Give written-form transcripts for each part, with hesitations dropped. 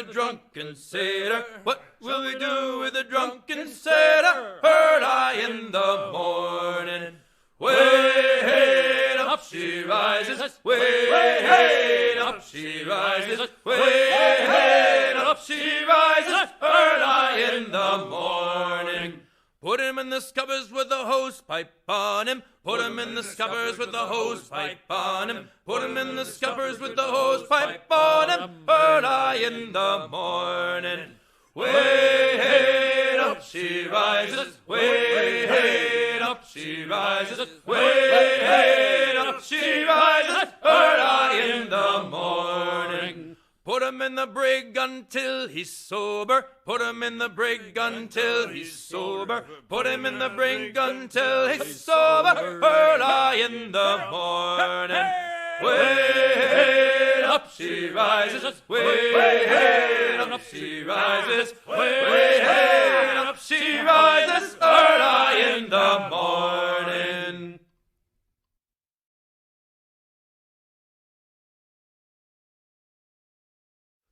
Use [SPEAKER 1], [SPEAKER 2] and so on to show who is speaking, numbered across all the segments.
[SPEAKER 1] the drunken sailor? What will we do with the drunken sailor? Early in the morning. Way, hey, up she rises. Way, hey, up she rises. Way, hey, up she rises. Early in the morning. Put him in the scuppers with the hose pipe on him. Put him in the scuppers with the hose pipe on him. Put him in the scuppers with the hose pipe on him. Early in the morning. Way, hey, up she rises. Way, hey, up she rises. Way, hey, up she rises. Early in the morning. Put him in the brig until he's sober. Put him in the brig until he's sober. Put him in the brig until he's sober. Early in the morning. Way, up she rises. Way, up she rises. Way, up she rises. Early in the morning.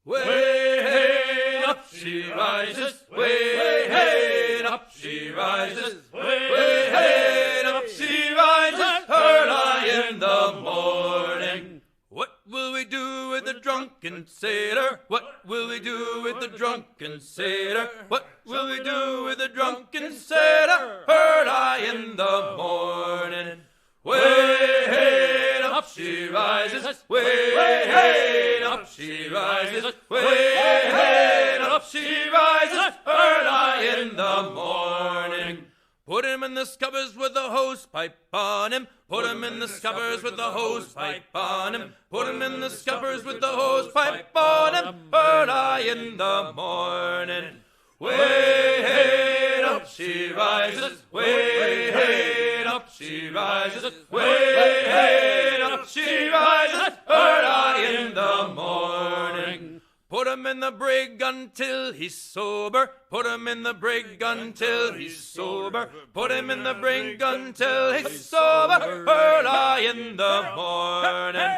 [SPEAKER 1] Way, hey, up she rises. Way, hey, up she rises. Way, hey, up she rises. Early in the morning. What will we do with the drunken sailor? What will we do with the drunken sailor? What will we do with the drunken sailor? Early in the morning. Way, hey, up she rises. Way, hey, up she rises. Way, hey, up she rises. Early in the morning. Put him in the scuppers with the hose pipe on him. Put him in the scuppers with the hose pipe on him. Put him in the scuppers with the hose pipe on him. Early in the morning. Way, hey, up she rises. Way, hey, up she rises. Way, hey, up she rises. Early in the morning. Put him in the brig until he's sober. Put him in the brig until he's sober. Put him in the brig until he's sober. Early in the morning.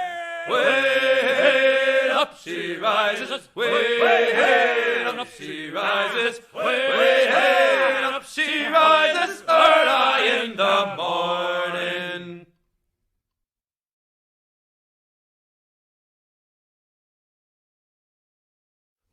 [SPEAKER 1] Way, up she rises. Way, up she rises. Way, up she rises. Early in the morning.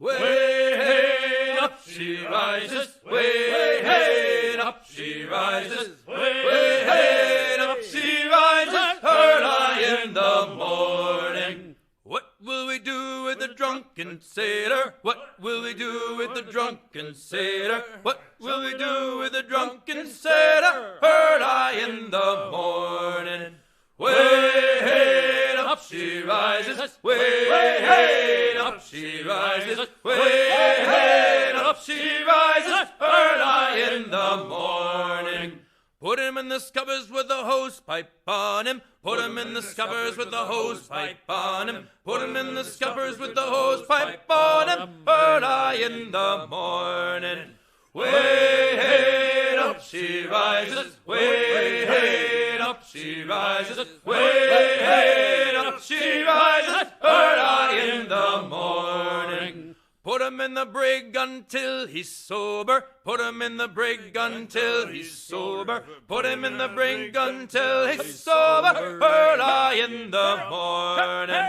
[SPEAKER 1] Way, hey, up she rises. Way, hey, up she rises. Way, hey, up she rises. Early in the morning. What will we do with the drunken sailor? What will we do with the drunken sailor? What will we do with the drunken sailor? Early in the morning. Way, hey, up she rises. Way, hey, up she rises. Way, hey, up she rises. Early in the morning. Put him in the scuppers with the hose pipe on him. Put him in the scuppers with the hose pipe on him. Put him in the scuppers with the hose pipe on him. Early in the morning. Way, hey, up she rises. Way, hey, up she rises. Way, hey, up she rises. Early in the morning. Put him in the brig until he's sober. Put him in the brig until he's sober. Put him in the brig until he's sober. Early in the morning.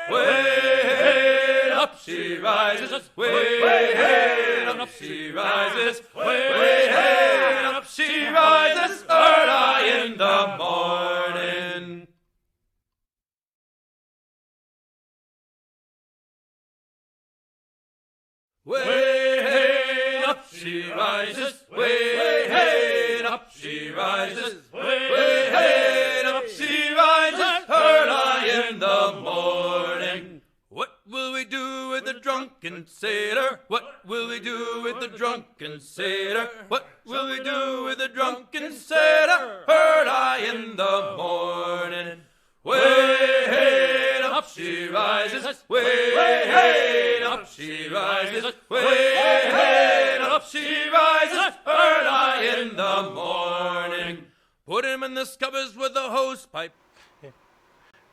[SPEAKER 1] Way, up she rises. Way, up she rises. Way, up she rises. Early in the morning. Way, hey, up she rises. Way, hey, up she rises. Way, hey, up she rises. Early in the morning. What will we do with the drunken sailor? What will we do with the drunken sailor? What will we do with the drunken sailor? Early in the morning. Way, hey, up she rises. Way, hey, up she rises. Way, hey, up she rises. Early in the morning. Put him in the scuppers with the hose pipe.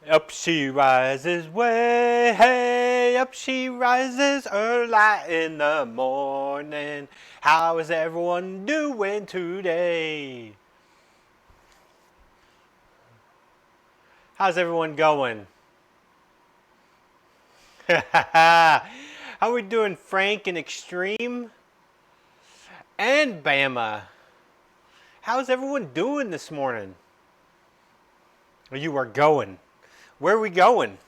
[SPEAKER 2] Up she rises, way hey, up she rises early in the morning. How is everyone doing today? How's everyone going? How we doing, Frank and Extreme? And Bama. How's everyone doing this morning? You are going. Where are we going?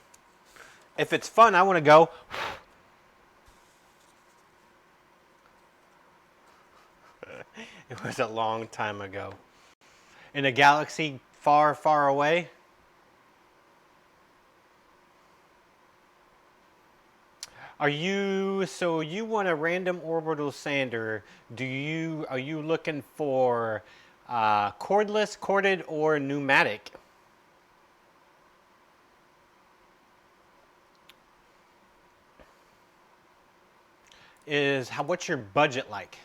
[SPEAKER 2] If it's fun, I want to go. It was a long time ago. In a galaxy far, far away. So you want a random orbital sander? Are you looking for cordless, corded, or pneumatic? What's your budget like?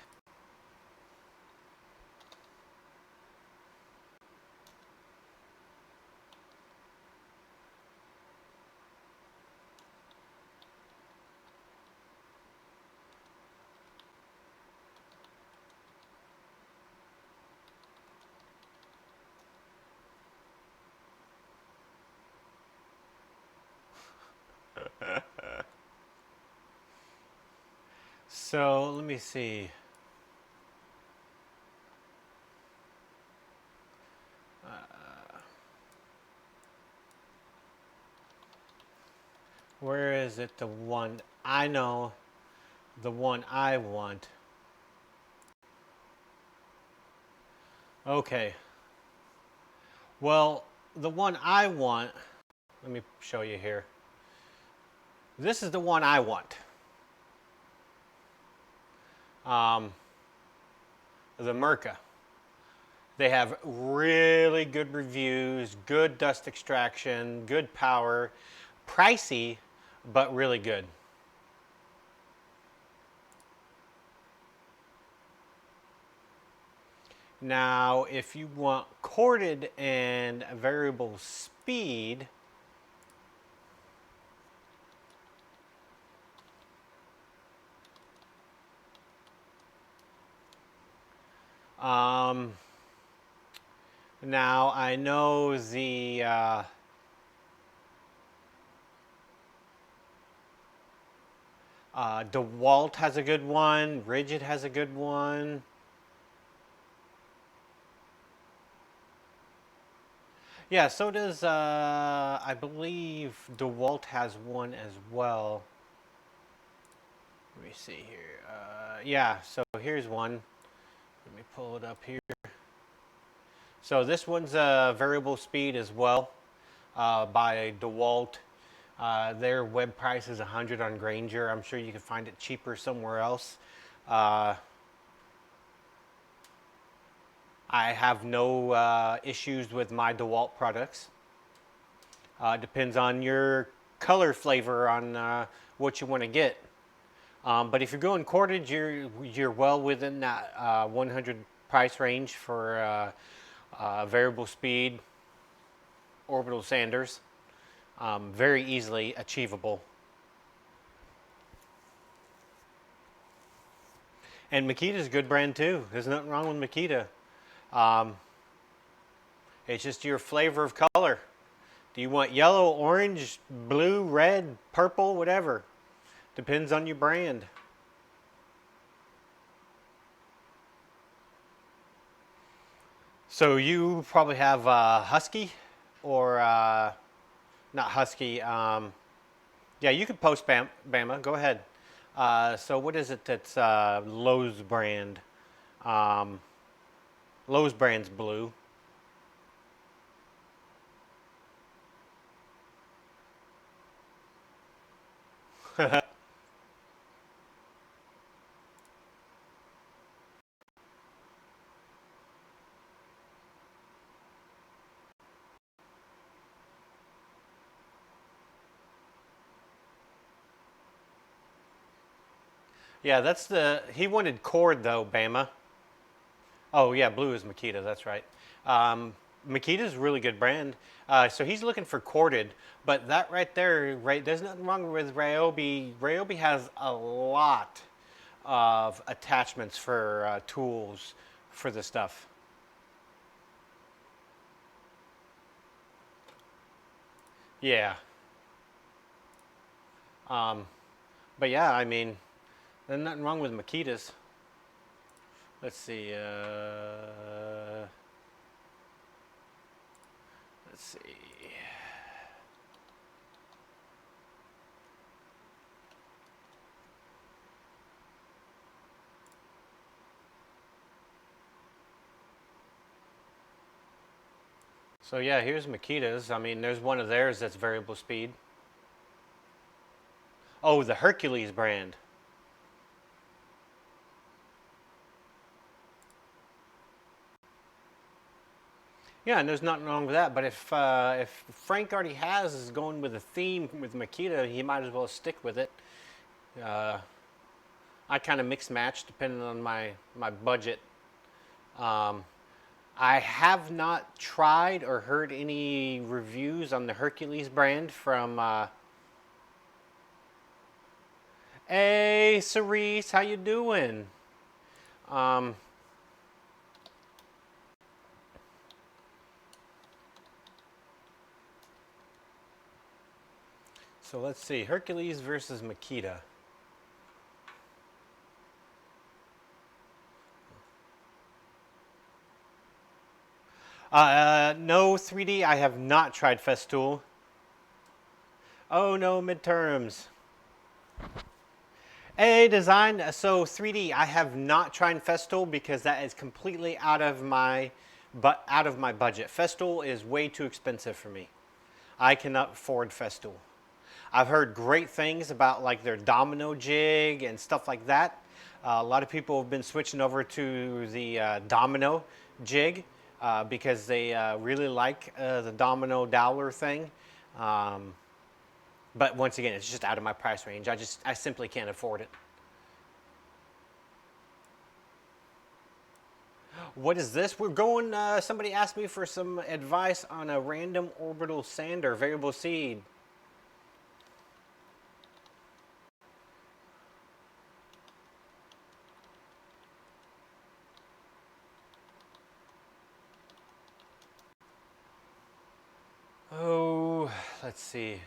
[SPEAKER 2] So let me see. Where is it? The one I know, the one I want. Okay. Well, the one I want, let me show you here. This is the one I want. The Mirka. They have really good reviews, good dust extraction, good power, pricey, but really good. Now, if you want corded and variable speed, now I know the DeWalt has a good one. Rigid has a good one. Yeah, so does I believe DeWalt has one as well. Let me see here. Yeah, so here's one. Let me pull it up here. So this one's a variable speed as well by DeWalt. Their web price is $100 on Grainger. I'm sure you can find it cheaper somewhere else. I have no issues with my DeWalt products. Depends on your color flavor on what you want to get. But if you're going corded, you're well within that 100 price range for variable speed orbital sanders. Very easily achievable. And Makita's a good brand too. There's nothing wrong with Makita. It's just your flavor of color. Do you want yellow, orange, blue, red, purple, whatever? Depends on your brand. So you probably have Husky or not Husky. Yeah, you could post Bama. Go ahead. So what is it that's Lowe's brand? Lowe's brand's blue. Yeah, he wanted cord though, Bama. Oh yeah, blue is Makita, that's right. Makita's a really good brand. So he's looking for corded, but that right there, right? There's nothing wrong with Ryobi. Ryobi has a lot of attachments for tools for the stuff. Yeah. Um, but yeah, I mean, there's nothing wrong with Makita's. Let's see. Let's see. So yeah, here's Makita's. I mean, there's one of theirs that's variable speed. Oh, the Hercules brand. Yeah, and there's nothing wrong with that. But if Frank already is going with a theme with Makita, he might as well stick with it. Uh, I kind of mix match depending on my budget. Um, I have not tried or heard any reviews on the Hercules brand from. Hey, Cerise, how you doing? Um, so let's see, Hercules versus Makita. No 3D. I have not tried Festool. Oh no, midterms. A design. So 3D. I have not tried Festool because that is completely out of my budget. Festool is way too expensive for me. I cannot afford Festool. I've heard great things about like their domino jig and stuff like that. A lot of people have been switching over to the domino jig because they really like the domino dowler thing. Um, but once again, it's just out of my price range. I simply can't afford it. What is this? We're going, somebody asked me for some advice on a random orbital sander, variable seed. Oh, let's see.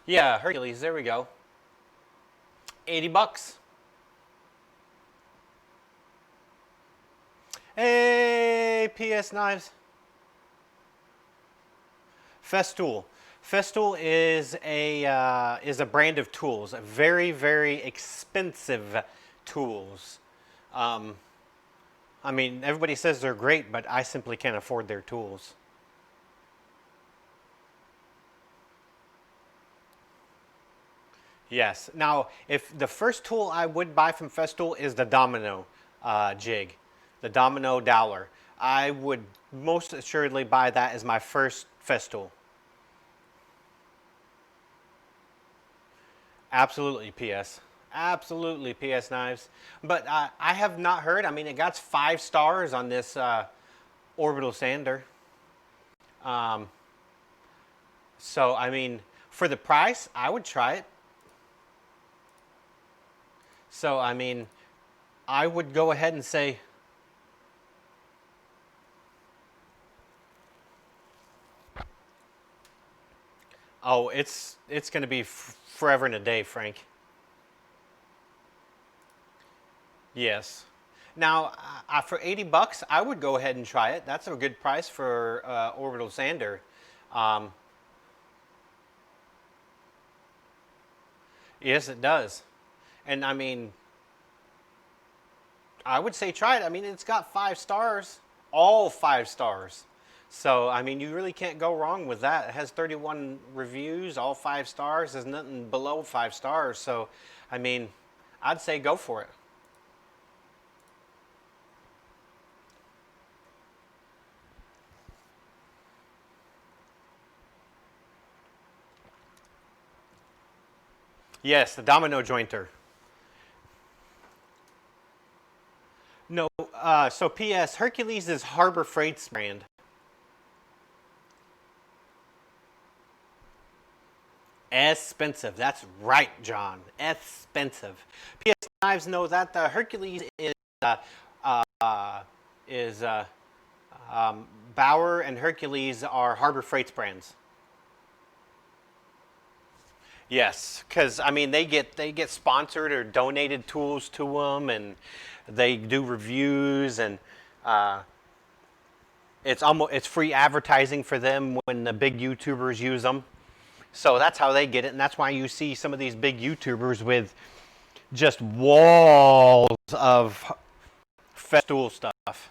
[SPEAKER 2] Yeah, Hercules, there we go. 80 bucks. Hey, PS Knives. Festool. Festool is a brand of tools, very very expensive tools. Um, I mean, everybody says they're great, but I simply can't afford their tools. Yes. Now, if the first tool I would buy from Festool is the domino jig, the domino dowler, I would most assuredly buy that as my first Festool. Absolutely, PS. Absolutely, PS Knives. But I have not heard. I mean, it got 5 stars on this orbital sander. Um, so, I mean, for the price, I would try it. So, I mean, I would go ahead and say, oh, it's going to be forever and a day, Frank. Yes. Now, for 80 bucks, I would go ahead and try it. That's a good price for orbital sander. Um, yes, it does. And I mean, I would say try it. I mean, it's got 5 stars, all 5 stars. So, I mean, you really can't go wrong with that. It has 31 reviews, all 5 stars. There's nothing below 5 stars. So, I mean, I'd say go for it. Yes, the domino jointer. No, so P.S. Hercules is Harbor Freight's brand. Expensive. That's right, John. Expensive. P.S. Knives know that the Hercules is Bauer and Hercules are Harbor Freight's brands. Yes, because I mean they get sponsored or donated tools to them, and they do reviews, and it's free advertising for them when the big YouTubers use them. So that's how they get it, and that's why you see some of these big YouTubers with just walls of Festool stuff.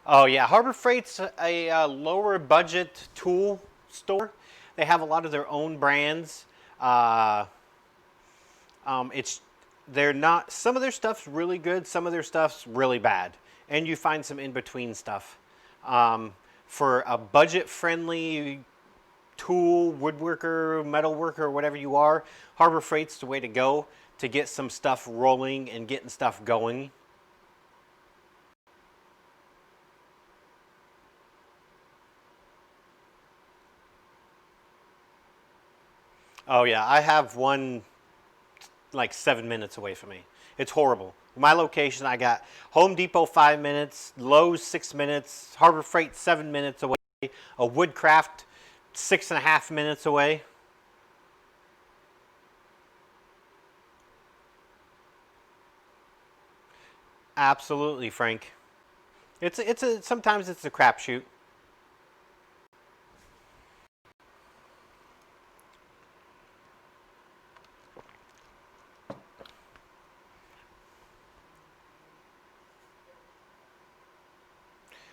[SPEAKER 2] Oh yeah, Harbor Freight's a lower budget tool store. They have a lot of their own brands. They're not, some of their stuff's really good, some of their stuff's really bad, and you find some in between stuff. For a budget friendly tool, woodworker, metalworker, whatever you are, Harbor Freight's the way to go to get some stuff rolling and getting stuff going. Oh yeah, I have one like 7 minutes away from me. It's horrible. My location, I got Home Depot 5 minutes, Lowe's 6 minutes, Harbor Freight 7 minutes away, a Woodcraft 6.5 minutes away. Absolutely, Frank. Sometimes it's a crapshoot.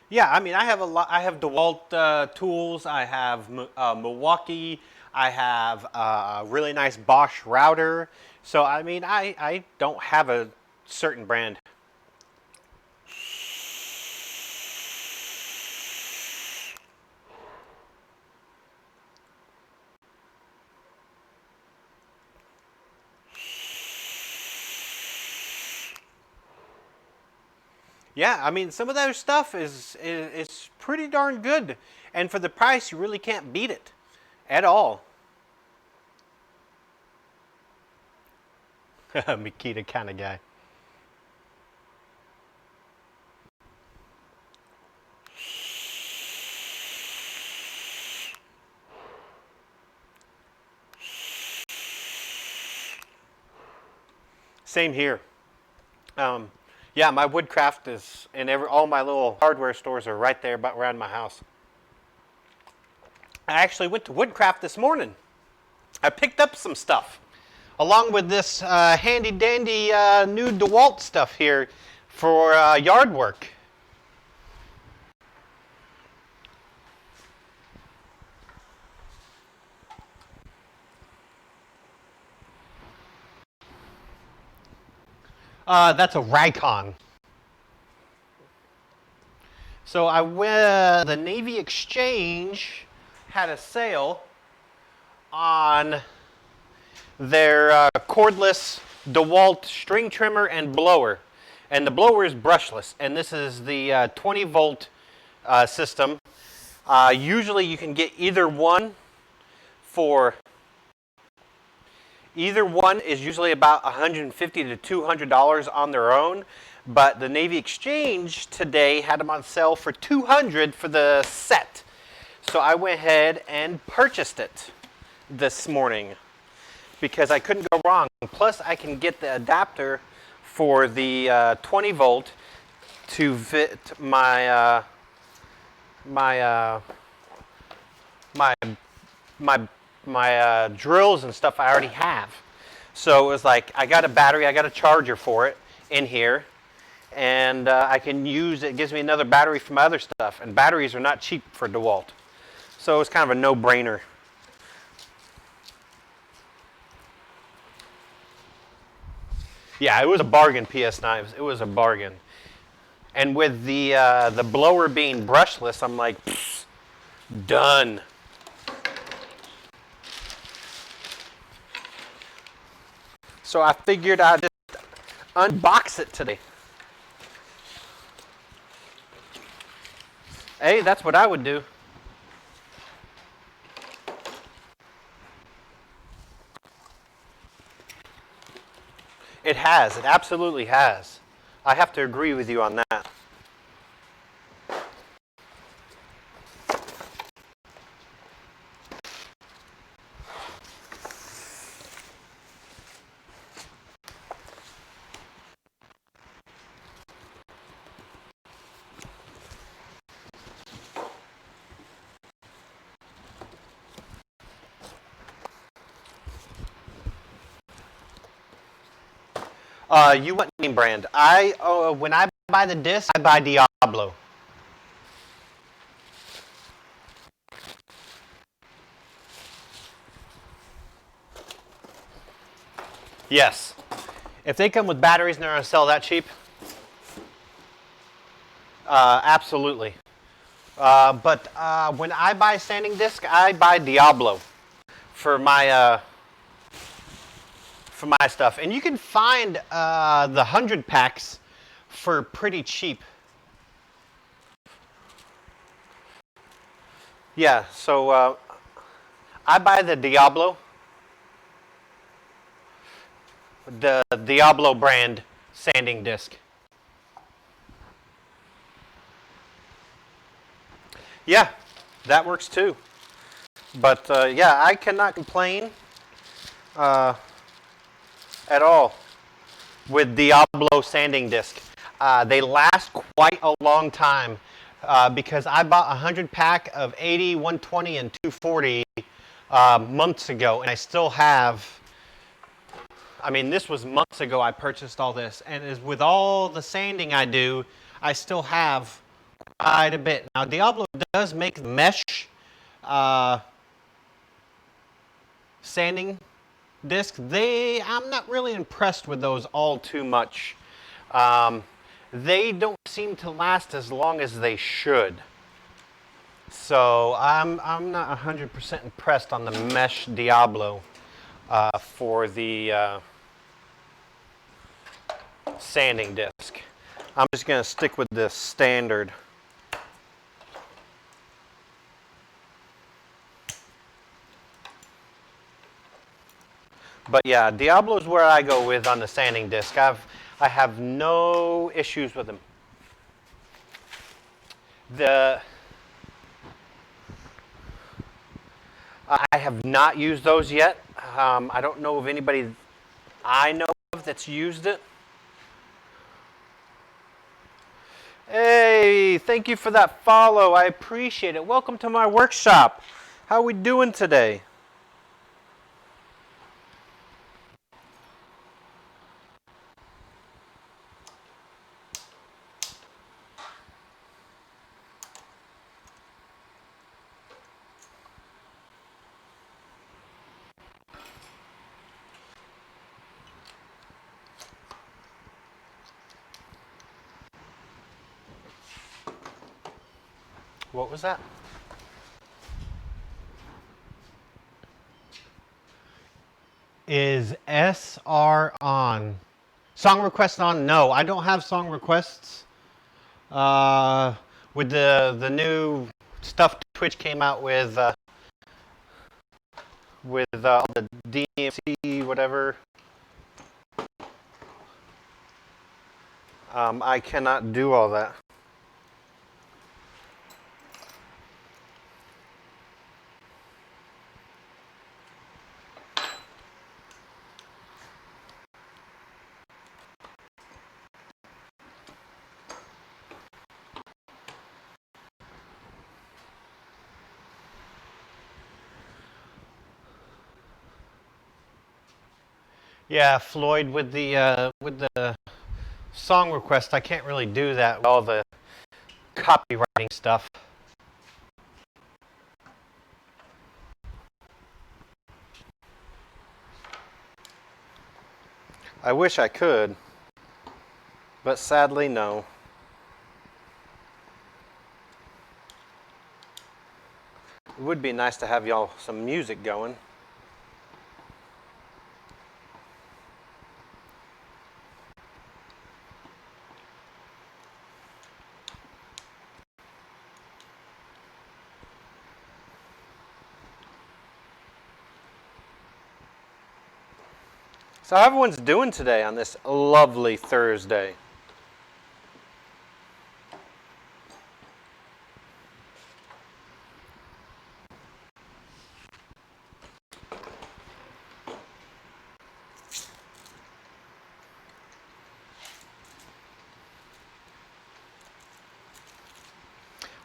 [SPEAKER 2] Yeah, I mean, I have a lot. I have DeWalt tools. I have Milwaukee. I have a really nice Bosch router. So I mean, I don't have a certain brand. Yeah, I mean, some of their stuff is pretty darn good, and for the price, you really can't beat it at all. Makita kind of guy. Same here. Yeah, my Woodcraft is in all my little hardware stores are right there around my house. I actually went to Woodcraft this morning. I picked up some stuff, along with this handy dandy new DeWalt stuff here for yard work. That's a Raycon. So the Navy Exchange had a sale on their cordless DeWalt string trimmer and blower. And the blower is brushless, and this is the 20 volt system. Usually you can get either one for Either one is usually about $150 to $200 on their own, but the Navy Exchange today had them on sale for $200 for the set. So I went ahead and purchased it this morning because I couldn't go wrong. Plus, I can get the adapter for the 20 volt to fit my drills and stuff I already have. So it was like, I got a battery, I got a charger for it in here, and I can use it. Gives me another battery for my other stuff, and batteries are not cheap for DeWalt. So it's kind of a no-brainer. Yeah, it was a bargain, PS Knives. It was a bargain. And with the blower being brushless, I'm like, done. So I figured I'd just unbox it today. Hey, that's what I would do. It has. It absolutely has. I have to agree with you on that. You what name brand? When I buy the disc, I buy Diablo. Yes. If they come with batteries and they're going to sell that cheap, absolutely. But when I buy sanding disc, I buy Diablo for my stuff, and you can find the 100 packs for pretty cheap. Yeah, so I buy the Diablo brand sanding disc. Yeah, that works too. But yeah, I cannot complain at all with Diablo sanding disc. They last quite a long time because I bought a 100 pack of 80, 120, and 240 months ago, and I still have. I mean, this was months ago I purchased all this, and as with all the sanding I do, I still have quite a bit. Now, Diablo does make mesh sanding disc. I'm not really impressed with those all too much. They don't seem to last as long as they should. So I'm not 100% impressed on the mesh Diablo for the sanding disc. I'm just going to stick with the standard. But yeah, Diablo is where I go with on the sanding disc. I have no issues with them. I have not used those yet. I don't know of anybody I know of that's used it. Hey, thank you for that follow. I appreciate it. Welcome to my workshop. How are we doing today? What was that? Is SR on? Song requests on? No, I don't have song requests. With the new stuff Twitch came out with the DMC whatever, I cannot do all that. Yeah, Floyd, with the song request, I can't really do that with all the copywriting stuff. I wish I could, but sadly, no. It would be nice to have y'all some music going. So how everyone's doing today on this lovely Thursday?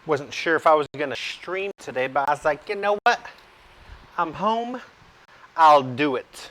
[SPEAKER 2] Wasn't sure if I was going to stream today, but I was like, you know what? I'm home. I'll do it.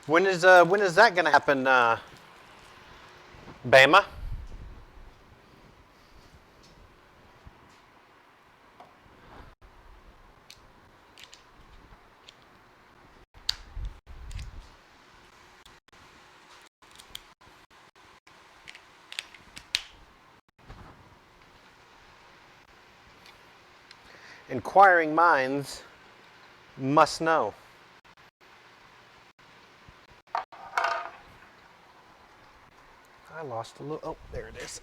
[SPEAKER 2] When is that going to happen, Bama? Inquiring minds must know. I lost a little. Oh, there it is.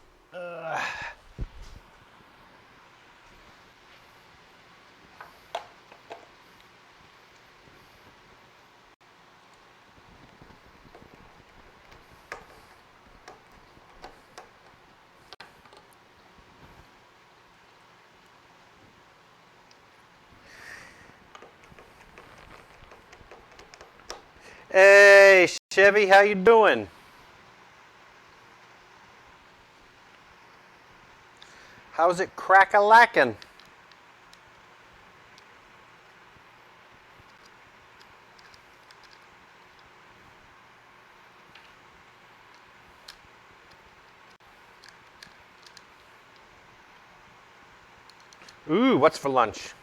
[SPEAKER 2] Hey, Chevy, how you doing? How's it crack-a-lackin'? Ooh, what's for lunch?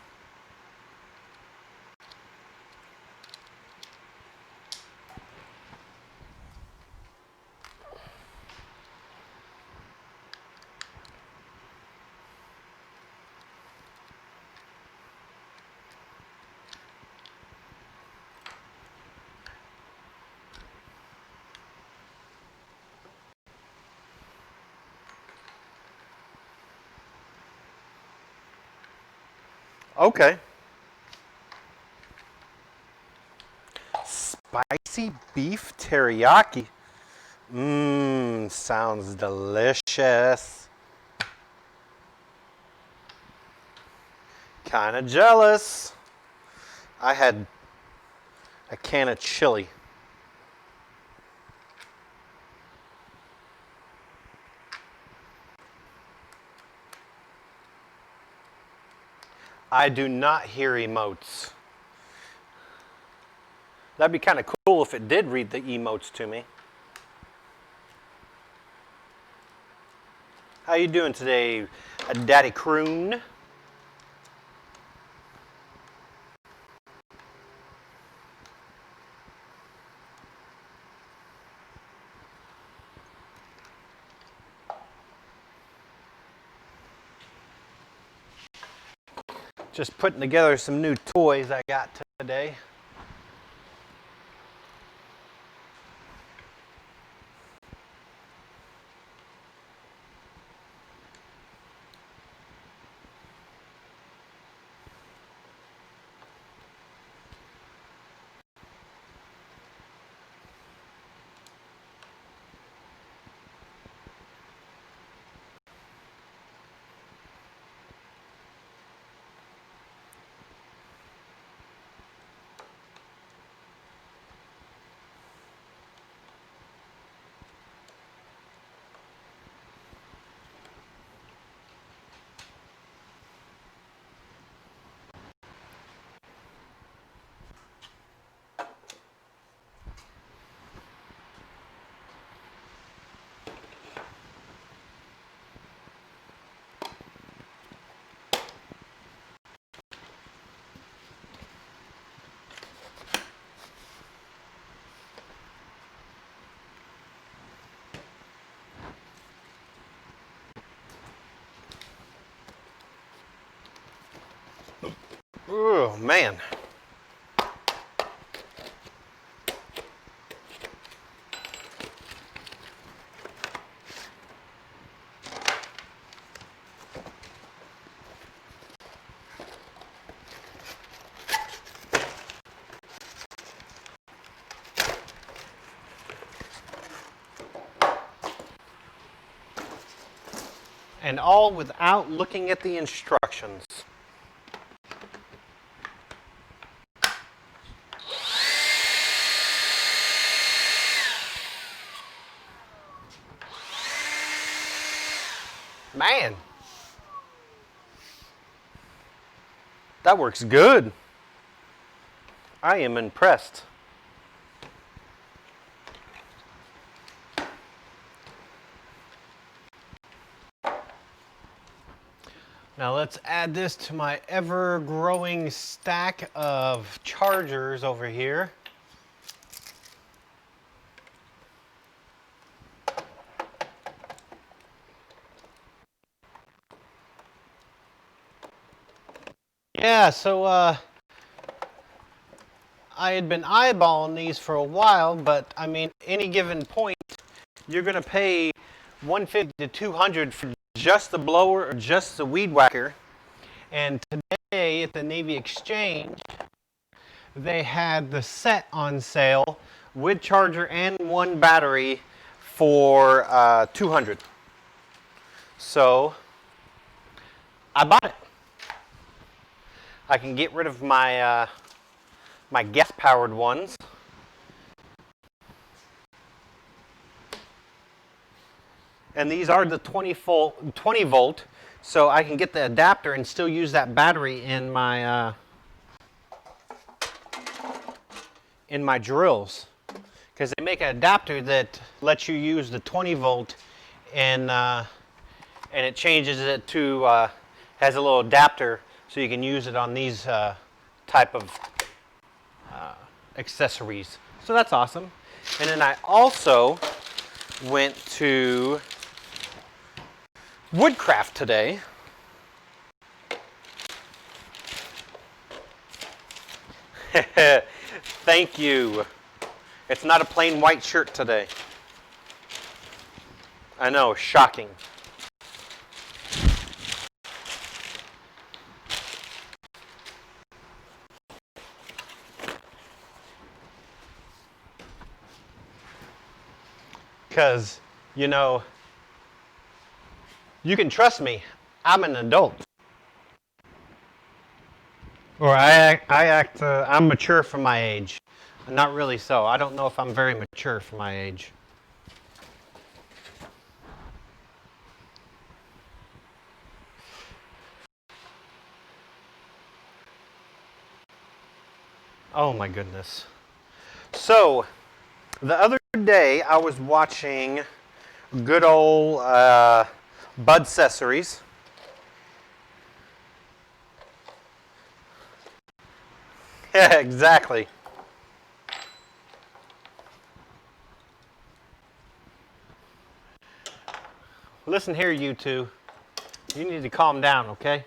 [SPEAKER 2] Okay. Spicy beef teriyaki. Mmm, sounds delicious. Kinda jealous. I had a can of chili. I do not hear emotes. That'd be kind of cool if it did read the emotes to me. How you doing today, Daddy Croon? Just putting together some new toys I got today. Oh, man. And all without looking at the instructions. Man, that works good. I am impressed. Now let's add this to my ever-growing stack of chargers over here. Yeah, so I had been eyeballing these for a while, but I mean, any given point, you're going to pay $150 to $200 for just the blower or just the weed whacker. And today at the Navy Exchange, they had the set on sale with charger and one battery for $200. So I bought it. I can get rid of my my gas-powered ones. And these are the 20 volt, so I can get the adapter and still use that battery in my drills. Because they make an adapter that lets you use the 20 volt and it changes it to, has a little adapter so you can use it on these type of accessories. So that's awesome. And then I also went to Woodcraft today. Thank you. It's not a plain white shirt today. I know, shocking. Because, you know, you can trust me, I'm an adult. Or I'm mature for my age. Not really so. I don't know if I'm very mature for my age. Oh my goodness. So, the other day I was watching good old Bud Accessories. Yeah, exactly. Listen here, you two. You need to calm down, okay?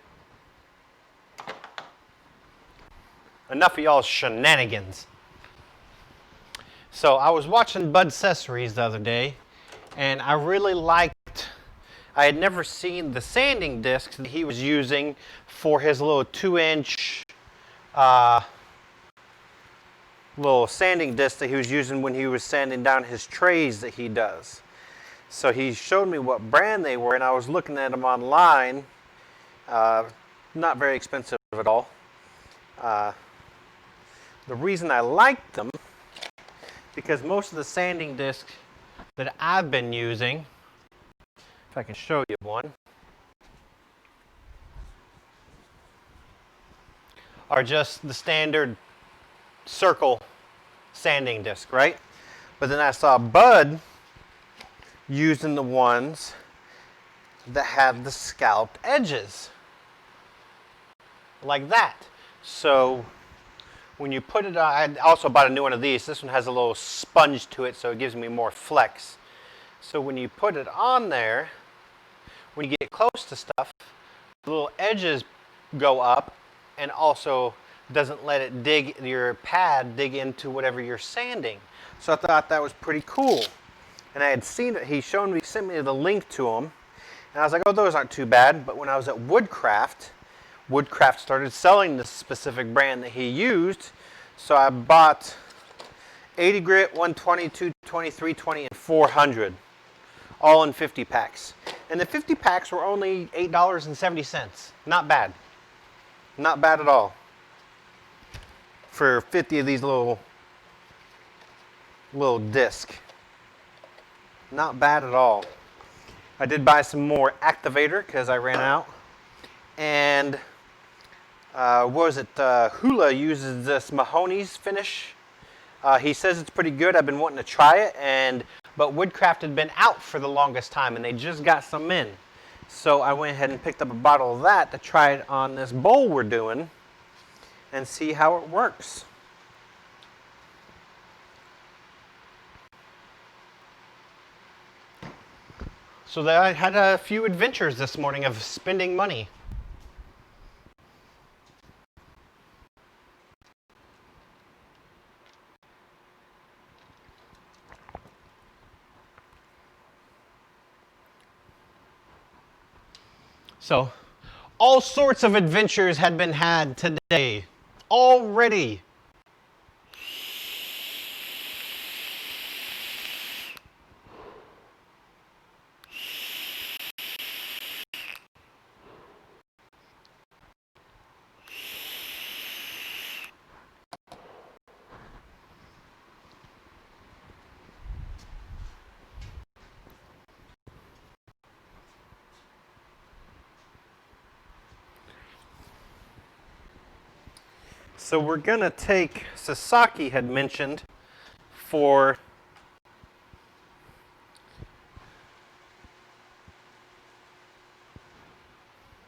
[SPEAKER 2] Enough of y'all's shenanigans. So I was watching Bud Accessories the other day, and I really liked, I had never seen the sanding discs that he was using for his little 2-inch little sanding disc that he was using when he was sanding down his trays that he does. So he showed me what brand they were, and I was looking at them online. Not very expensive at all. The reason I liked them, because most of the sanding discs that I've been using, if I can show you one, are just the standard circle sanding disc, right? But then I saw Bud using the ones that have the scalloped edges, like that. So when you put it on, I also bought a new one of these. This one has a little sponge to it, so it gives me more flex. So when you put it on there, when you get close to stuff, the little edges go up and also doesn't let it dig your pad dig into whatever you're sanding. So I thought that was pretty cool. And I had seen it, sent me the link to them. And I was like, oh, those aren't too bad. But when I was at Woodcraft, Woodcraft started selling this specific brand that he used. So I bought 80 grit, 120, 220, 320, and 400, all in 50 packs. And the 50 packs were only $8.70. Not bad. Not bad at all. For 50 of these little disc. Not bad at all. I did buy some more activator because I ran out. And what was it? Hula uses this Mahoney's finish. He says it's pretty good. I've been wanting to try it, but Woodcraft had been out for the longest time, and they just got some in. So I went ahead and picked up a bottle of that to try it on this bowl we're doing and see how it works. So I had a few adventures this morning of spending money. So, all sorts of adventures had been had today, already. So we're gonna take, Sasaki had mentioned, for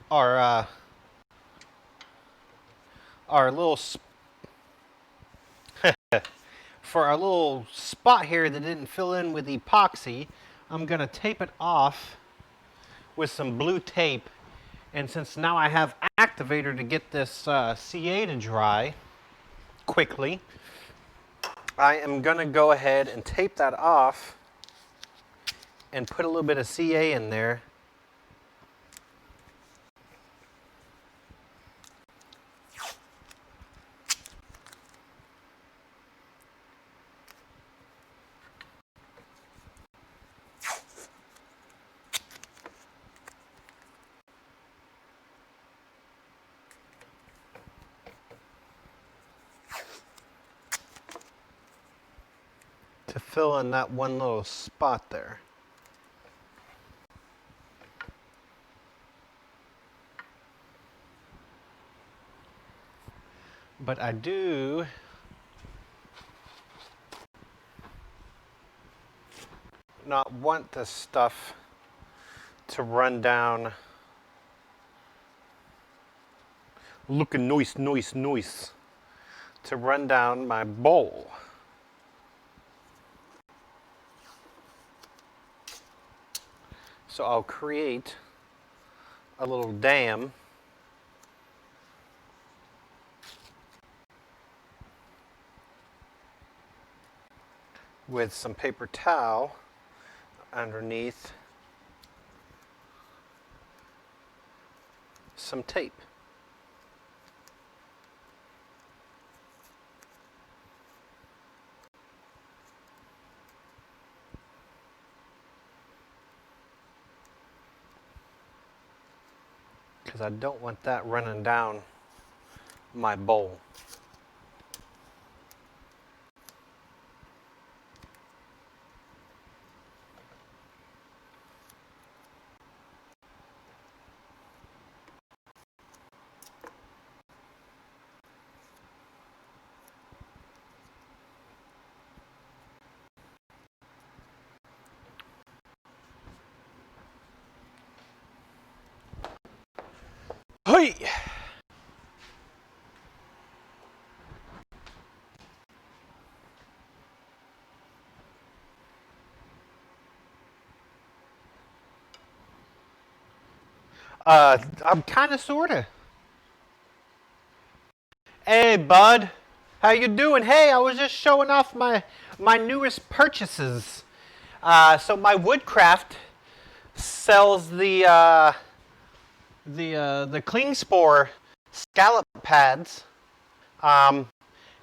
[SPEAKER 2] our little for our little spot here that didn't fill in with epoxy, I'm gonna tape it off with some blue tape. And since now I have activator to get this CA to dry quickly, I am gonna go ahead and tape that off and put a little bit of CA in there. To fill in that one little spot there. But I do not want this stuff to run down. Looking nice. To run down my bowl. So I'll create a little dam with some paper towel underneath some tape. Because I don't want that running down my bowl. Hey! I'm kind of, sort of. Hey, bud. How you doing? Hey, I was just showing off my newest purchases. So my Woodcraft sells the Klingspor scallop pads, and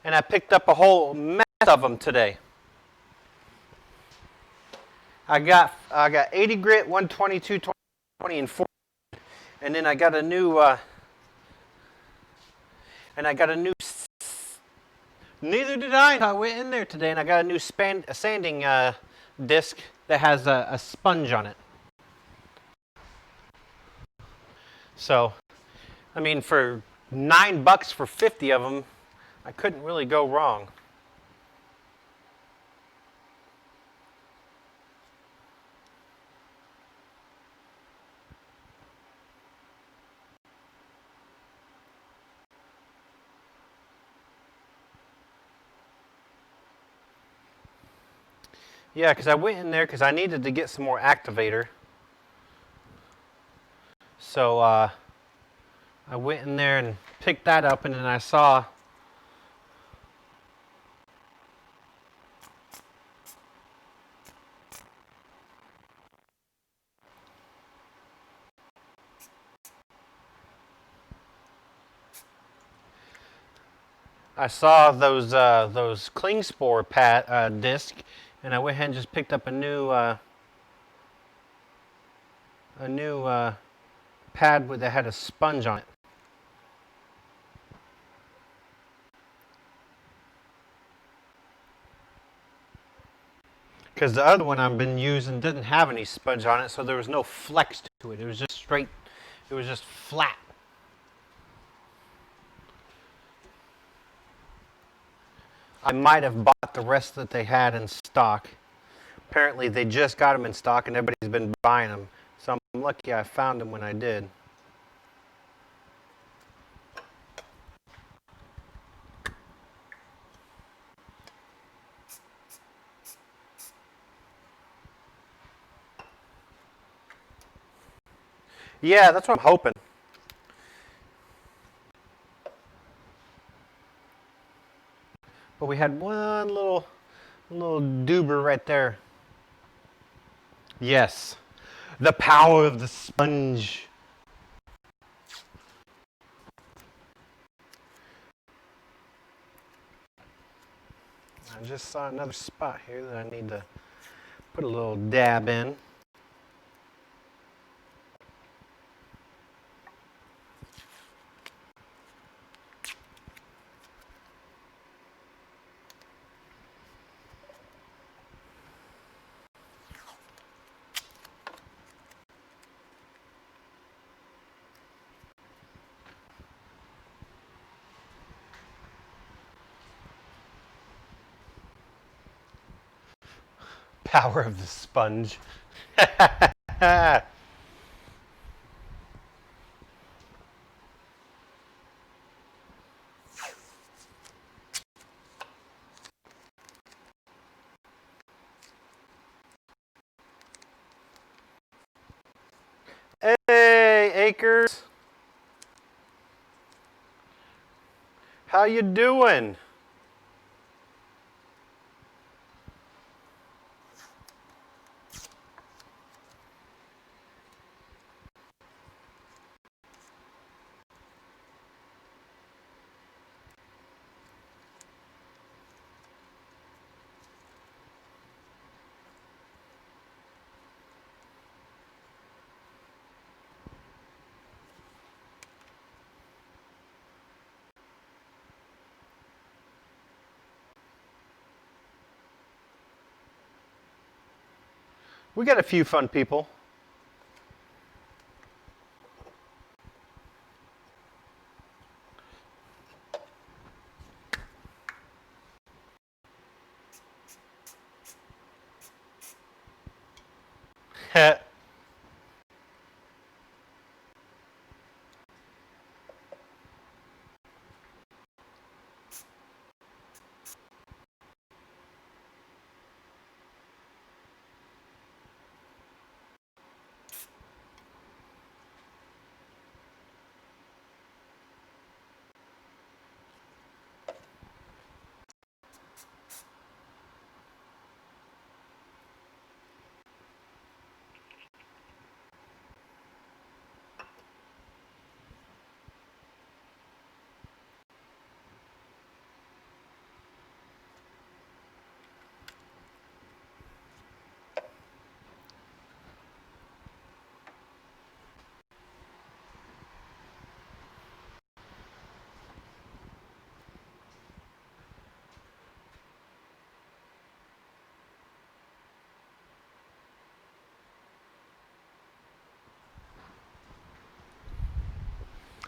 [SPEAKER 2] I picked up a whole mess of them today. I got 80 grit, 122, 20, and 40, and then I got a new Neither did I. I went in there today and I got a new sanding disc that has a sponge on it. So, I mean, for $9 for 50 of them, I couldn't really go wrong. Yeah, because I went in there because I needed to get some more activator. So I went in there and picked that up, and then I saw those Klingspor disc, and I went ahead and just picked up a new pad that had a sponge on it. Because the other one I've been using didn't have any sponge on it, so there was no flex to it. It was just straight, it was just flat. I might have bought the rest that they had in stock. Apparently they just got them in stock and everybody's been buying them. So I'm lucky I found them when I did. Yeah, that's what I'm hoping. But we had one little doober right there. Yes, the power of the sponge. I just saw another spot here that I need to put a little dab in. Power of the sponge. Hey, Acres. How you doing? We got a few fun people.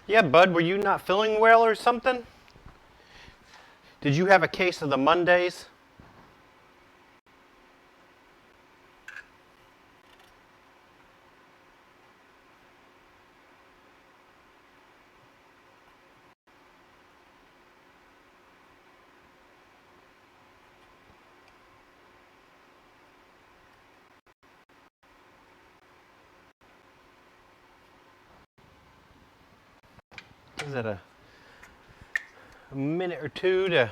[SPEAKER 2] Yeah, bud, were you not feeling well or something? Did you have a case of the Mondays? Is it a minute or two to...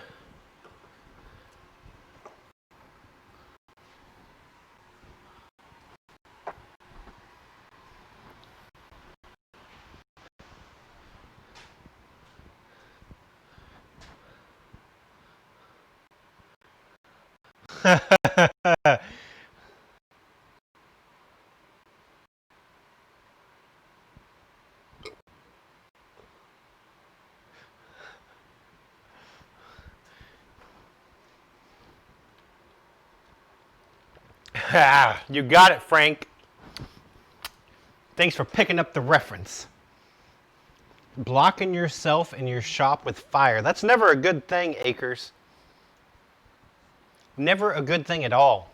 [SPEAKER 2] You got it, Frank. Thanks for picking up the reference. Blocking yourself in your shop with fire. That's never a good thing, Akers. Never a good thing at all.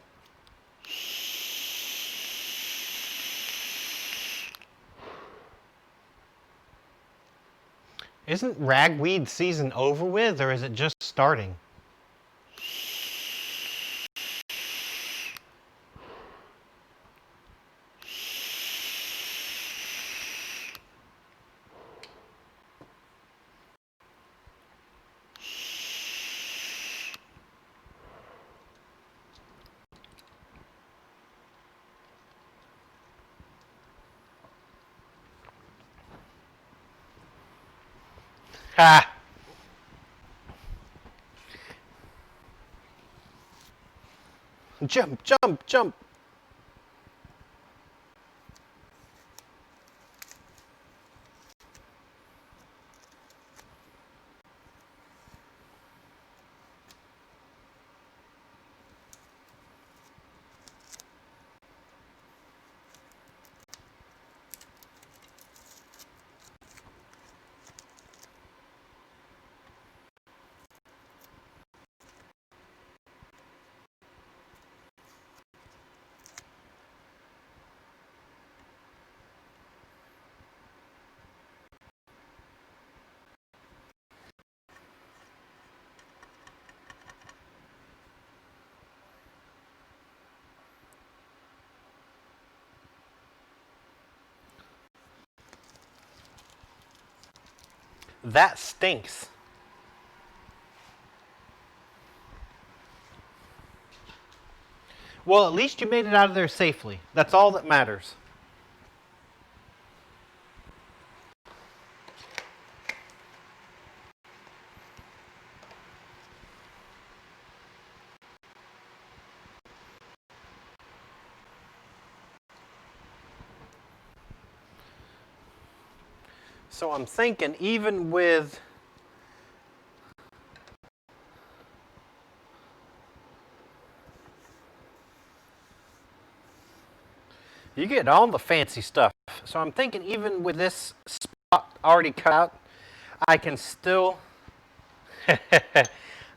[SPEAKER 2] Isn't ragweed season over with, or is it just starting? Ha! Jump, jump, jump. That stinks. Well, at least you made it out of there safely. That's all that matters. So I'm thinking, even with you get all the fancy stuff. So I'm thinking, even with this spot already cut out, I can still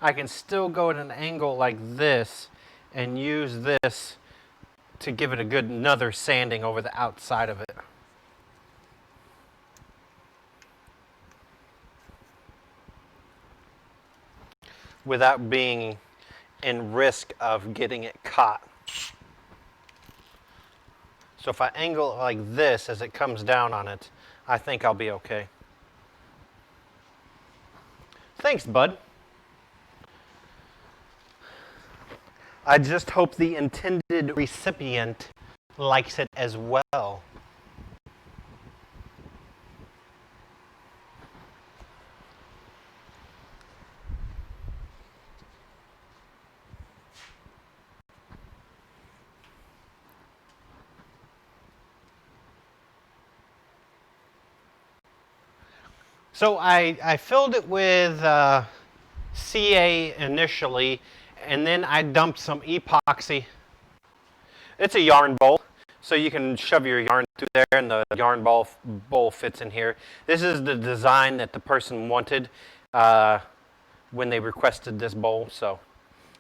[SPEAKER 2] I can still go at an angle like this and use this to give it a good another sanding over the outside of it. Without being in risk of getting it caught. So if I angle it like this as it comes down on it, I think I'll be okay. Thanks, bud. I just hope the intended recipient likes it as well. So I filled it with CA initially, and then I dumped some epoxy. It's a yarn bowl, So you can shove your yarn through there and the yarn bowl fits in here. This is the design that the person wanted when they requested this bowl, so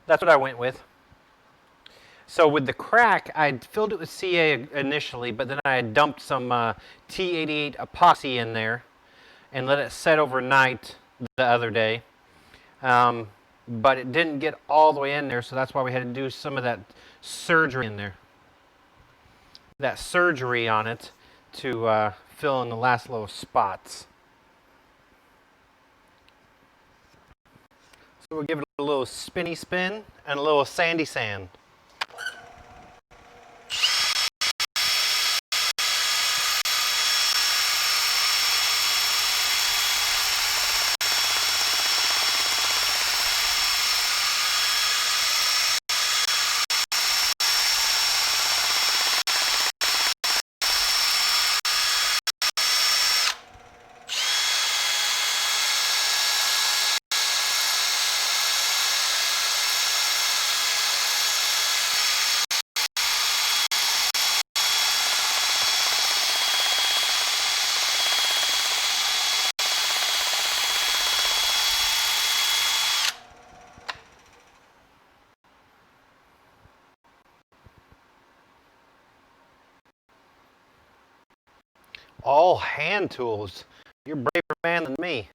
[SPEAKER 2] that's what I went with. So with the crack, I filled it with CA initially, but then I dumped some T88 epoxy in there and let it set overnight the other day. But it didn't get all the way in there, so that's why we had to do some of that surgery in there. That surgery on it to fill in the last little spots. So we'll give it a little spinny spin and a little sandy sand. All hand tools. You're a braver man than me.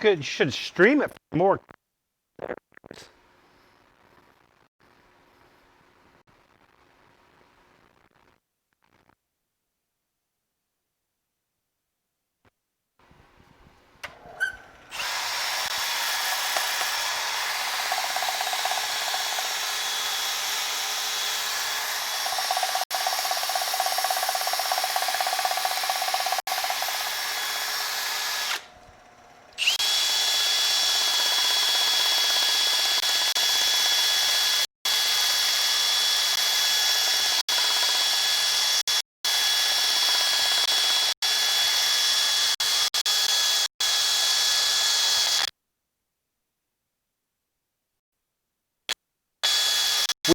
[SPEAKER 2] You should stream it for more.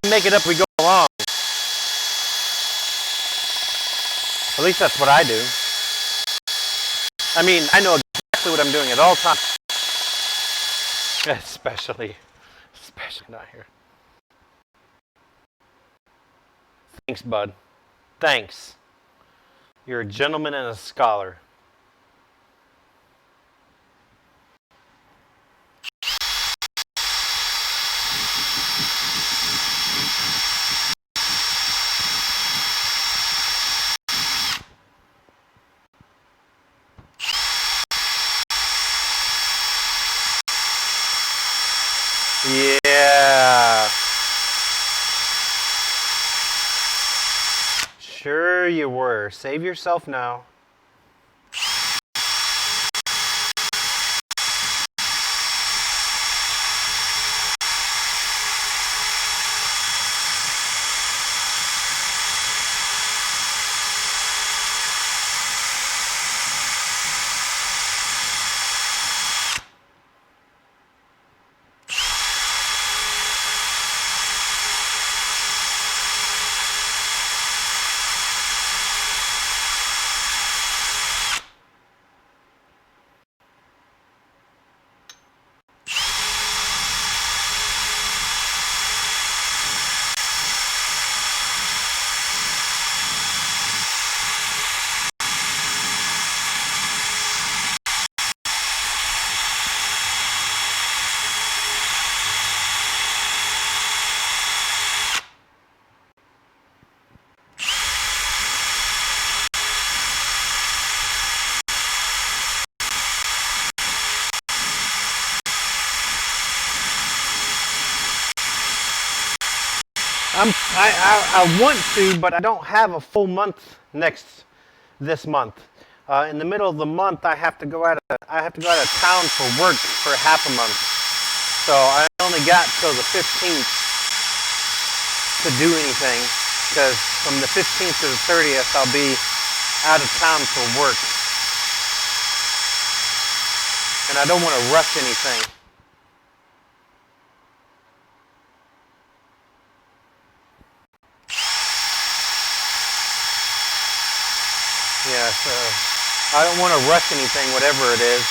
[SPEAKER 2] We make it up, we go along. At least that's what I do. I mean, I know exactly what I'm doing at all times. Especially not here. Thanks, bud. Thanks. You're a gentleman and a scholar. Yeah. Sure you were. Save yourself now.
[SPEAKER 3] I want to, but I don't have a full month this month. In the middle of the month, I have to go out of town for work for half a month. So I only got till the 15th to do anything, because from the 15th to the 30th, I'll be out of town for work. And I don't want to rush anything. Yeah, so I don't want to rush anything, whatever it is,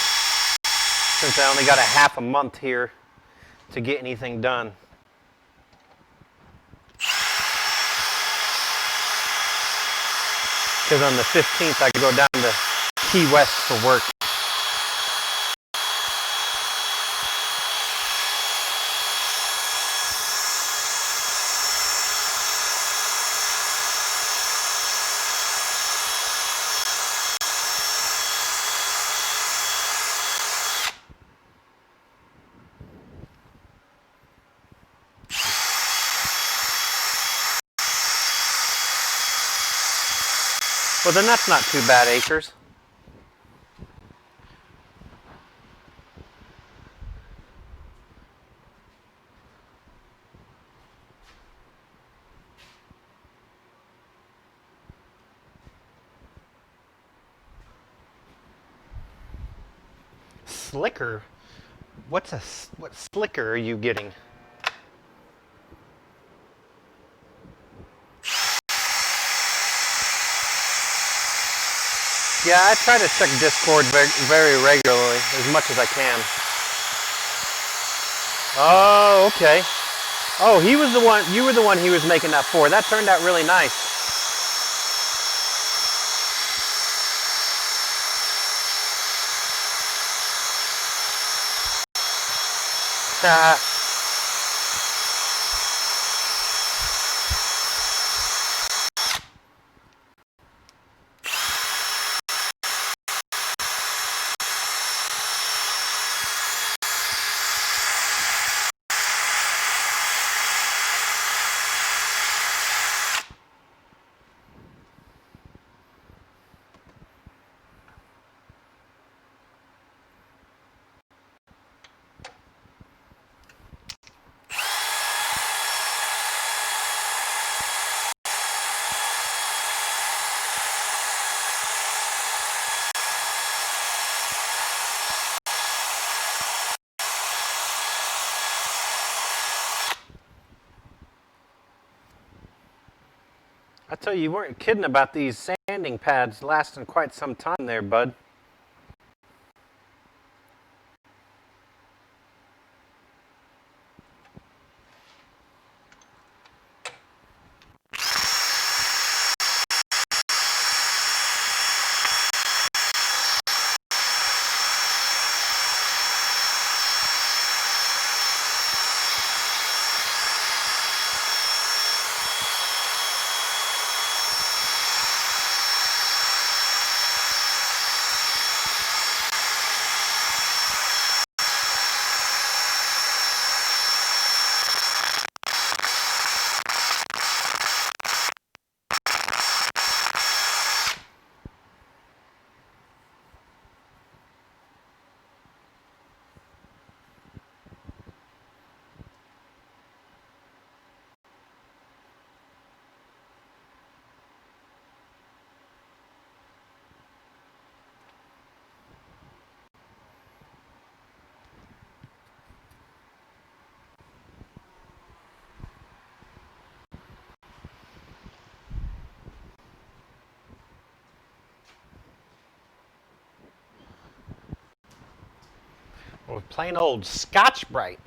[SPEAKER 3] since I only got a half a month here to get anything done. Because on the 15th, I go down to Key West for work. Well, then that's not too bad acres. Slicker? What slicker are you getting? Yeah, I try to check Discord very regularly, as much as I can. Oh, okay. Oh, you were the one he was making that for. That turned out really nice. I tell you weren't kidding about these sanding pads lasting quite some time there, bud. Or plain old Scotch-Brite.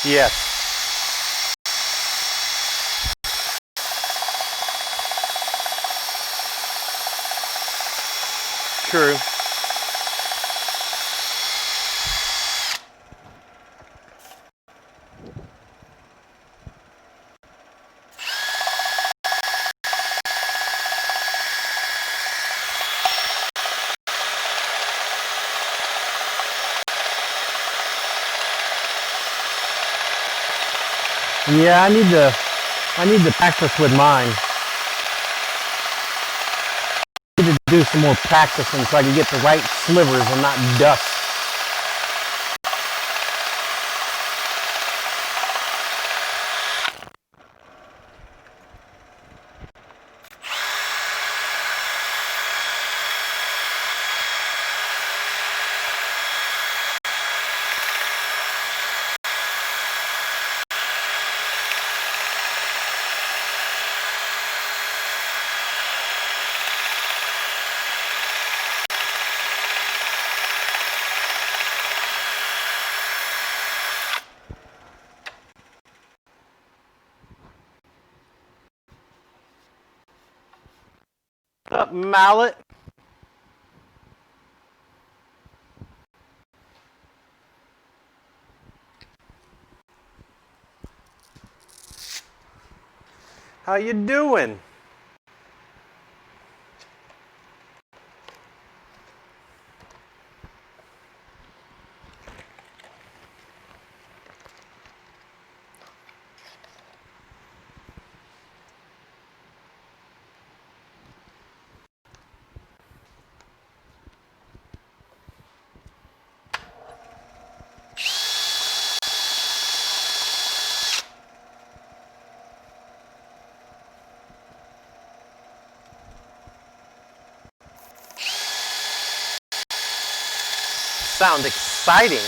[SPEAKER 3] Yes. True. Yeah, I need to practice with mine. I need to do some more practicing so I can get the right slivers and not dust. Up, mallet. How you doing? Sound exciting.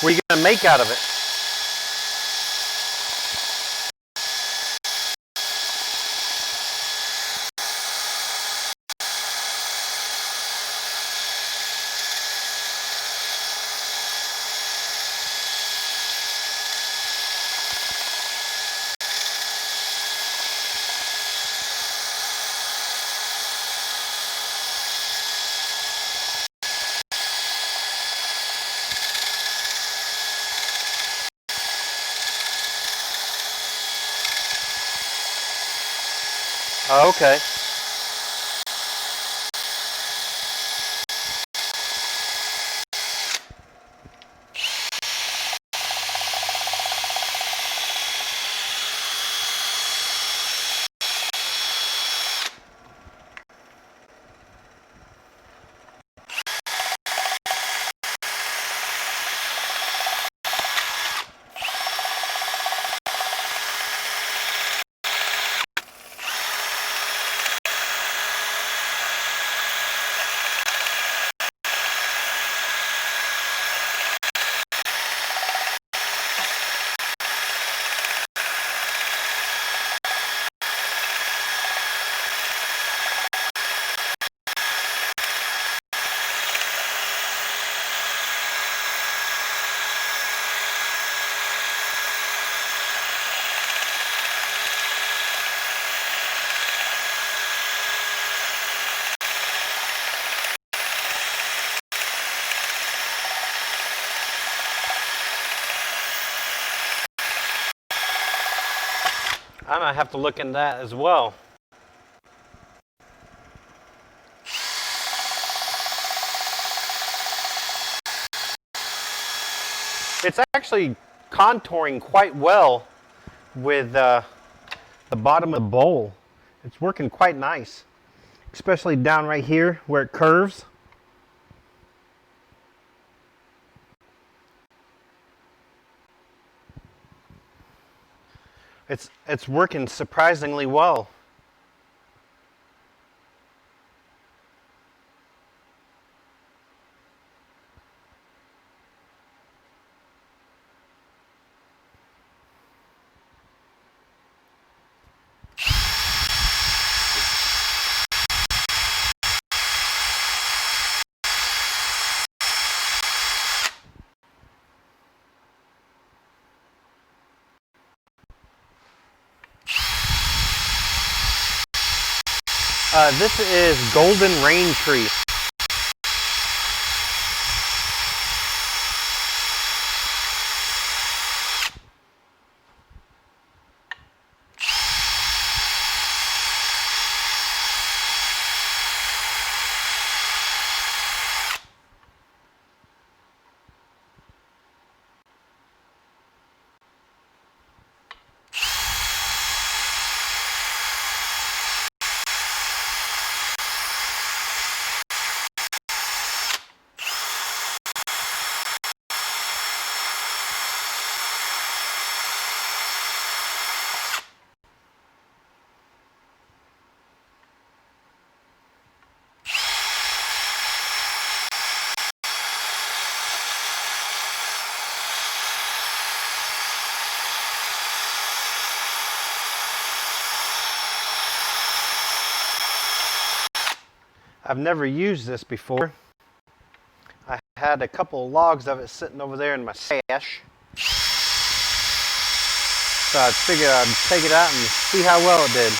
[SPEAKER 3] What are you gonna make out of it? Oh, okay. I might have to look in that as well. It's actually contouring quite well with the bottom of the bowl. It's working quite nice, especially down right here where it curves. It's working surprisingly well. This is Golden Rain Tree. I've never used this before. I had a couple of logs of it sitting over there in my stash. So I figured I'd take it out and see how well it did.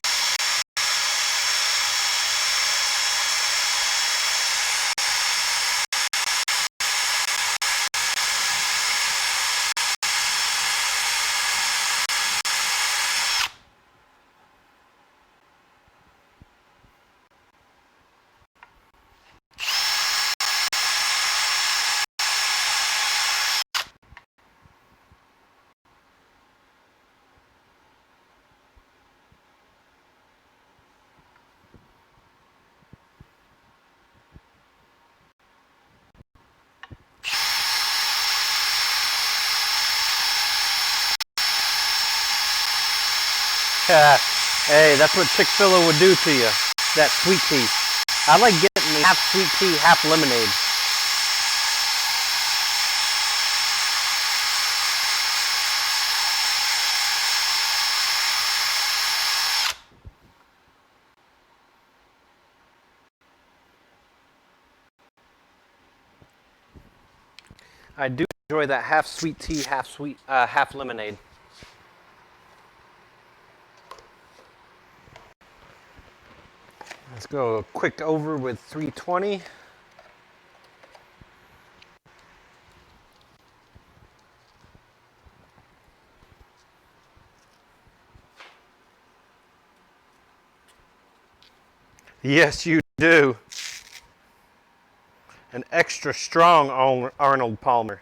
[SPEAKER 3] Hey, that's what Chick-fil-A would do to you. That sweet tea. I like getting the half sweet tea, half lemonade. I do enjoy that half sweet tea, half lemonade. Let's go a quick over with 320. Yes, you do. An extra strong Arnold Palmer.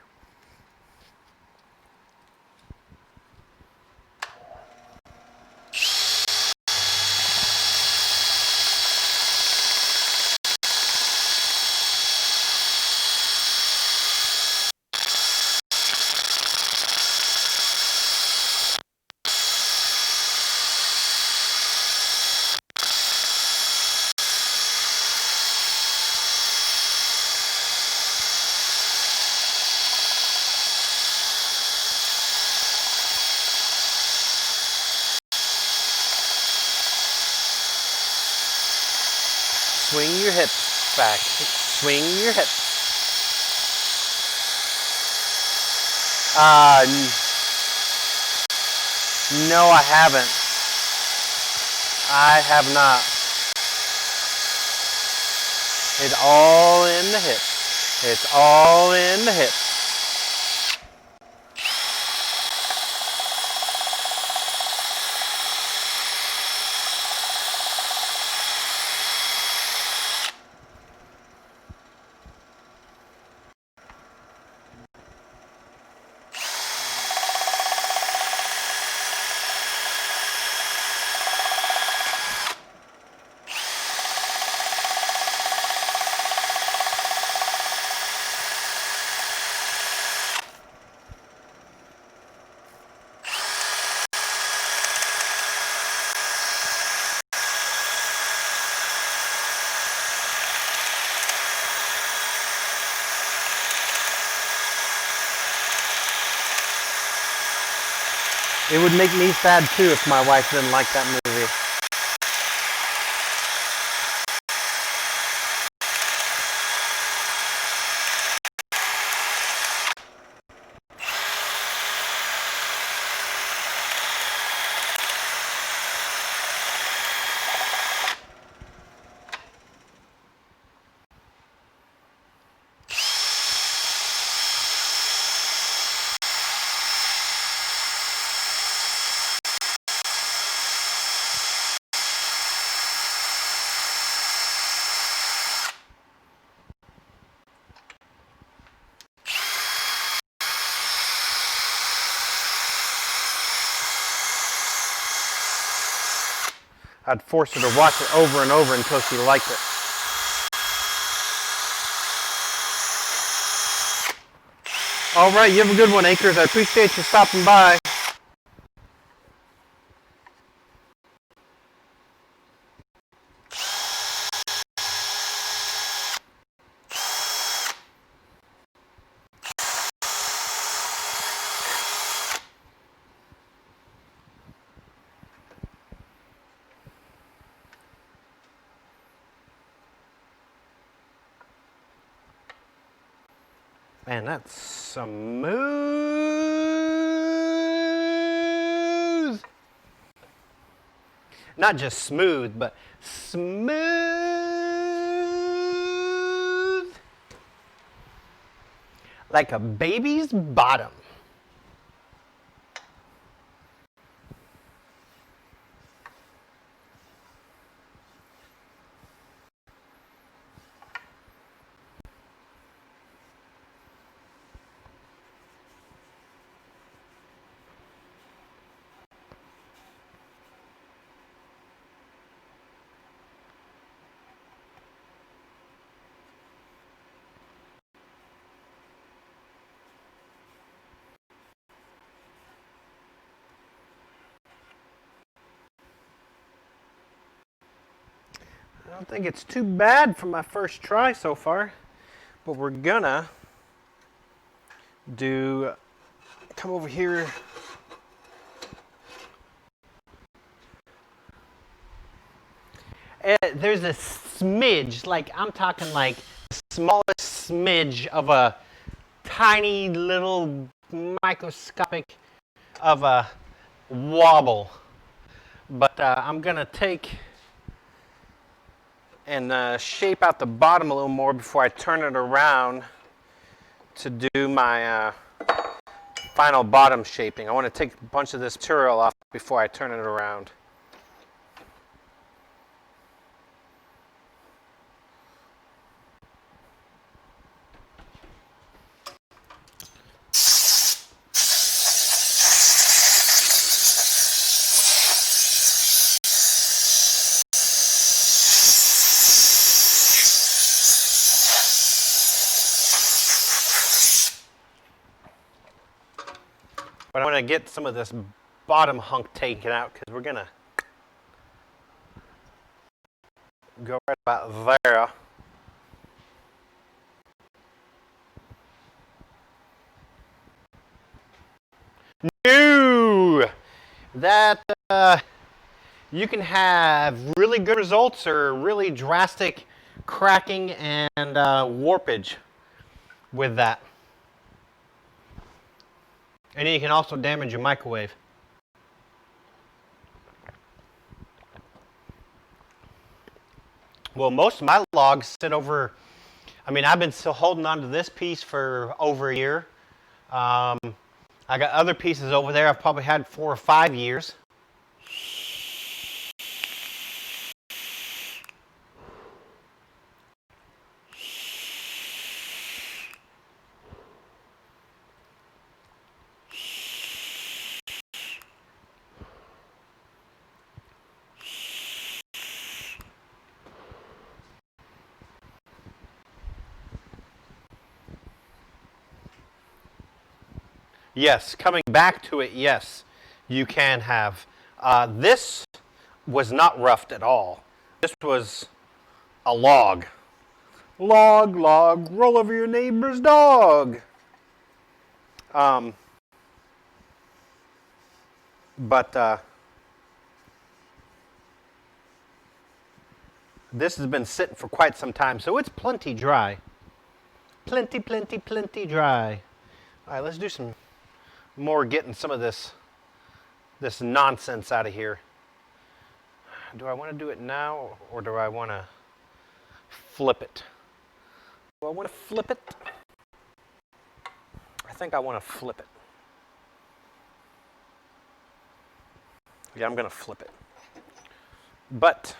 [SPEAKER 3] Swing your hips back. Swing your hips. No, I haven't. I have not. It's all in the hips. It's all in the hips. It would make me sad too if my wife didn't like that movie. I'd force her to watch it over and over until she liked it. All right, you have a good one, Acres. I appreciate you stopping by. Man, that's smooth. Not just smooth, but smooth. Like a baby's bottom. I don't think it's too bad for my first try so far, but we're gonna come over here. There's a smidge, like I'm talking like smallest smidge of a tiny little microscopic of a wobble. But I'm gonna take and shape out the bottom a little more before I turn it around to do my final bottom shaping. I want to take a bunch of this material off before I turn it around. But I want to get some of this bottom hunk taken out because we're going to go right about there. No! That, you can have really good results or really drastic cracking and warpage with that. And then you can also damage your microwave. Well, most of my logs sit over, I mean, I've been still holding on to this piece for over a year. I got other pieces over there I've probably had 4 or 5 years. Yes, coming back to it, yes, you can have. This was not roughed at all. This was a log. Log, log, roll over your neighbor's dog. But this has been sitting for quite some time, so it's plenty dry. Plenty, plenty, plenty dry. All right, let's do some more getting some of this nonsense out of here. Do I want to do it now or do I want to flip it? Do I want to flip it? I think I want to flip it. Yeah, I'm going to flip it. But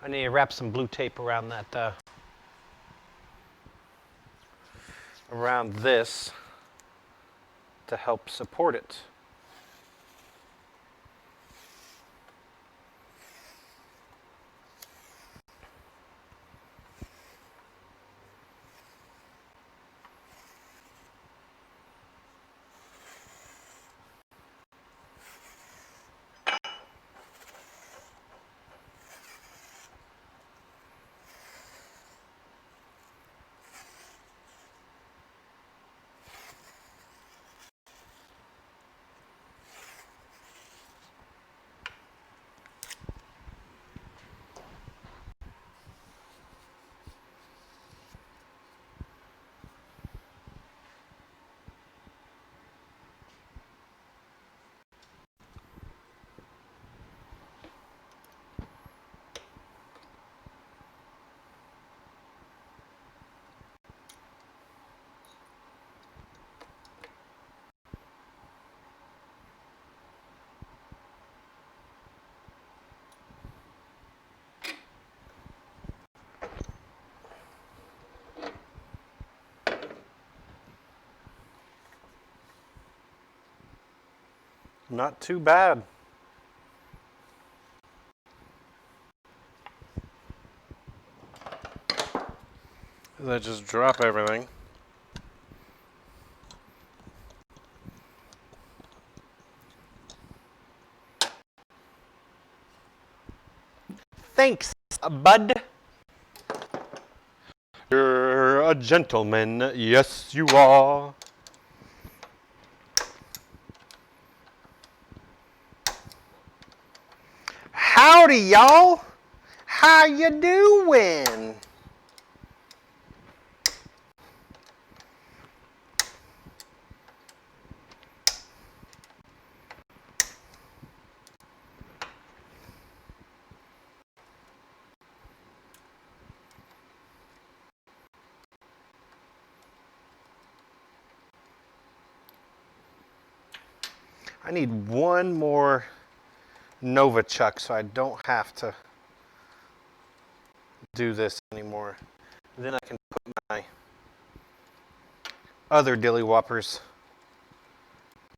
[SPEAKER 3] I need to wrap some blue tape around that, around this to help support it. Not too bad. I just drop everything. Thanks, bud. You're a gentleman. Yes, you are. Howdy, y'all. How you doing? I need one more Novichok so I don't have to do this anymore. Then I can put my other dilly whoppers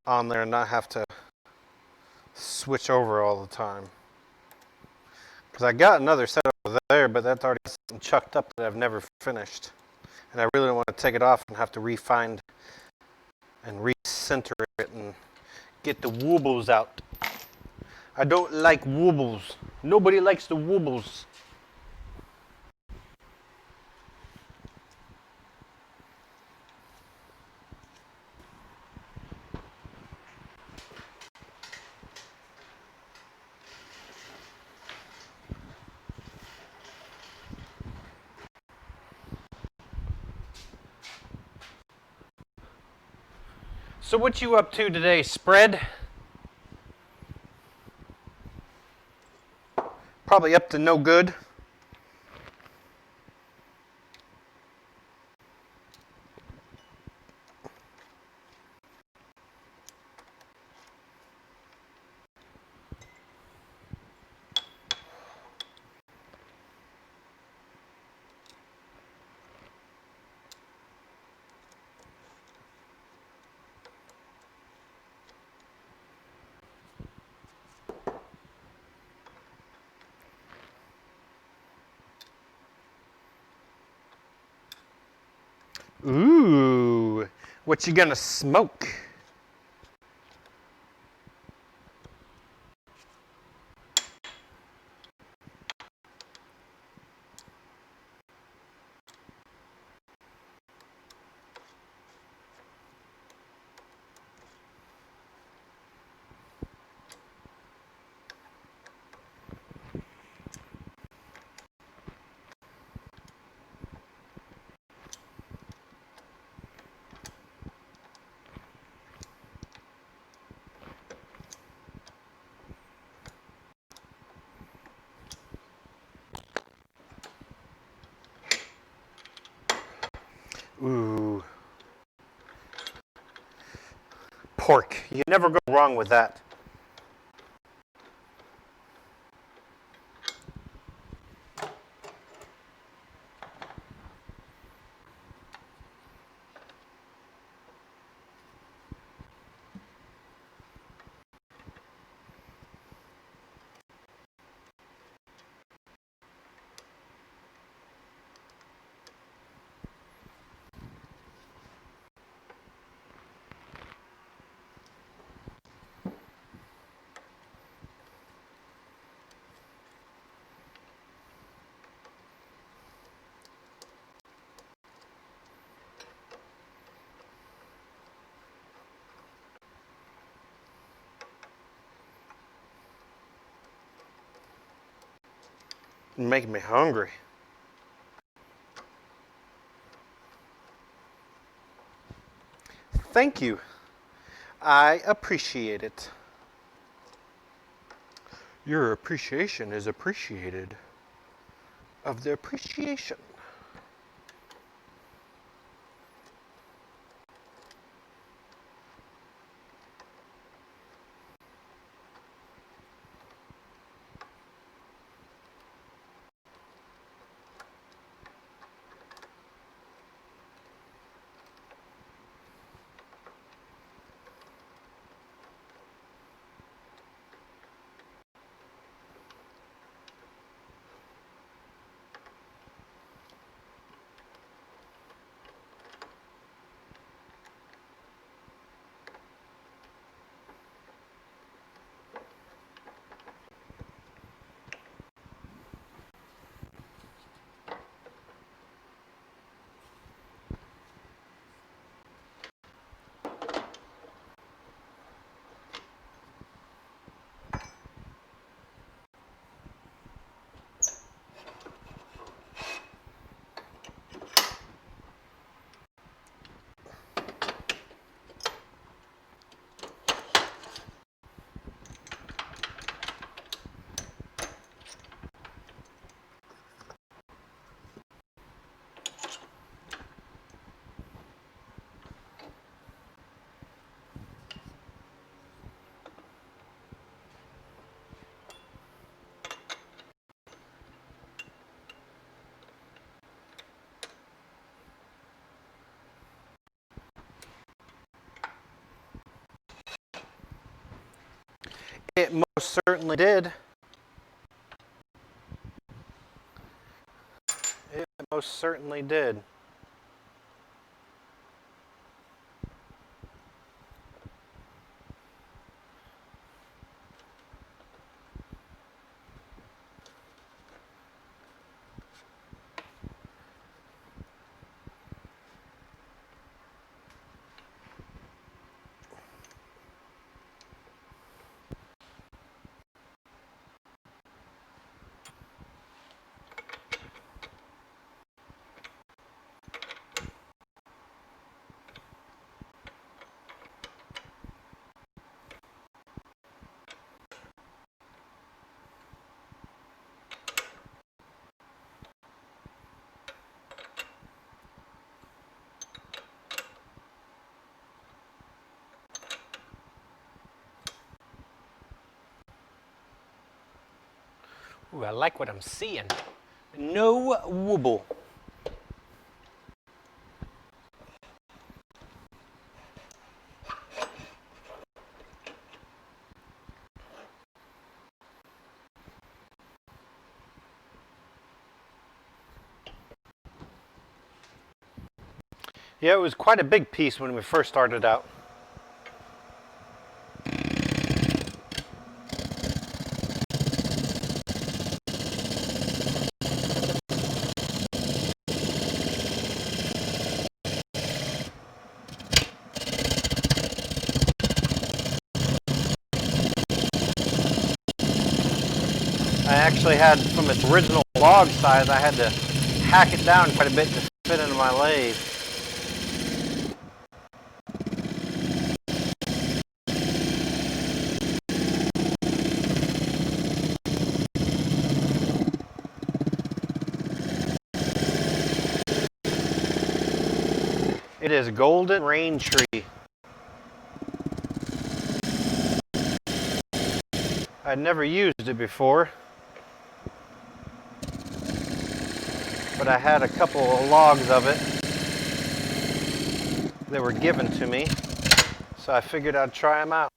[SPEAKER 3] on there and not have to switch over all the time. Because I got another set over there, but that's already chucked up that I've never finished. And I really don't want to take it off and have to refind and recenter it and get the wobbles out. I don't like wobbles. Nobody likes the wobbles. So what you up to today, Spread? Probably up to no good. Ooh, what you gonna smoke? Ooh. Pork. You never go wrong with that. You're making me hungry. Thank you. I appreciate it. Your appreciation is appreciated. Of the appreciation. It most certainly did. It most certainly did. Ooh, I like what I'm seeing. No wobble. Yeah, it was quite a big piece when we first started out. I actually had, from its original log size, I had to hack it down quite a bit to fit into my lathe. It is Golden Rain Tree. I'd never used it before, but I had a couple of logs of it that were given to me, so I figured I'd try them out.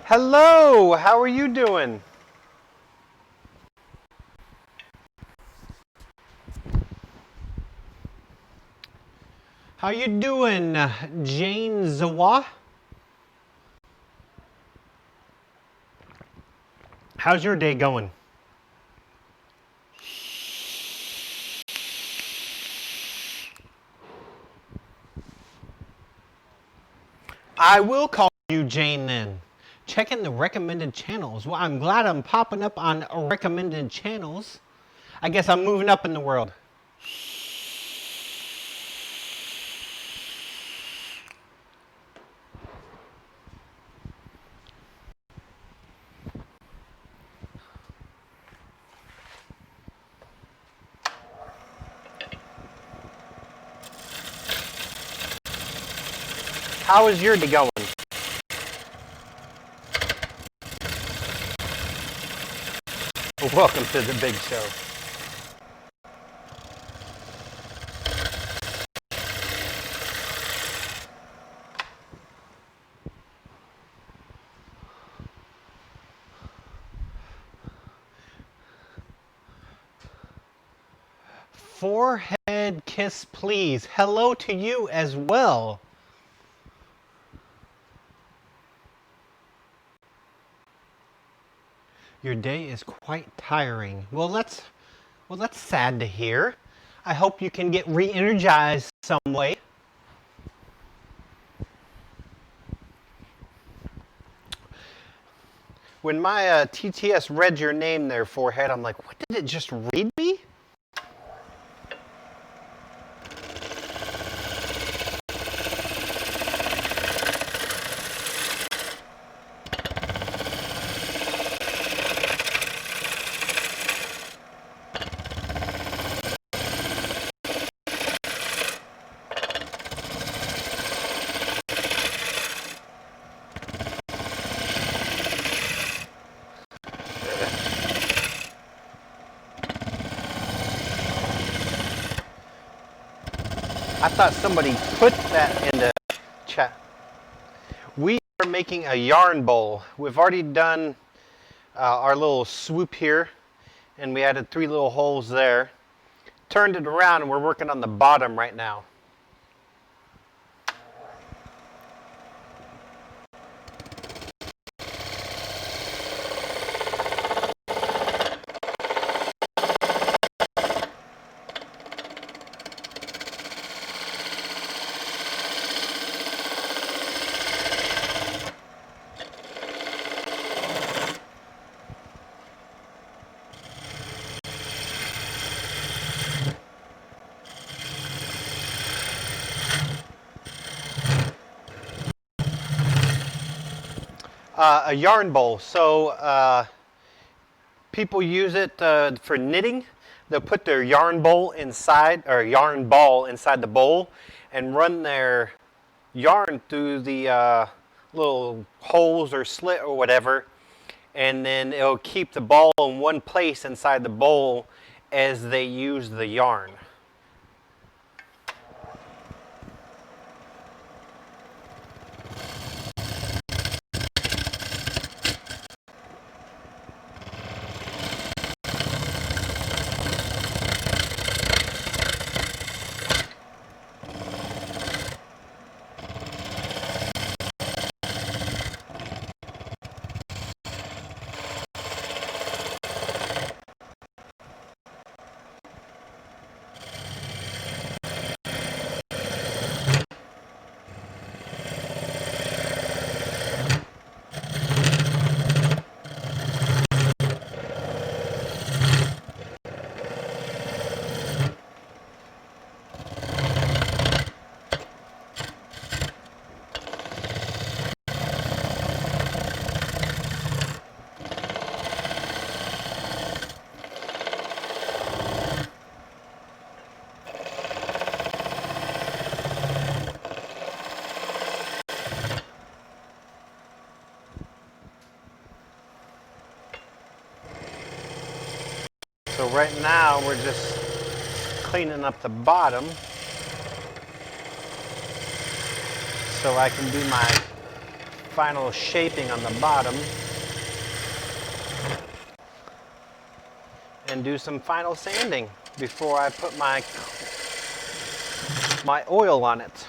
[SPEAKER 3] Hello, how are you doing? How you doing, Jane Zawa? How's your day going? I will call you Jane then. Checking the recommended channels. Well, I'm glad I'm popping up on recommended channels. I guess I'm moving up in the world. How is your day going? Welcome to the big show. Forehead kiss, please. Hello to you as well. Your day is quite tiring. Well, that's sad to hear. I hope you can get re-energized some way. When my TTS read your name there, Forehead, I'm like, what did it just read me? I thought somebody put that in the chat. We are making a yarn bowl. We've already done our little swoop here, and we added 3 little holes there. Turned it around, and we're working on the bottom right now. A yarn bowl. So people use it for knitting. They'll put their yarn bowl inside, or yarn ball inside the bowl, and run their yarn through the little holes or slit or whatever, and then it'll keep the ball in one place inside the bowl as they use the yarn. So right now we're just cleaning up the bottom so I can do my final shaping on the bottom. And do some final sanding before I put my oil on it.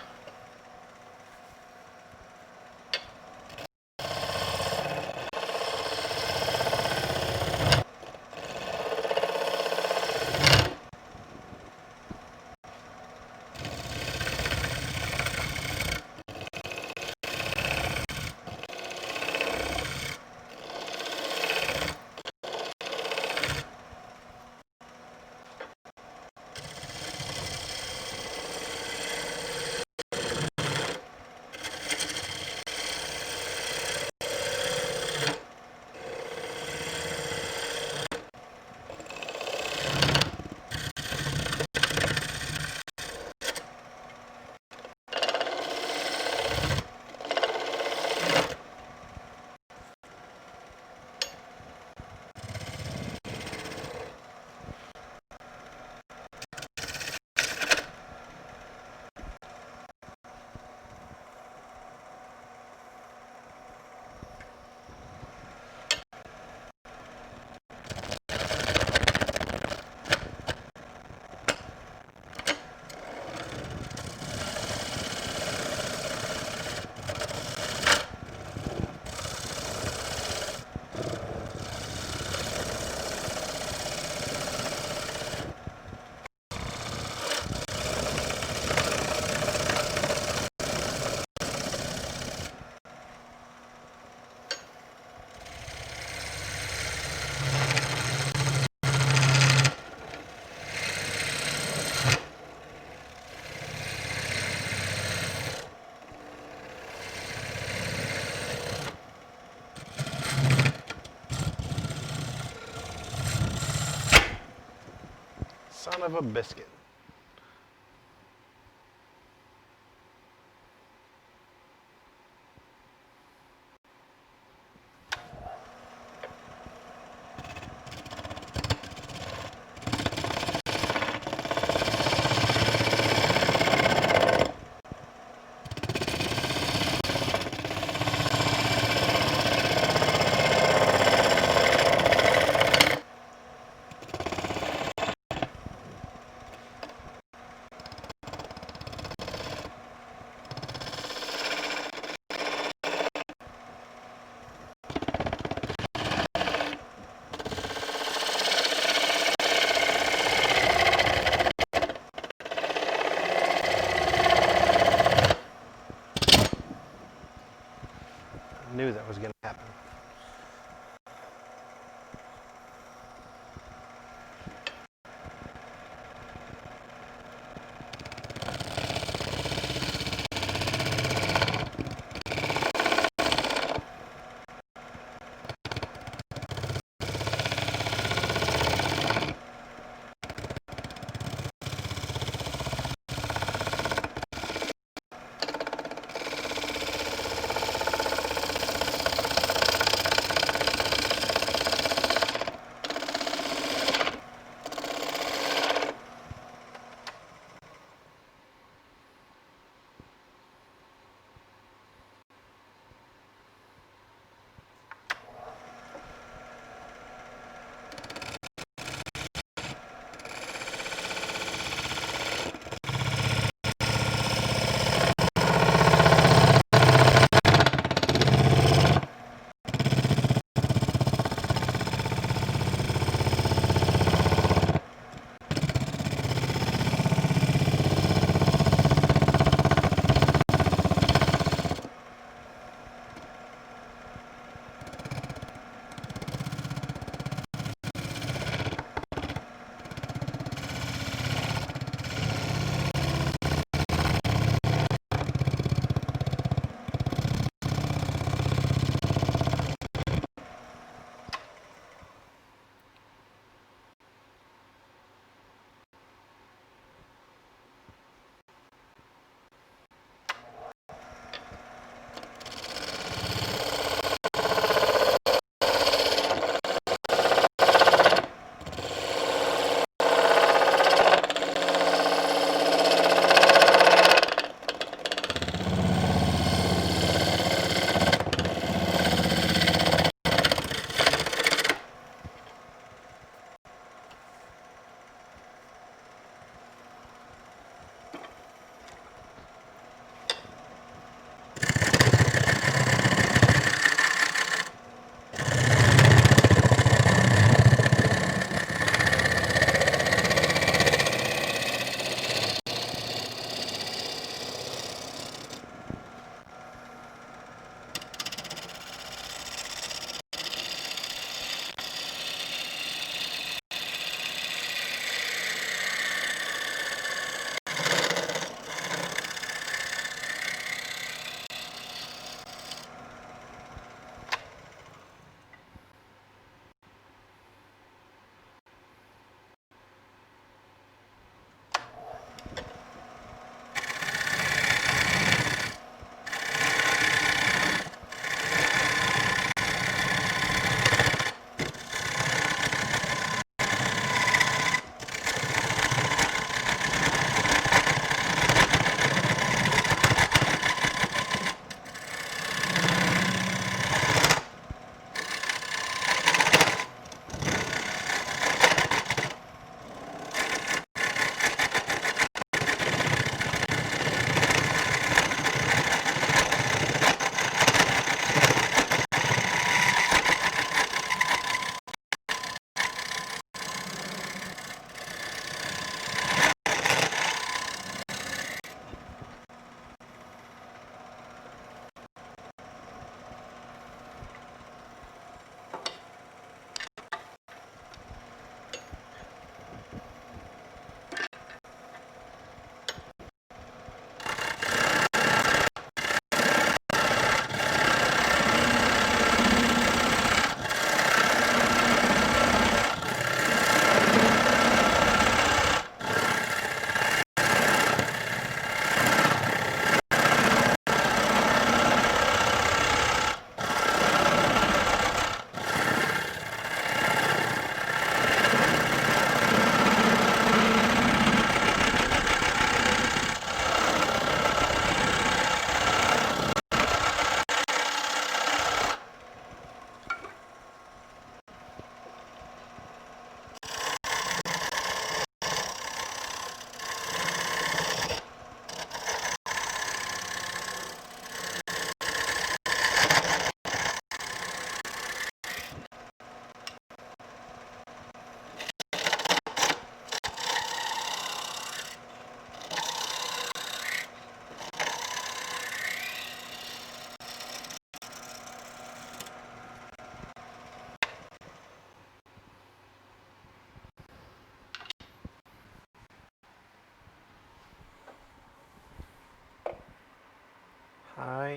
[SPEAKER 3] Son of a biscuit.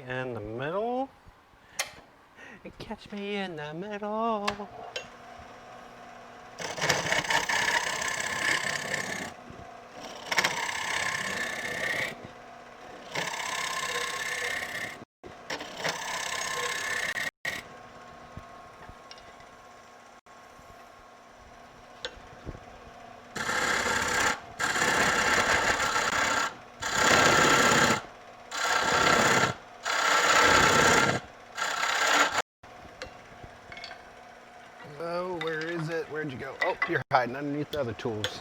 [SPEAKER 3] in the middle. Catch me in the middle. Oh, where is it? Where'd you go? Oh, you're hiding underneath the other tools.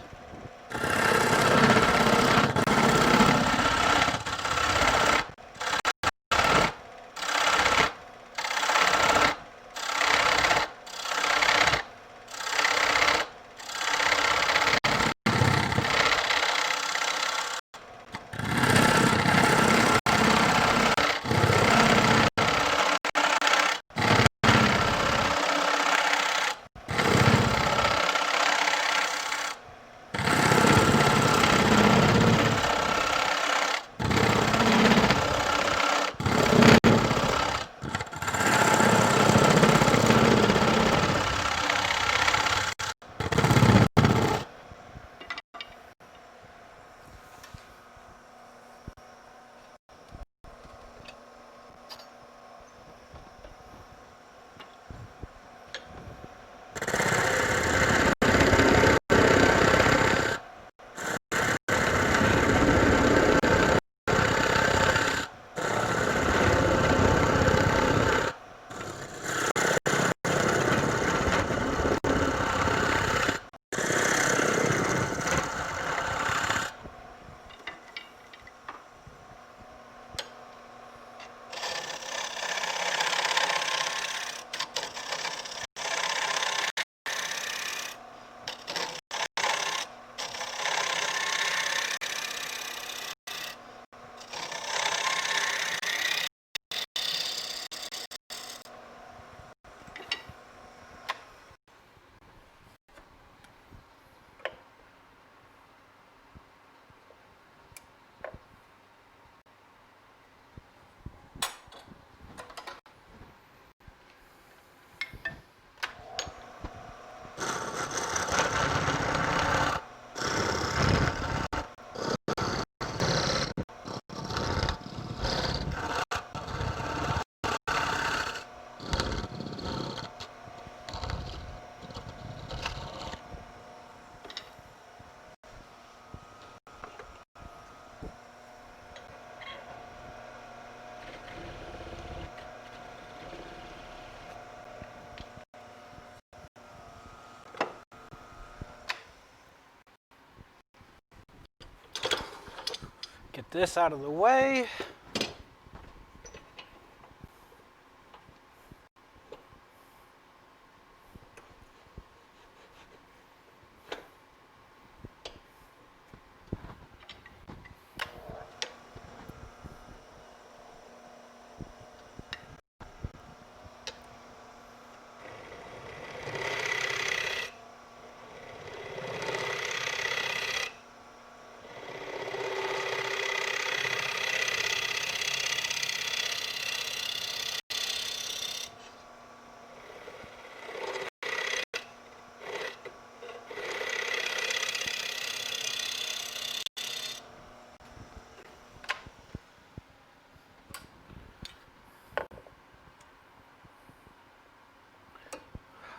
[SPEAKER 3] Get this out of the way.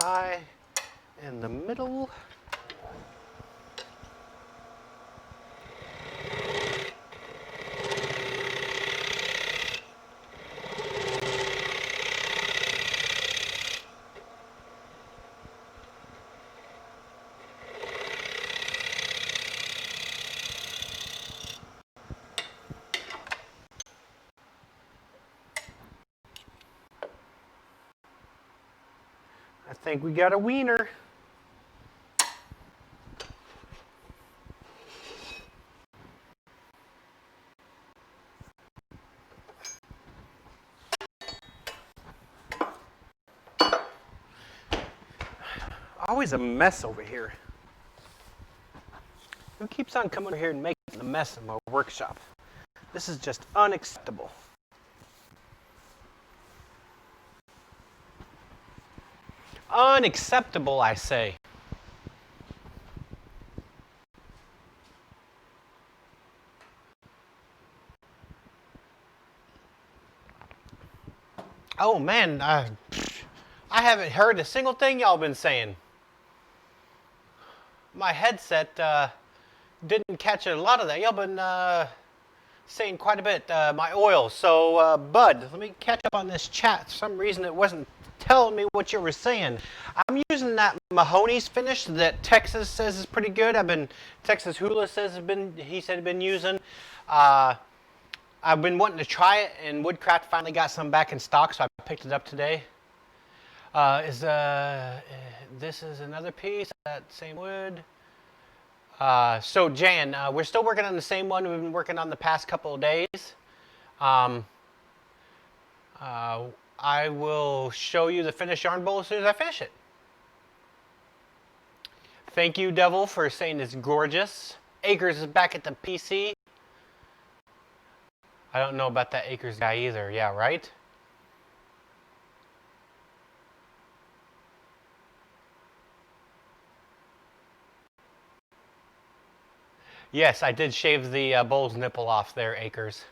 [SPEAKER 3] High in the middle. I think we got a wiener. Always a mess over here. Who keeps on coming over here and making a mess in my workshop? This is just unacceptable. Unacceptable, I say. Oh man, I haven't heard a single thing y'all been saying. My headset didn't catch a lot of that. Y'all been saying quite a bit. My oil. So, Bud, let me catch up on this chat. For some reason, it wasn't telling me what you were saying. I'm using that Mahoney's finish that Texas says is pretty good. Texas Hula says he said he'd been using. I've been wanting to try it, and Woodcraft finally got some back in stock, so I picked it up today. This is another piece of that same wood. So Jan, we're still working on the same one we've been working on the past couple of days. I will show you the finished yarn bowl as soon as I finish it. Thank you, Devil, for saying it's gorgeous. Acres is back at the PC. I don't know about that Acres guy either. Yeah, right? Yes, I did shave the bull's nipple off there, Acres.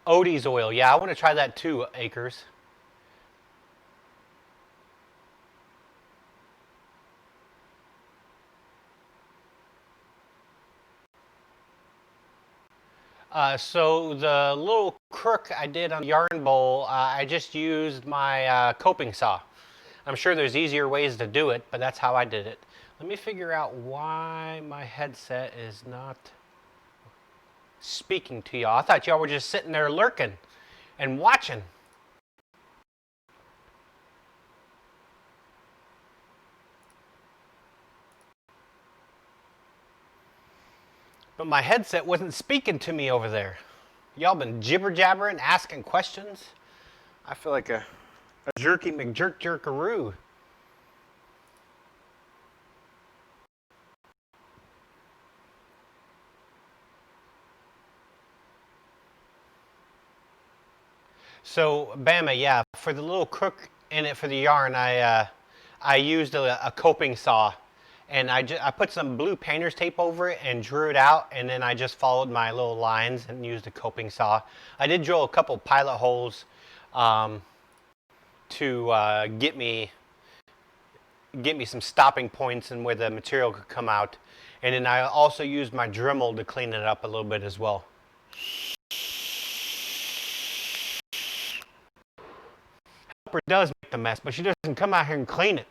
[SPEAKER 3] Odie's oil. Yeah, I want to try that too, Acres. So the little crook I did on the yarn bowl, I just used my coping saw. I'm sure there's easier ways to do it, but that's how I did it. Let me figure out why my headset is not speaking to y'all. I thought y'all were just sitting there lurking and watching. But my headset wasn't speaking to me over there. Y'all been jibber-jabbering, asking questions. I feel like a jerky McJerk-jerkaroo. So, Bama, yeah, for the little crook in it for the yarn, I used a coping saw. And I put some blue painter's tape over it and drew it out, and then I just followed my little lines and used a coping saw. I did drill a couple pilot holes to get me some stopping points and where the material could come out. And then I also used my Dremel to clean it up a little bit as well. Helper does make the mess, but she doesn't come out here and clean it.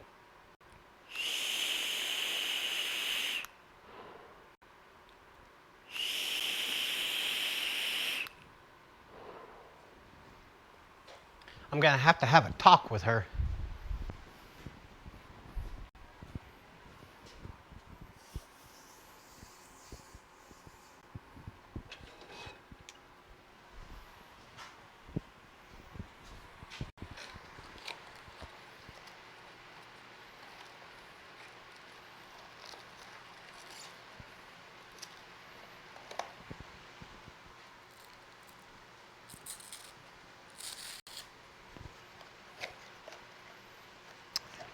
[SPEAKER 3] I'm going to have a talk with her.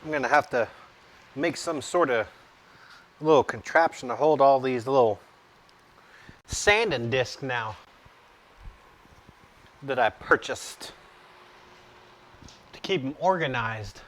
[SPEAKER 3] I'm going to have to make some sort of little contraption to hold all these little sanding discs now that I purchased to keep them organized.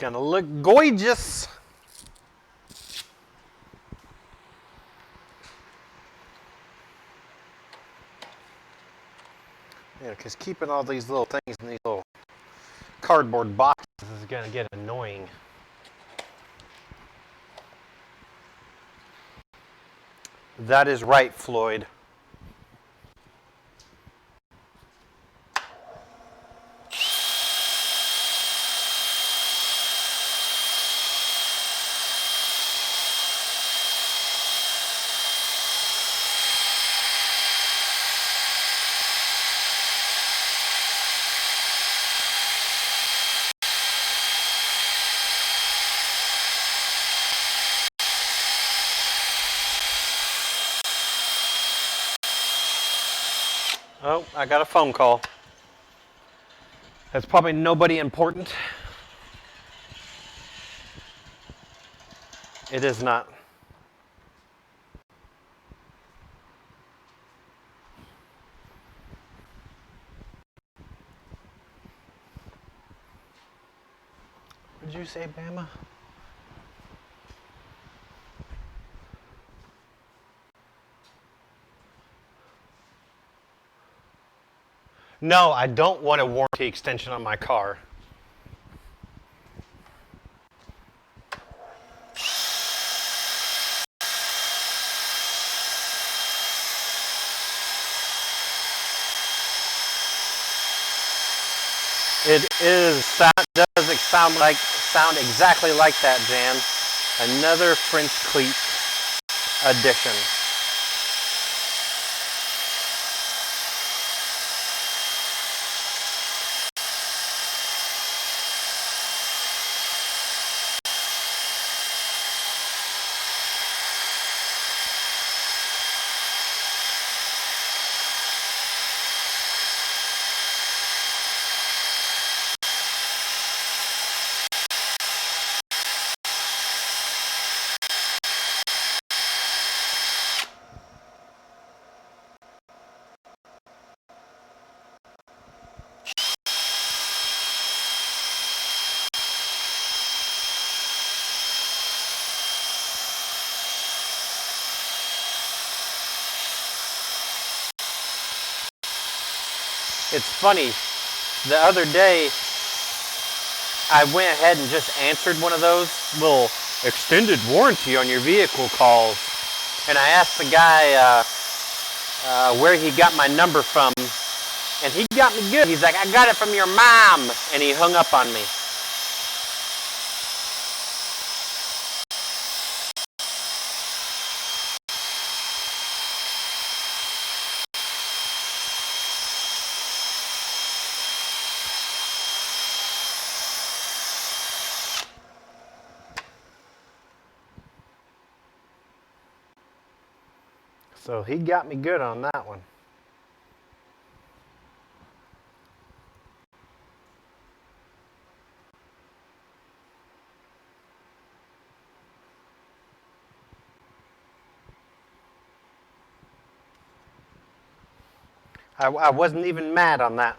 [SPEAKER 3] gonna look gorgeous. Yeah, because keeping all these little things in these little cardboard boxes is gonna get annoying. That is right, Floyd. Oh, I got a phone call. That's probably nobody important. It is not. What did you say, Bama? No, I don't want a warranty extension on my car. It does sound exactly like that, Jan. Another French cleat addition. It's funny, the other day, I went ahead and just answered one of those little extended warranty on your vehicle calls. And I asked the guy where he got my number from. And he got me good. He's like, I got it from your mom. And he hung up on me. So he got me good on that one. I wasn't even mad on that.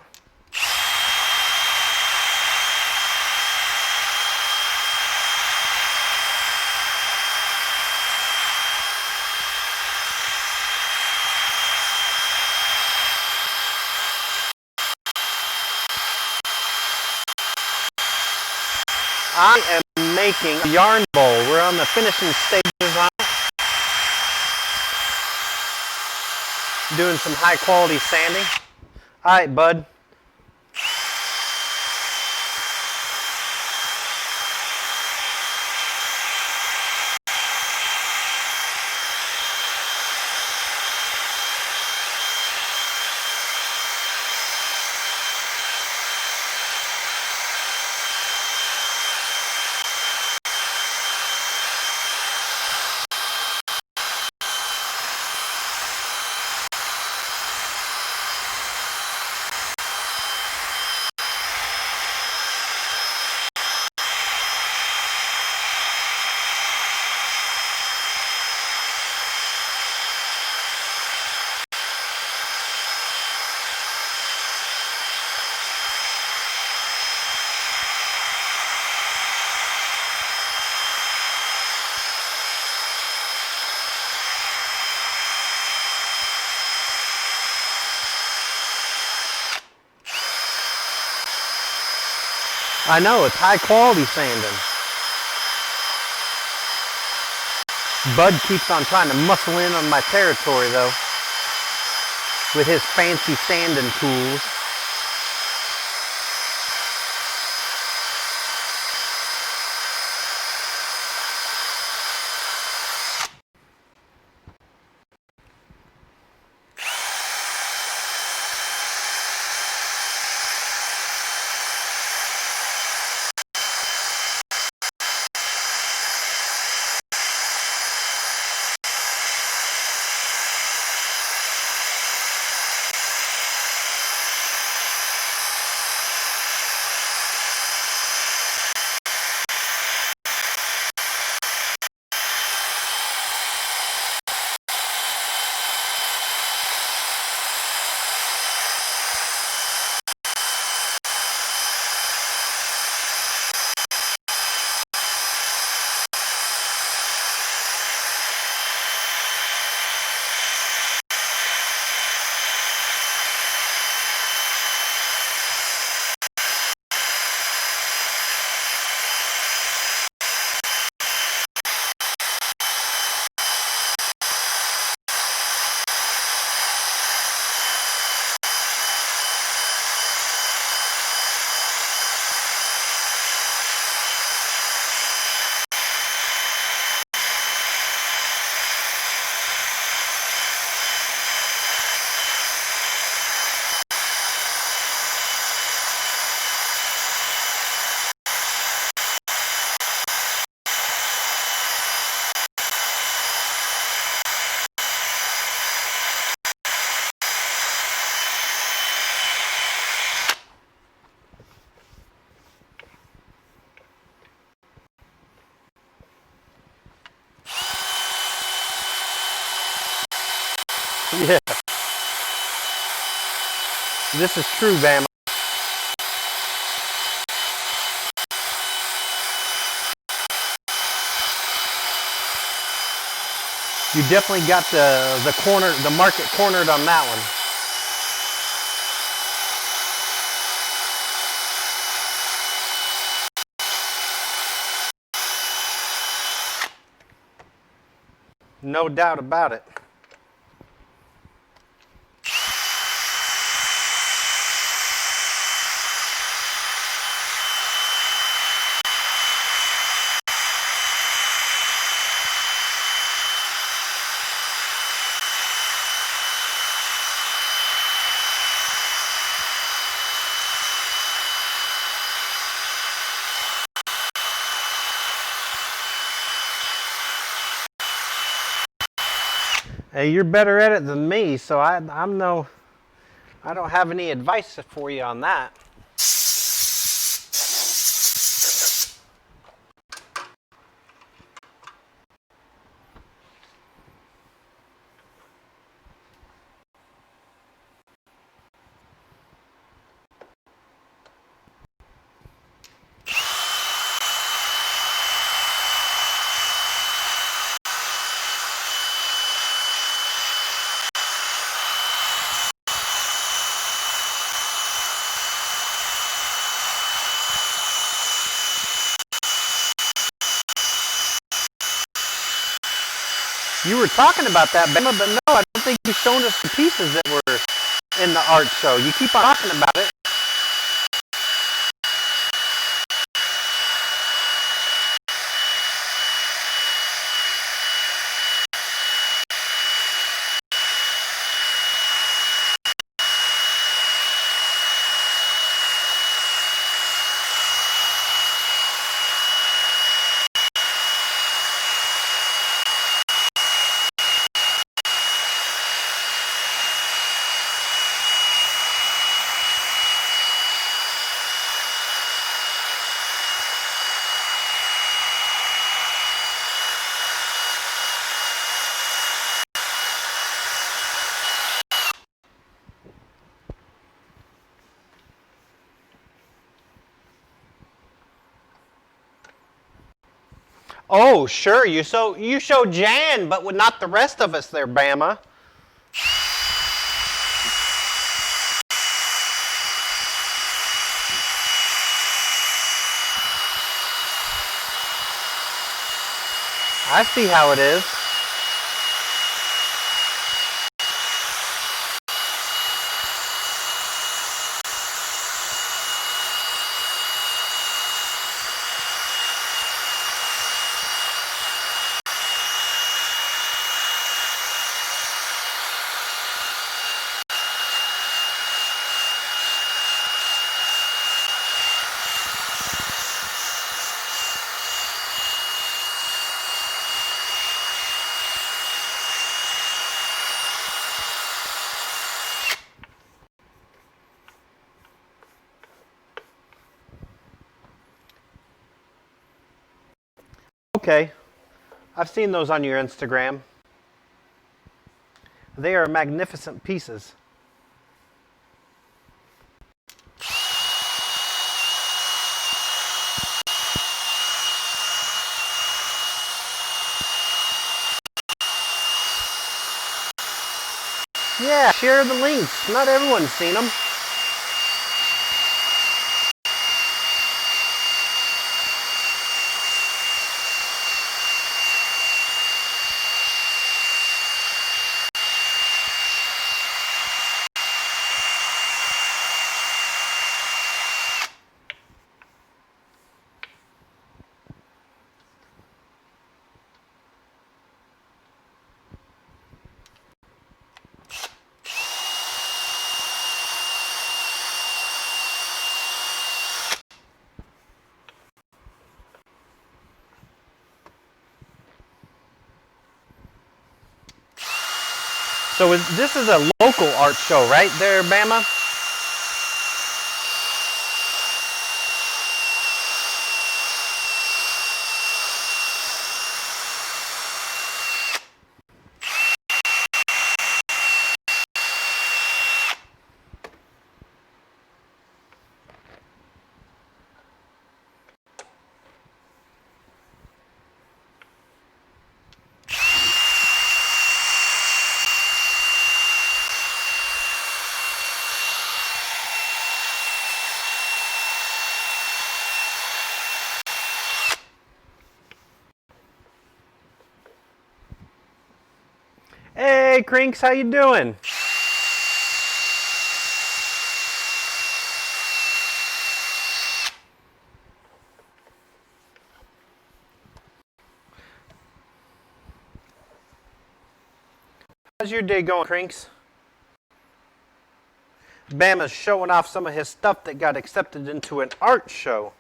[SPEAKER 3] I am making a yarn bowl. We're on the finishing stages on it. Doing some high quality sanding. All right, bud. I know, it's high quality sanding. Bud keeps on trying to muscle in on my territory though, with his fancy sanding tools. Yeah. This is true, Bama. You definitely got the market cornered on that one. No doubt about it. Hey, you're better at it than me, so I don't have any advice for you on that. You were talking about that, Bama, but no, I don't think you've shown us the pieces that were in the art show. You keep on talking about it. Oh, sure. You showed Jan, but not the rest of us there, Bama. I see how it is. Okay, I've seen those on your Instagram. They are magnificent pieces. Yeah, share the links. Not everyone's seen them. So this is a local art show, right there, Bama? Hey, Crinks, how you doing? How's your day going, Crinks? Bama's showing off some of his stuff that got accepted into an art show.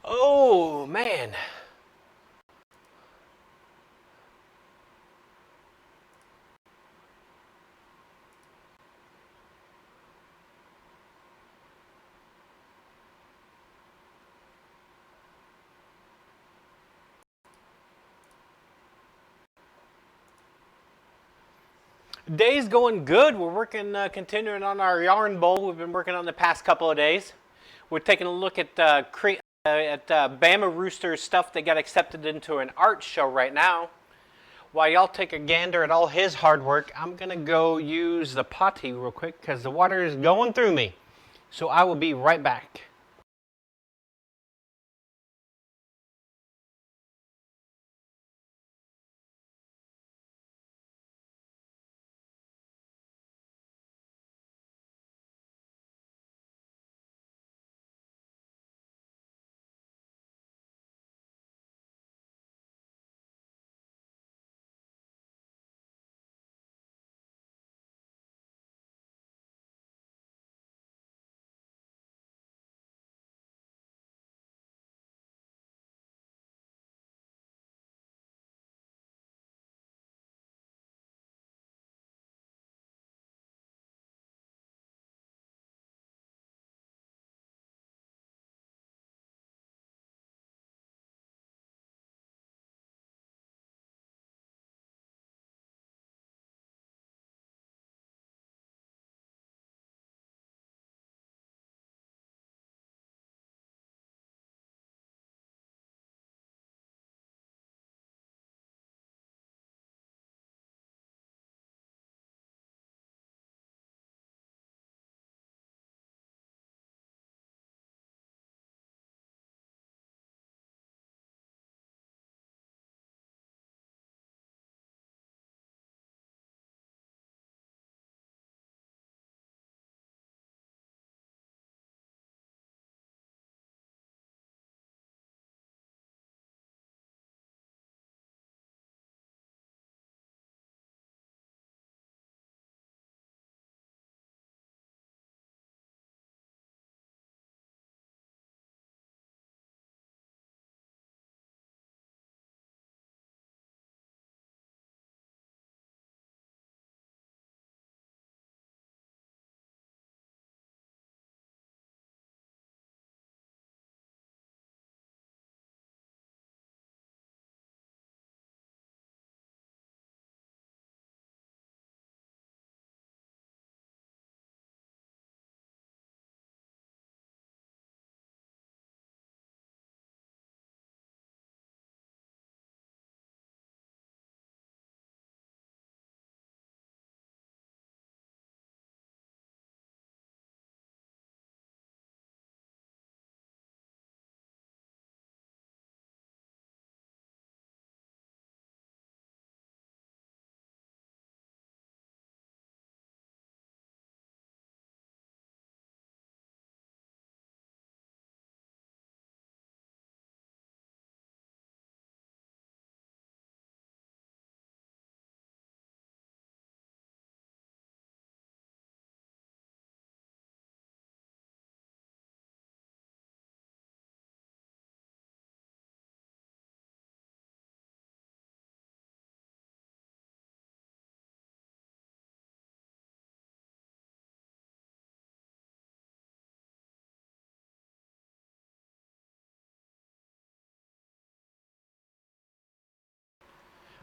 [SPEAKER 3] Oh, man. Day's going good. We're working, continuing on our yarn bowl we've been working on the past couple of days. We're taking a look at Bama Rooster's stuff that got accepted into an art show right now. While y'all take a gander at all his hard work, I'm going to go use the potty real quick because the water is going through me. So I will be right back.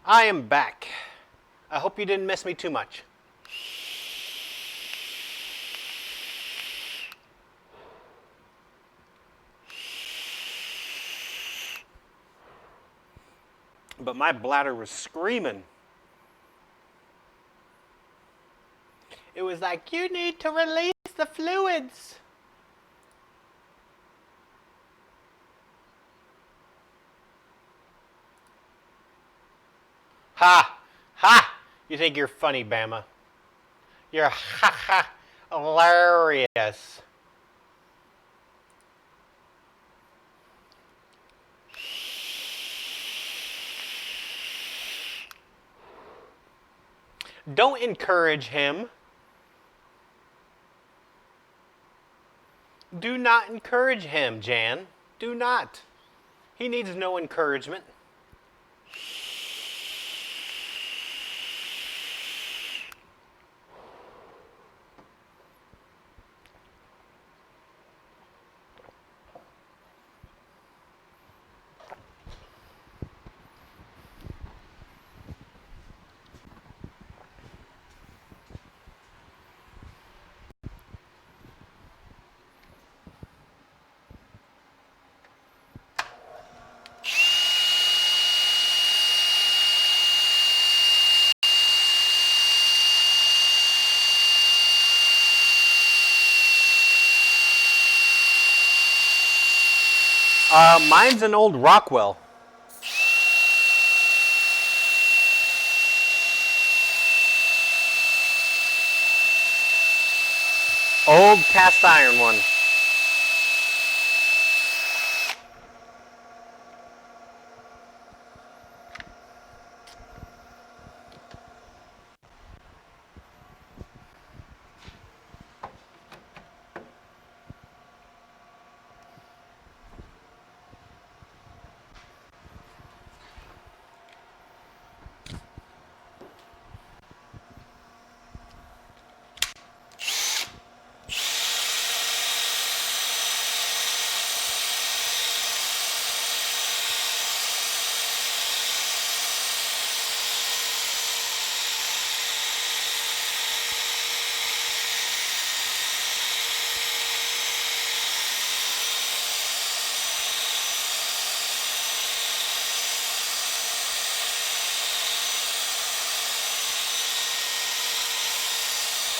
[SPEAKER 3] I am back. I hope you didn't miss me too much. But my bladder was screaming. It was like, you need to release the fluids. Ha! Ha! You think you're funny, Bama. You're ha ha hilarious. Don't encourage him. Do not encourage him, Jan. Do not. He needs no encouragement. Mine's an old Rockwell. Old cast iron one.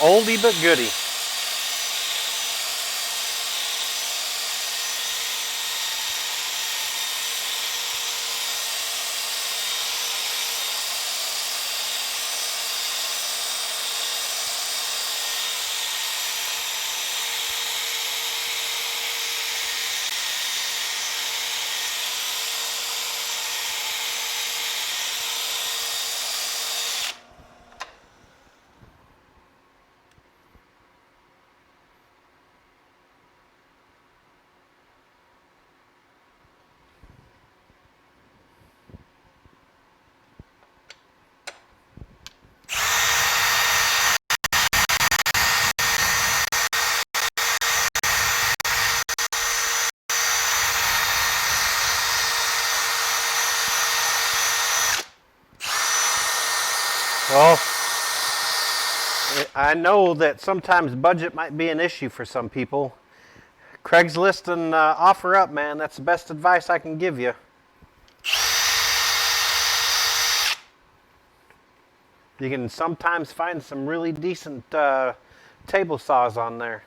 [SPEAKER 3] Oldie but goodie. Well, I know that sometimes budget might be an issue for some people. Craigslist and OfferUp, man, that's the best advice I can give you. You can sometimes find some really decent table saws on there.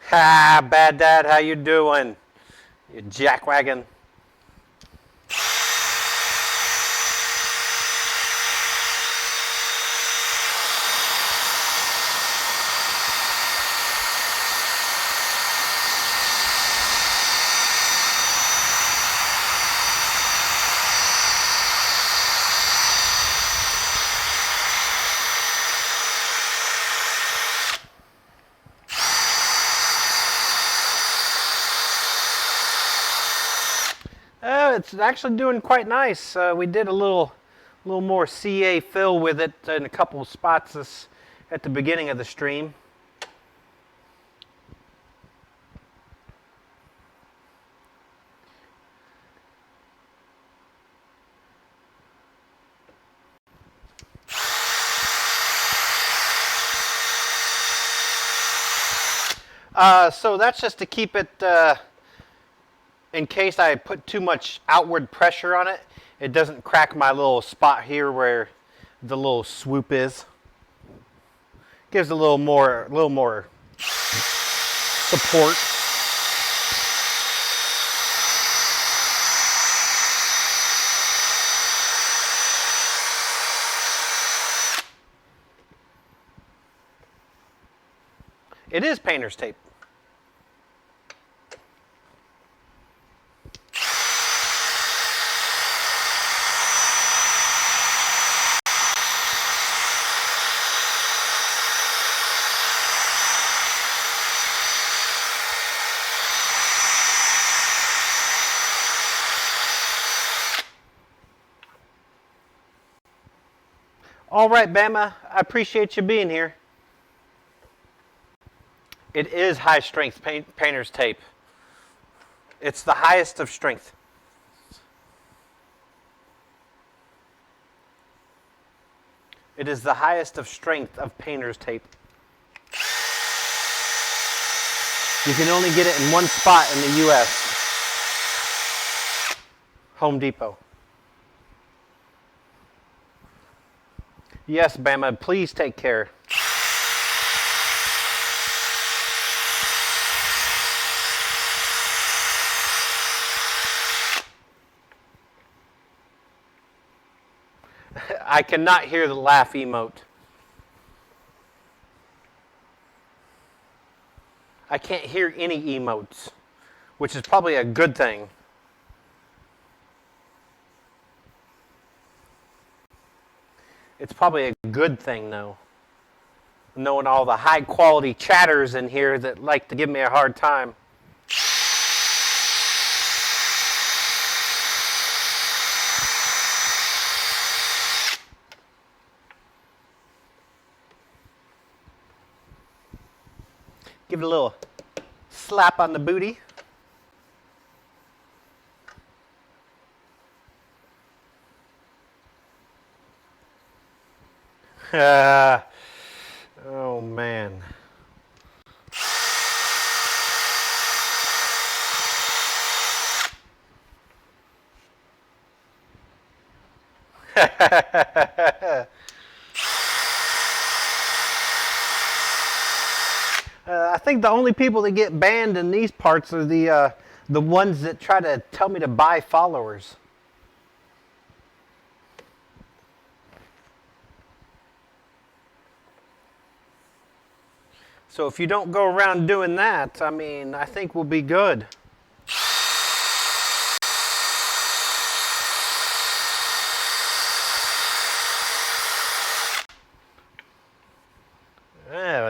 [SPEAKER 3] Ha, Bad Dad, how you doing? You jackwagon. It's actually doing quite nice. We did a little more CA fill with it in a couple of spots at the beginning of the stream. So that's just to keep it, in case I put too much outward pressure on it, it doesn't crack my little spot here where the little swoop is. Gives a little more support. It is painter's tape. All right, Bama, I appreciate you being here. It is high strength painter's tape. It's the highest of strength. It is the highest of strength of painter's tape. You can only get it in one spot in the US. Home Depot. Yes, Bama, please take care. I cannot hear the laugh emote. I can't hear any emotes, which is probably a good thing. It's probably a good thing, though, knowing all the high-quality chatters in here that like to give me a hard time. Give it a little slap on the booty. Oh, man. I think the only people that get banned in these parts are the ones that try to tell me to buy followers. So if you don't go around doing that, I mean, I think we'll be good.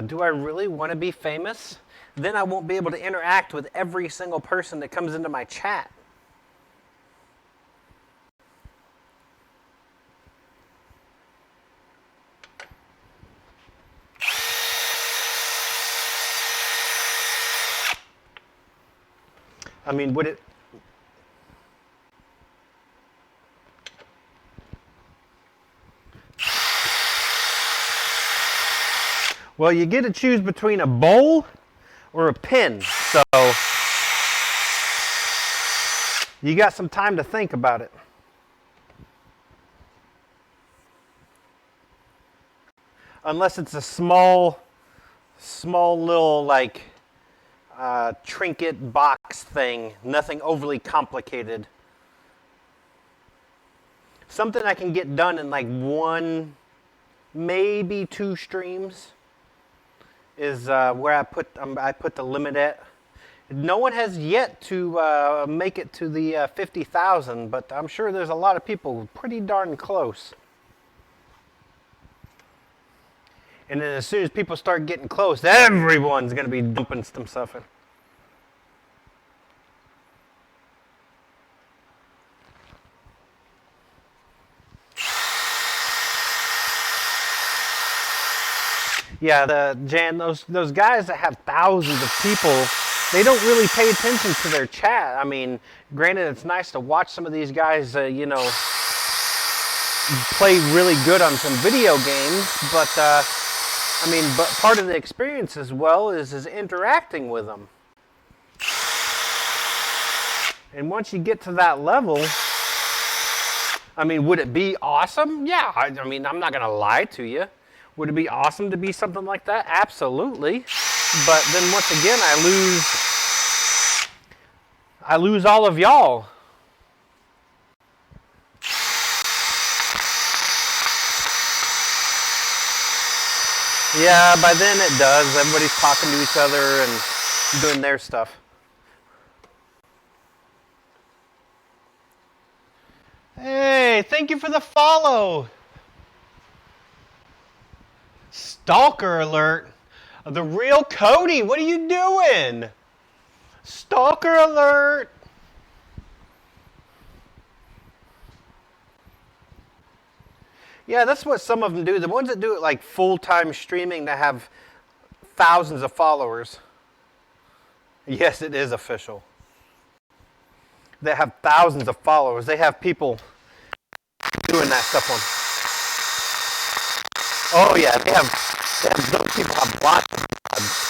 [SPEAKER 3] Do I really want to be famous? Then I won't be able to interact with every single person that comes into my chat. I mean, would it... Well, you get to choose between a bowl or a pin, so you got some time to think about it. Unless it's a small little, like, trinket box thing, nothing overly complicated. Something I can get done in like one, maybe 2 streams is where I put the limit at. No one has yet to make it to the 50,000, but I'm sure there's a lot of people pretty darn close. And then as soon as people start getting close, everyone's going to be dumping some stuff in. Yeah, Jan, those guys that have thousands of people, they don't really pay attention to their chat. I mean, granted, it's nice to watch some of these guys, you know, play really good on some video games, but I mean, but part of the experience as well is interacting with them. And once you get to that level, I mean, would it be awesome? Yeah, I mean, I'm not going to lie to you. Would it be awesome to be something like that? Absolutely. But then once again, I lose all of y'all. Yeah, by then it does. Everybody's talking to each other and doing their stuff. Hey, thank you for the follow. Stalker alert. The real Cody, what are you doing? Stalker alert. Yeah, that's what some of them do. The ones that do it like full-time streaming that have thousands of followers. Yes, it is official. They have thousands of followers. They have people doing that stuff on. Oh yeah, they have those people have lots of mods.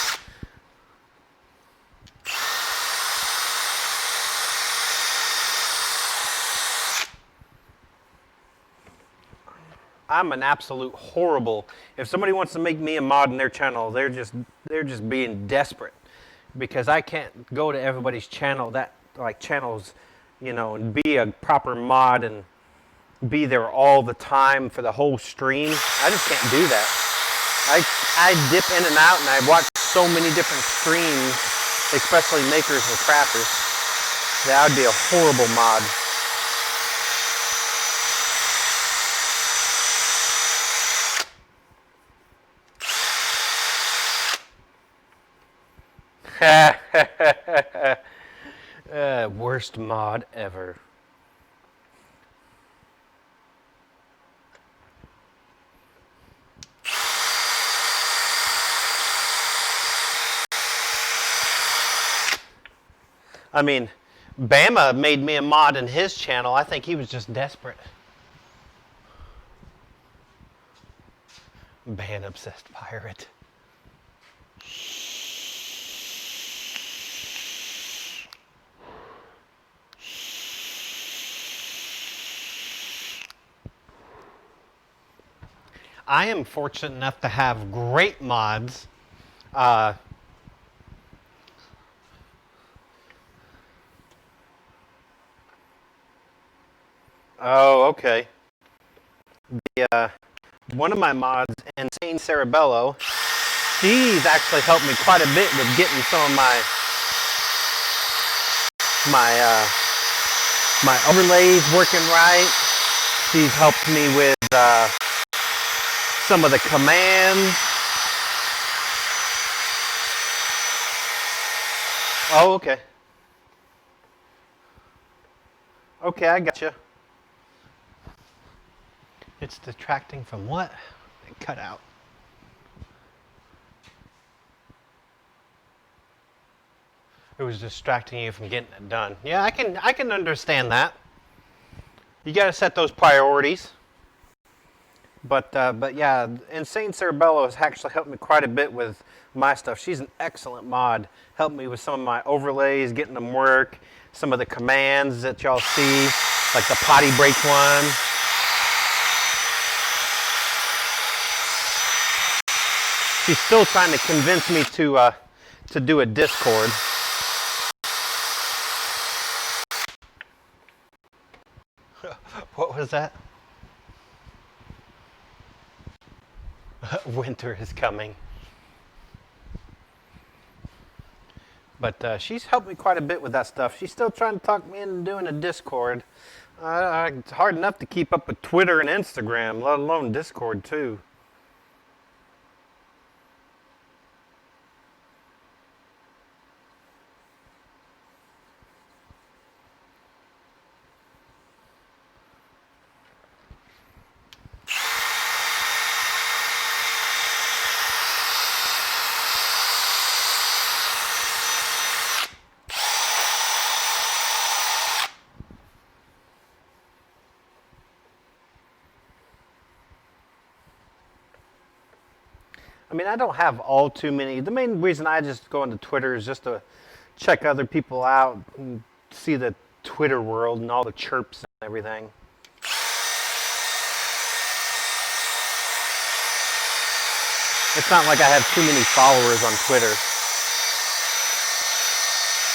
[SPEAKER 3] I'm an absolute horrible. If somebody wants to make me a mod in their channel, they're just being desperate, because I can't go to everybody's channel channels, and be a proper mod and be there all the time for the whole stream. I just can't do that. I dip in and out, and I watch so many different streams, especially makers and crafters. That would be a horrible mod. Worst mod ever. I mean, Bama made me a mod in his channel. I think he was just desperate. Ban obsessed pirate. I am fortunate enough to have great mods. Oh, okay. One of my mods, Insane Cerebello, she's actually helped me quite a bit with getting some of my overlays working right. She's helped me with some of the commands. Oh, okay. Okay, I got you. It's detracting from what? It cut out. It was distracting you from getting it done. Yeah, I can understand that. You got to set those priorities. But yeah, Insane Cerebello has actually helped me quite a bit with my stuff. She's an excellent mod. Helped me with some of my overlays, getting them work, some of the commands that y'all see, like the potty break one. She's still trying to convince me to do a Discord. What was that? Winter is coming. But she's helped me quite a bit with that stuff. She's still trying to talk me into doing a Discord. It's hard enough to keep up with Twitter and Instagram, let alone Discord too. I mean, I don't have all too many. The main reason I just go into Twitter is just to check other people out and see the Twitter world and all the chirps and everything. It's not like I have too many followers on Twitter.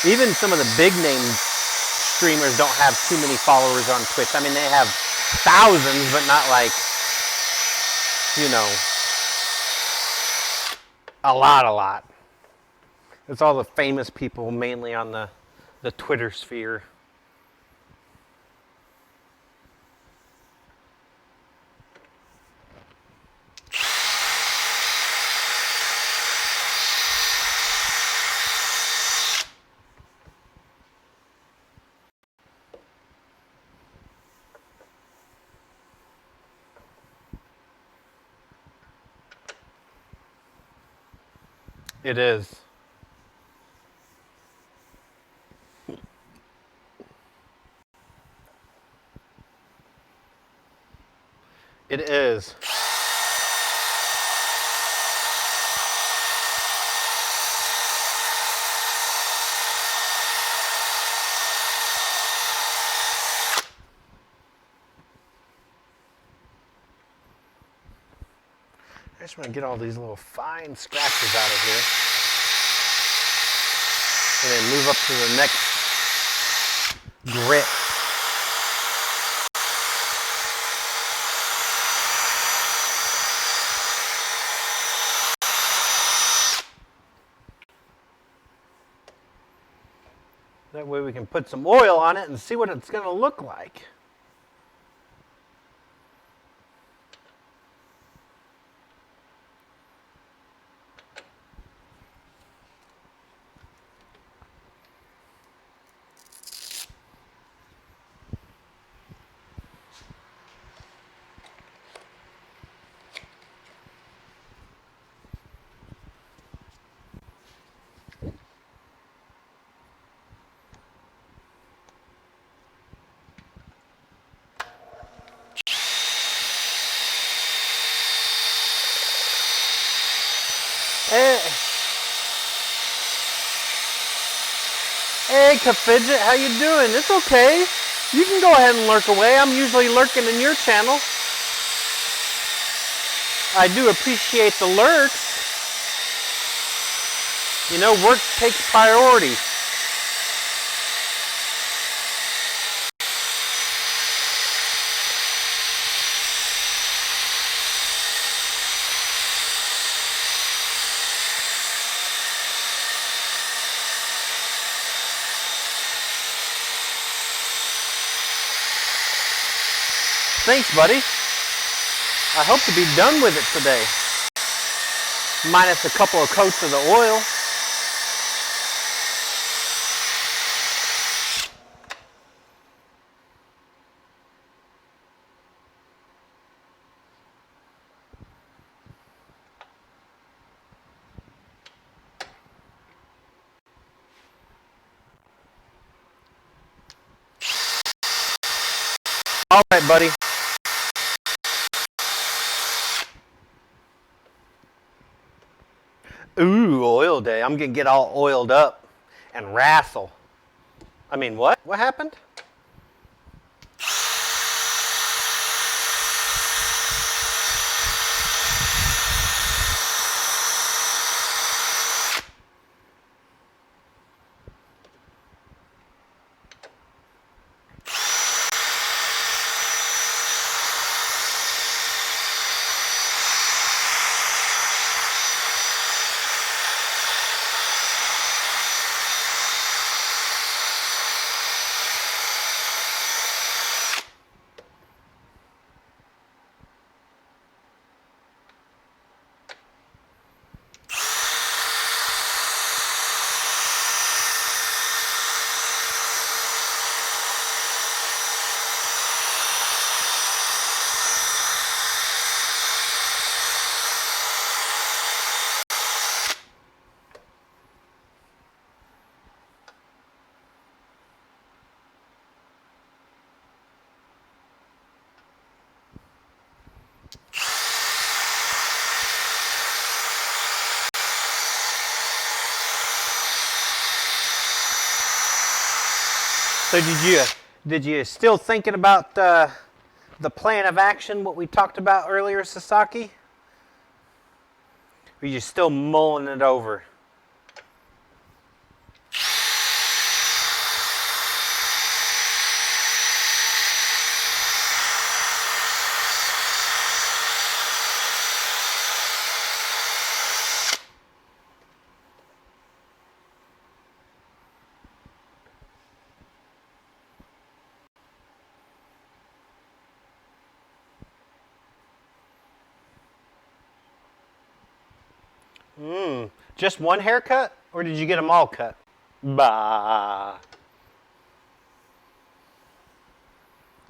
[SPEAKER 3] Even some of the big name streamers don't have too many followers on Twitch. I mean, they have thousands, but not like, you know, a lot. It's all the famous people mainly on the Twitter sphere. It is. It is. I just want to get all these little fine scratches out of here. And then move up to the next grit. That way we can put some oil on it and see what it's going to look like. Hey, Kafidget, how you doing? It's okay. You can go ahead and lurk away. I'm usually lurking in your channel. I do appreciate the lurks. You know, work takes priority. Thanks, buddy. I hope to be done with it today. Minus a couple of coats of the oil. All right, buddy. Ooh, oil day. I'm going to get all oiled up and wrestle. I mean, what? What happened? So did you still thinking about the plan of action, what we talked about earlier, Sasaki? Or are you still mulling it over? Just one haircut? Or did you get them all cut? Bah.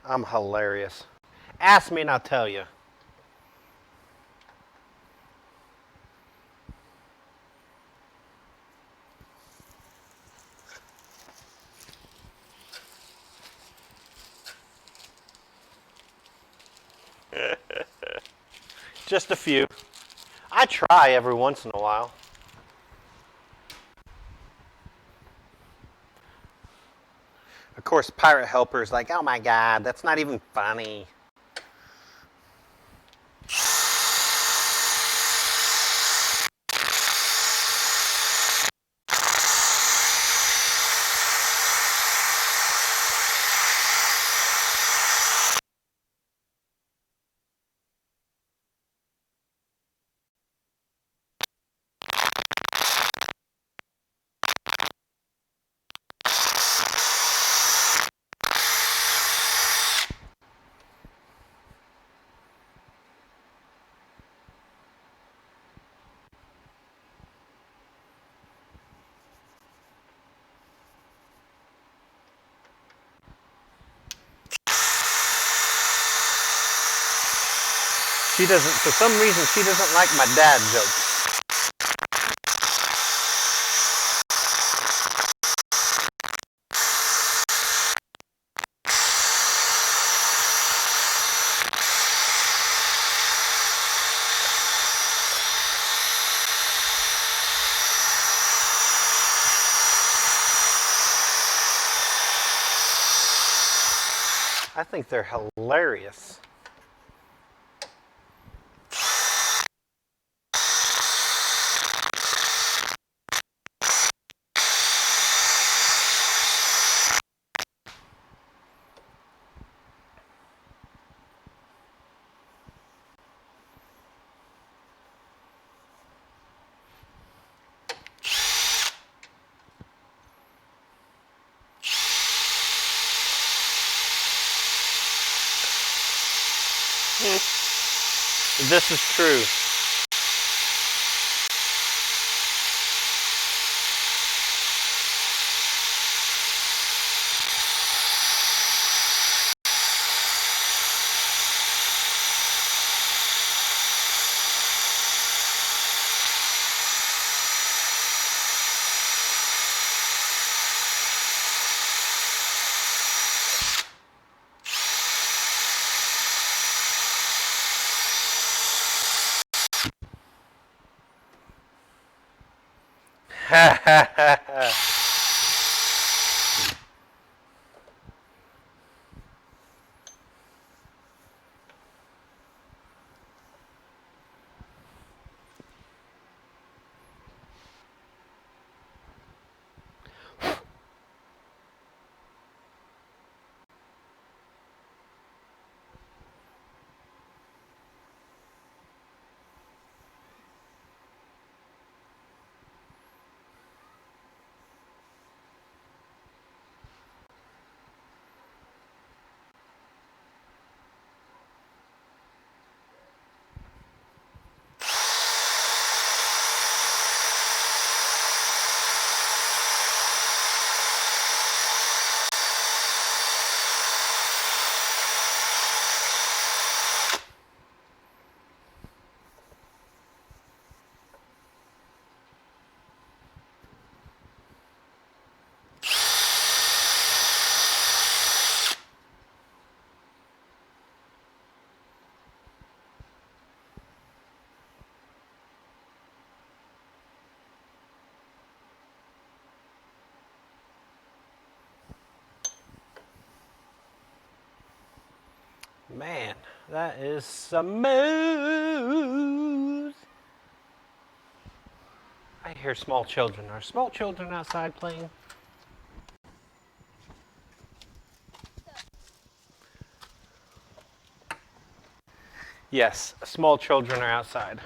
[SPEAKER 3] I'm hilarious. Ask me and I'll tell you. Just a few. I try every once in a while. Of course, Pirate Helper's like, oh my God, that's not even funny. She doesn't, for some reason, she doesn't like my dad jokes. I think they're hilarious. This is true. Ha ha ha ha.
[SPEAKER 2] Man, that is smooth. I hear small children. Are small children outside playing? Yes, small children are outside.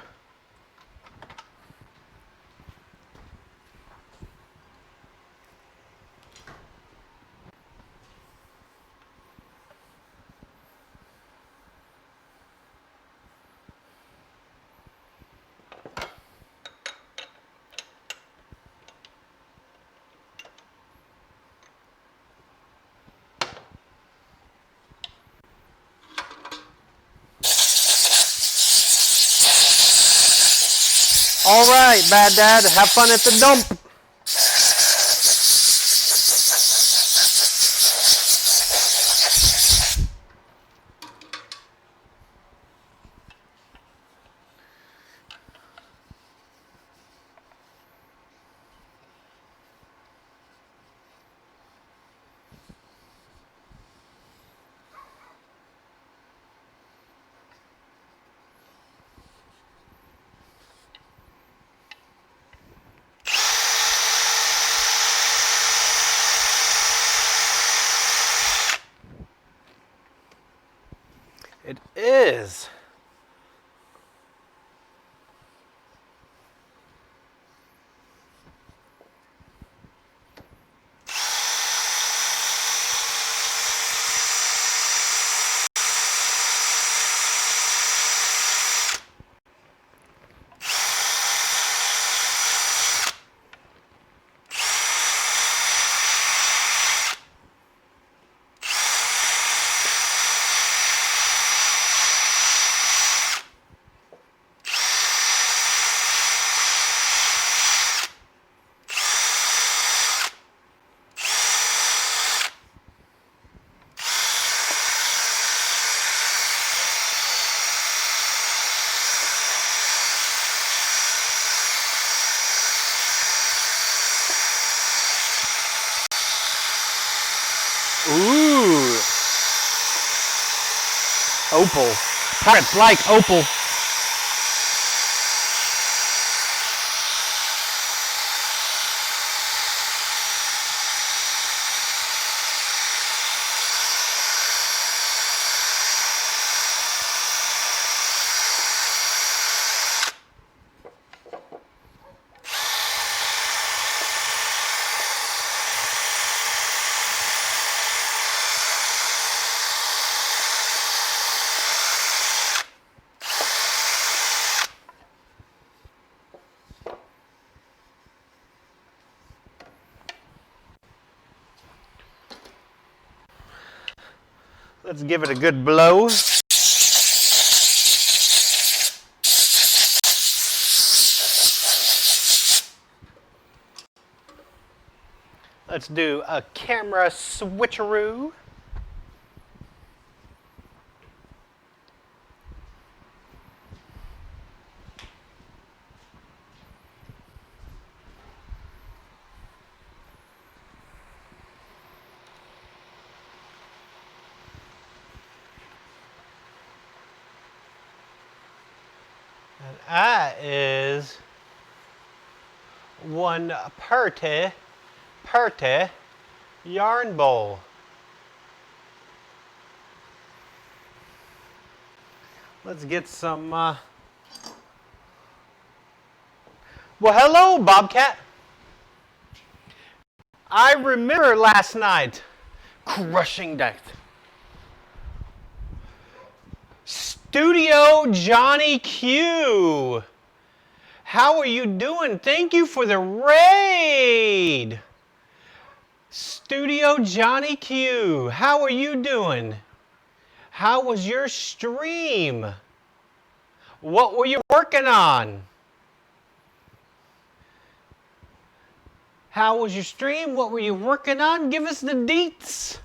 [SPEAKER 2] All right, Bad Dad, have fun at the dump. It is. Ooh. Opal. Pirates like opal. Let's give it a good blow. Let's do a camera switcheroo. And that is one pretty yarn bowl. Let's get some, well, hello, Bobcat. I remember last night, crushing death. Studio Johnny Q. How are you doing? Thank you for the raid. Studio Johnny Q. How are you doing? How was your stream? What were you working on? How was your stream? What were you working on? Give us the deets.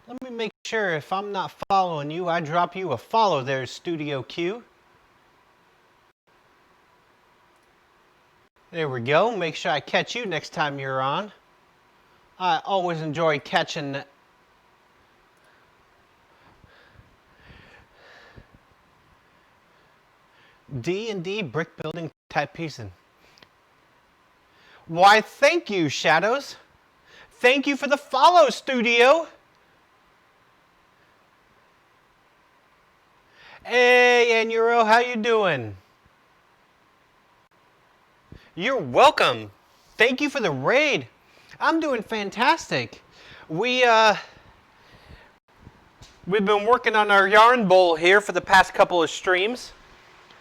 [SPEAKER 2] Let me make sure if I'm not following you, I drop you a follow there, Studio Q. There we go. Make sure I catch you next time you're on. I always enjoy catching D&D brick building type pieces. Why, thank you, Shadows. Thank you for the follow, Studio. Hey, Anuro, how you doing? You're welcome. Thank you for the raid. I'm doing fantastic. We've been working on our yarn bowl here for the past couple of streams.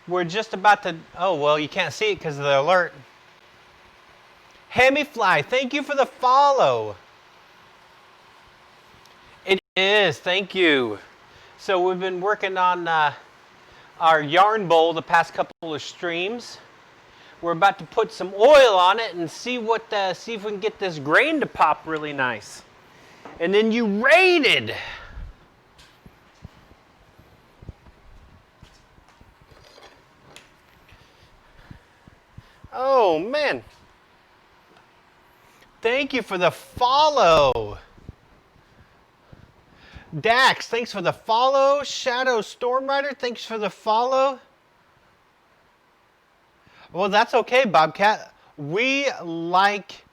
[SPEAKER 2] We're just about to, oh, well, you can't see it because of the alert. Hemifly, thank you for the follow. It is, thank you. So we've been working on our yarn bowl the past couple of streams. We're about to put some oil on it and see if we can get this grain to pop really nice. And then you raided. Oh man. Thank you for the follow. Dax, thanks for the follow. Shadow Stormrider, thanks for the follow. Well, that's okay, Bobcat. We like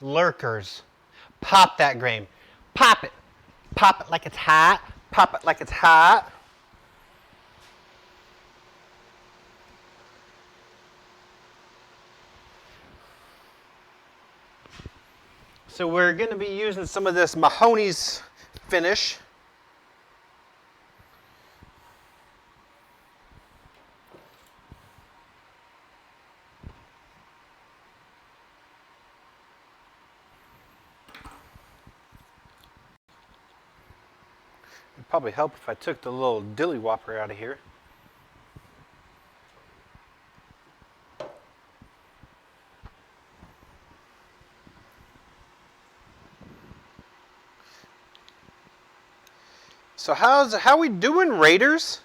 [SPEAKER 2] lurkers. Pop that grain. Pop it. Pop it like it's hot. Pop it like it's hot. So we're going to be using some of this Mahoney's finish. It'd probably help if I took the little dilly whopper out of here. So how we doing, Raiders?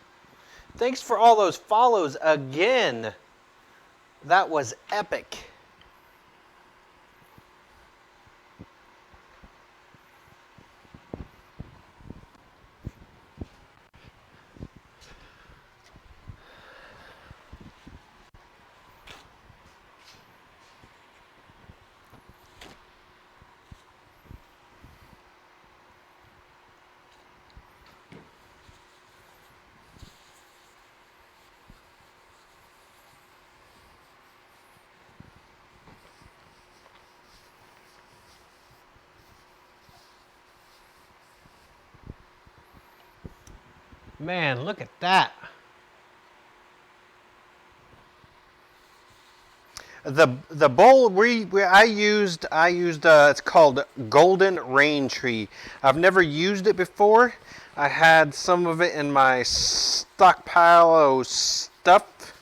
[SPEAKER 2] Thanks for all those follows again. That was epic. Man, look at that. The bowl I used it's called Golden Rain Tree. I've never used it before. I had some of it in my stockpile of stuff.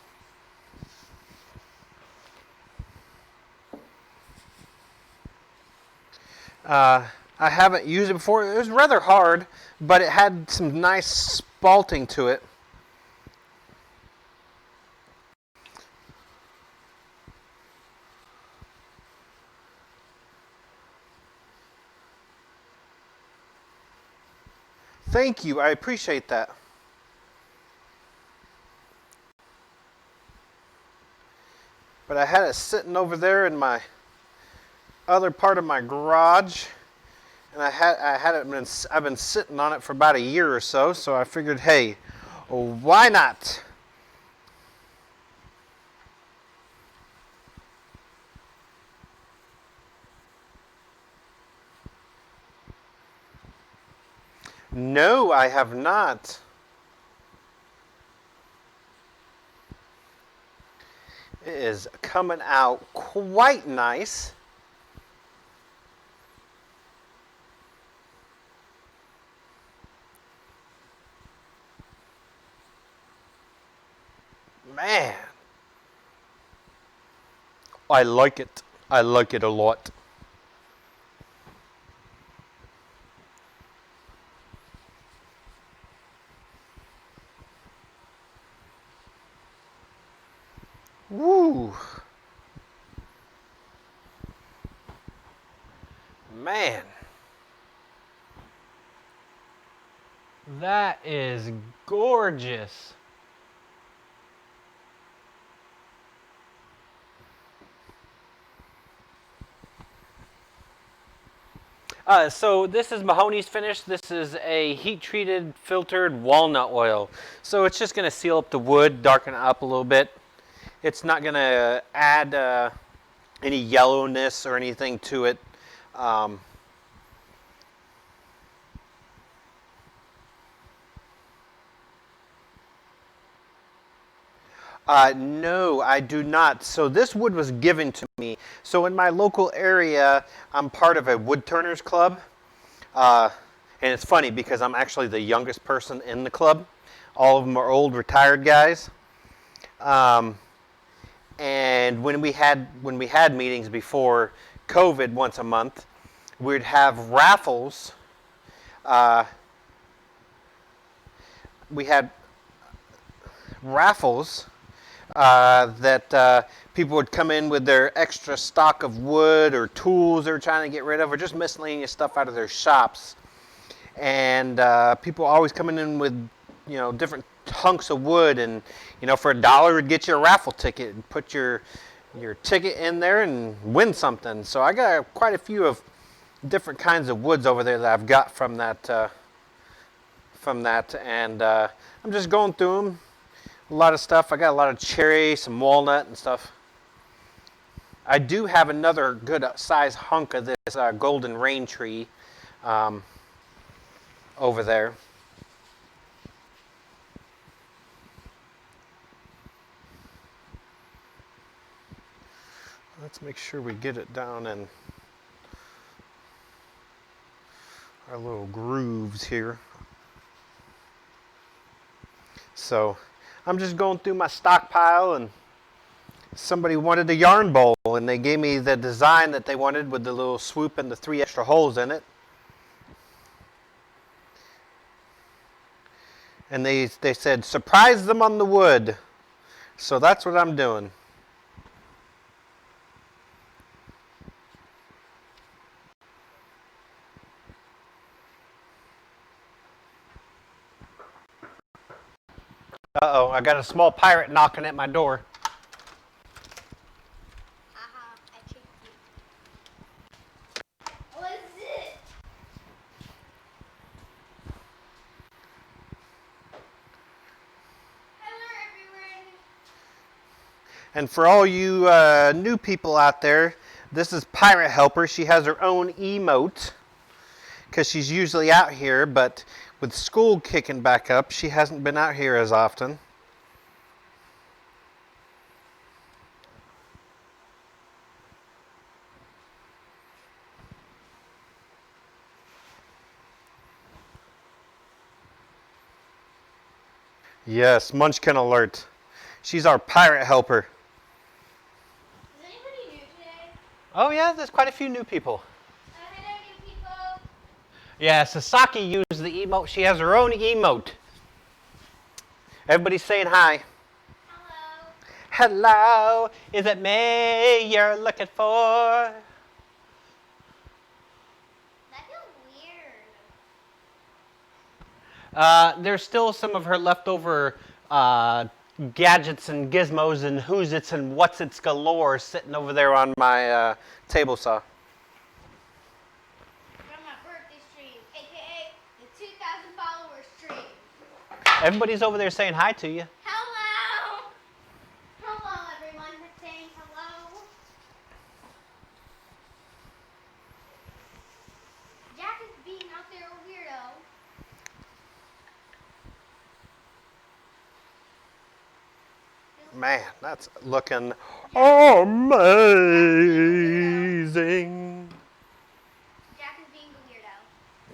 [SPEAKER 2] I haven't used it before. It was rather hard, but it had some nice spalting to it. Thank you. I appreciate that. But I had it sitting over there in my other part of my garage, and I've been sitting on it for about a year or so. So I figured, hey, why not? No, I have not. It is coming out quite nice. Man, I like it. I like it a lot. Man. That is gorgeous. So this is Mahoney's finish. This is a heat-treated filtered walnut oil. So it's just going to seal up the wood, darken it up a little bit. It's not going to add any yellowness or anything to it. No, I do not. So this wood was given to me. So in my local area, I'm part of a wood turners club. And it's funny because I'm actually the youngest person in the club. All of them are old retired guys. And when we had meetings before COVID once a month, we'd have raffles. We had raffles that people would come in with their extra stock of wood or tools they're trying to get rid of, or just miscellaneous stuff out of their shops. And people always coming in with, different hunks of wood, and for $1 would get you a raffle ticket and put your ticket in there and win something. So I got quite a few of different kinds of woods over there that I've got from that. And I'm just going through them. A lot of stuff. I got a lot of cherry, some walnut and stuff. I do have another good size hunk of this golden rain tree over there. Let's make sure we get it down in our little grooves here. So I'm just going through my stockpile, and somebody wanted a yarn bowl, and they gave me the design that they wanted with the little swoop and the 3 extra holes in it. And they said, surprise them on the wood. So that's what I'm doing. Uh-oh, I got a small pirate knocking at my door.
[SPEAKER 4] Haha, I tricked you. What is it? Hello, everyone.
[SPEAKER 2] And for all you new people out there, this is Pirate Helper. She has her own emote because she's usually out here, but with school kicking back up, she hasn't been out here as often. Yes, Munchkin alert. She's our Pirate Helper.
[SPEAKER 4] Is anybody new today?
[SPEAKER 2] Oh yeah, there's quite a few new people.
[SPEAKER 4] Hello, new people.
[SPEAKER 2] Yeah, Sasaki used the emote. She has her own emote. Everybody's saying hi.
[SPEAKER 4] Hello.
[SPEAKER 2] Hello, is it me you're looking for?
[SPEAKER 4] That feels weird.
[SPEAKER 2] There's still some of her leftover gadgets and gizmos and who's its and what's its galore sitting over there on my table saw.
[SPEAKER 4] From my birthday stream, aka the 2,000 follower stream.
[SPEAKER 2] Everybody's over there saying hi to you.
[SPEAKER 4] Hello. Hello, everyone. We're saying hello. Jack is being out there a weirdo.
[SPEAKER 2] Man, that's looking amazing.
[SPEAKER 4] Jack is being the weirdo.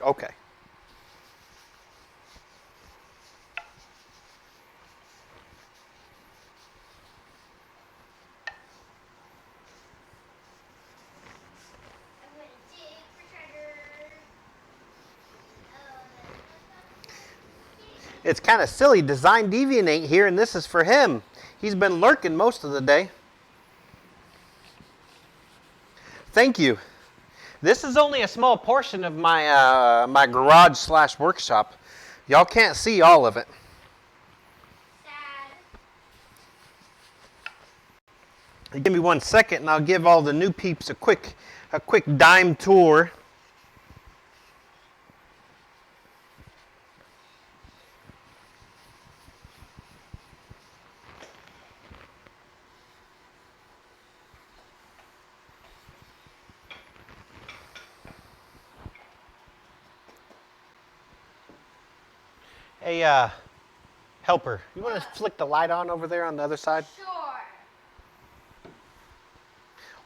[SPEAKER 2] Okay.
[SPEAKER 4] I'm gonna dig for treasure.
[SPEAKER 2] It's kind of silly. Design Deviant ain't here, and this is for him. He's been lurking most of the day. Thank you.
[SPEAKER 3] This is only a small portion of my my garage slash workshop. Y'all can't see all of it.
[SPEAKER 4] Sad.
[SPEAKER 3] Give me 1 second, and I'll give all the new peeps a quick dime tour. Hey, helper, you want to flick the light on over there on the other side?
[SPEAKER 4] Sure.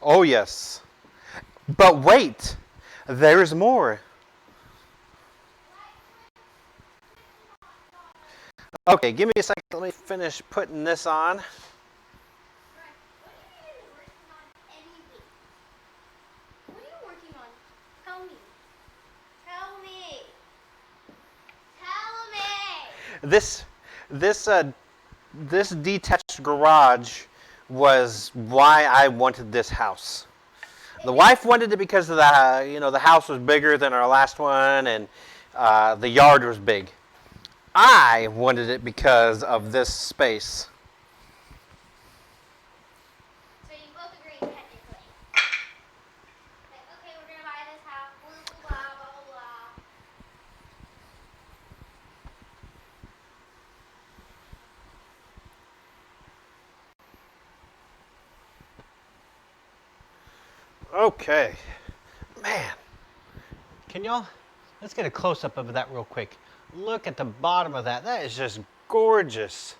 [SPEAKER 3] Oh, yes. But wait, there's more. Okay, give me a second. Let me finish putting this on.
[SPEAKER 4] What are you working on? Tell me. Tell me. Tell me.
[SPEAKER 3] This detached garage was why I wanted this house. The wife wanted it because of the house was bigger than our last one, and the yard was big. I wanted it because of this space.
[SPEAKER 4] So you both agree technically. Like, okay, we're gonna buy this house, blah, blah, blah, blah, blah.
[SPEAKER 3] Okay. Man. Can y'all? Let's get a close-up of that real quick. Look at the bottom of that. That is just gorgeous.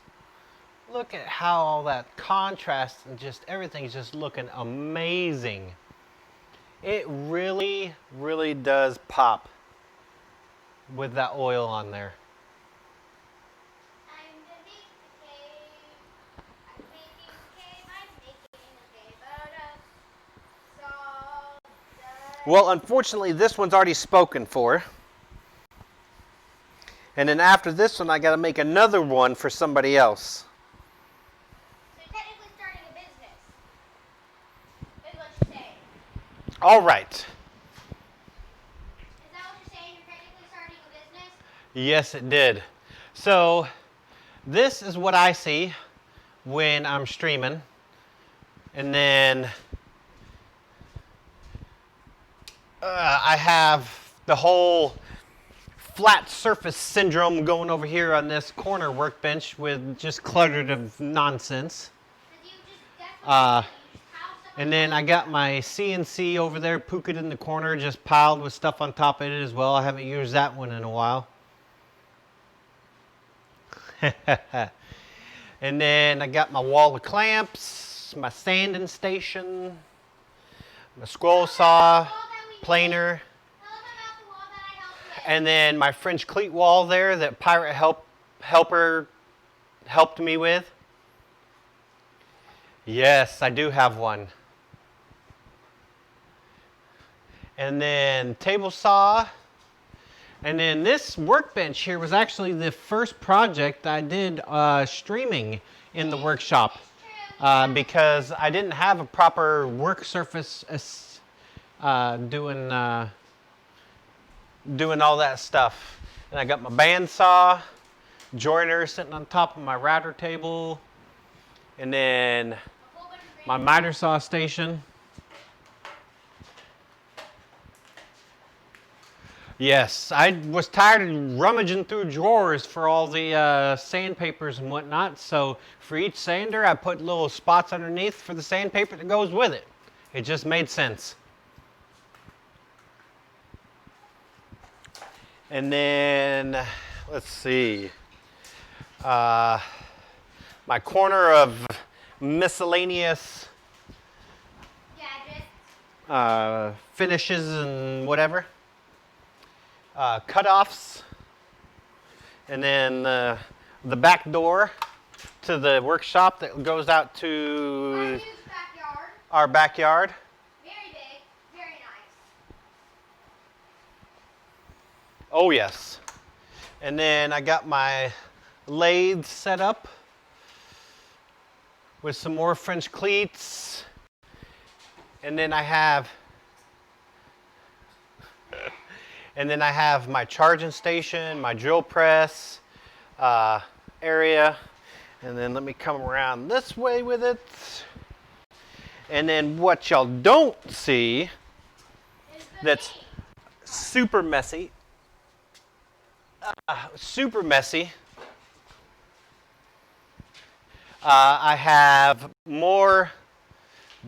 [SPEAKER 3] Look at how all that contrast and just everything is just looking amazing. It really, really does pop with that oil on there.
[SPEAKER 4] I'm gonna make the cave. I'm making the cave. I'm making the cave out of sawdust.
[SPEAKER 3] Well, unfortunately, this one's already spoken for. And then after this one, I got to make another one for somebody else.
[SPEAKER 4] So you're technically starting a business. Is what you're saying.
[SPEAKER 3] All right.
[SPEAKER 4] Is that what you're saying? You're technically starting a business?
[SPEAKER 3] Yes, it did. So this is what I see when I'm streaming. And then I have the whole flat surface syndrome going over here on this corner workbench with just cluttered of nonsense.
[SPEAKER 4] Because you just, that's what you just pile stuff
[SPEAKER 3] And then I got my CNC over there, Puka in the corner, just piled with stuff on top of it as well. I haven't used that one in a while. And then I got my wall of clamps, my sanding station, my scroll saw, planer,
[SPEAKER 4] Tell them about the wall that I helped with.
[SPEAKER 3] and then my French cleat wall there that Pirate Helper helped me with. Yes, I do have one. And then table saw. And then this workbench here was actually the first project I did streaming in the workshop because I didn't have a proper work surface doing all that stuff. And I got my bandsaw, joiner sitting on top of my router table, and then
[SPEAKER 4] A whole bunch of
[SPEAKER 3] my miter saw station. Yes, I was tired of rummaging through drawers for all the sandpapers and whatnot, so for each sander I put little spots underneath for the sandpaper that goes with it. It just made sense. And then, let's see, my corner of miscellaneous
[SPEAKER 4] gadgets.
[SPEAKER 3] finishes and whatever. Cutoffs, and then the back door to the workshop that goes out
[SPEAKER 4] Our
[SPEAKER 3] to
[SPEAKER 4] huge backyard.
[SPEAKER 3] our backyard.
[SPEAKER 4] Very big. Very nice.
[SPEAKER 3] Oh yes. And then I got my lathe set up with some more French cleats. And then I have And then I have my charging station, my drill press area. And then let me come around this way with it. And then what y'all don't see that's super messy, I have more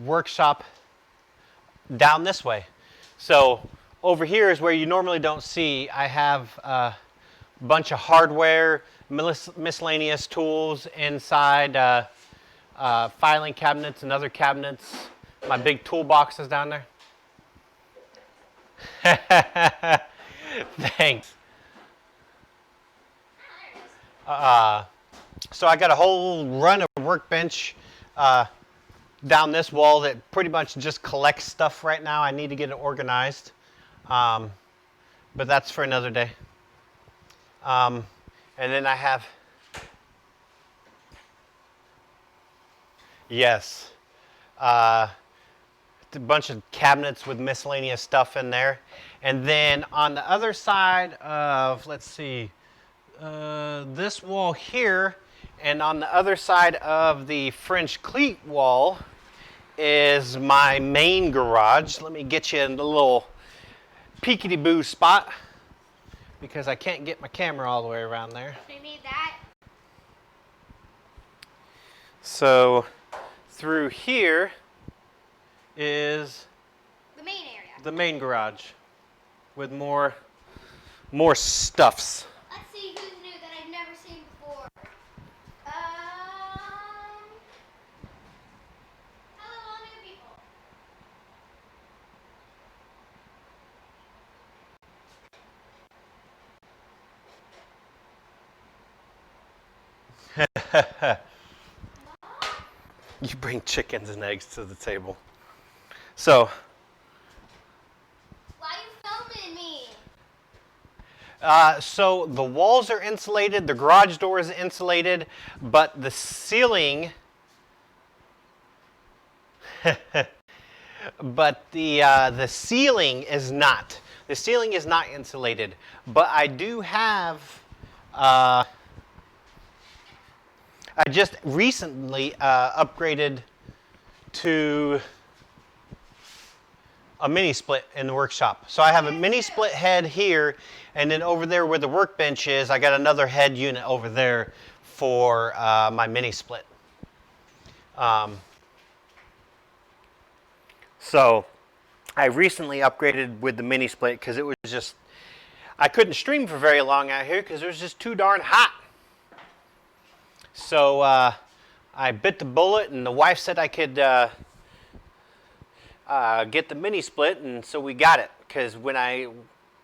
[SPEAKER 3] workshop down this way. So over here is where you normally don't see. I have a bunch of hardware, miscellaneous tools inside, filing cabinets and other cabinets. My big toolbox is down there. Thanks. So I got a whole run of workbench down this wall that pretty much just collects stuff right now. I need to get it organized, but that's for another day. And then I have, yes, a bunch of cabinets with miscellaneous stuff in there. And then on the other side of, let's see, this wall here, and on the other side of the French cleat wall is my main garage. Let me get you in a little peekity-boo spot because I can't get my camera all the way around there.
[SPEAKER 4] We need that.
[SPEAKER 3] So through here is
[SPEAKER 4] The main area.
[SPEAKER 3] the main garage with more stuffs.
[SPEAKER 4] Let's see who's new that I've never seen before. Hello, new people.
[SPEAKER 3] You bring chickens and eggs to the table. So
[SPEAKER 4] Why are you filming me?
[SPEAKER 3] so the walls are insulated, the garage door is insulated, but the ceiling, but the ceiling is not. The ceiling is not insulated, but I do have. I just recently upgraded to a mini split in the workshop. So I have a mini split head here, and then over there where the workbench is, I got another head unit over there for my mini split. So I recently upgraded with the mini split because it was just, I couldn't stream for very long out here because it was just too darn hot. So I bit the bullet, and the wife said I could get the mini split, and so we got it. Because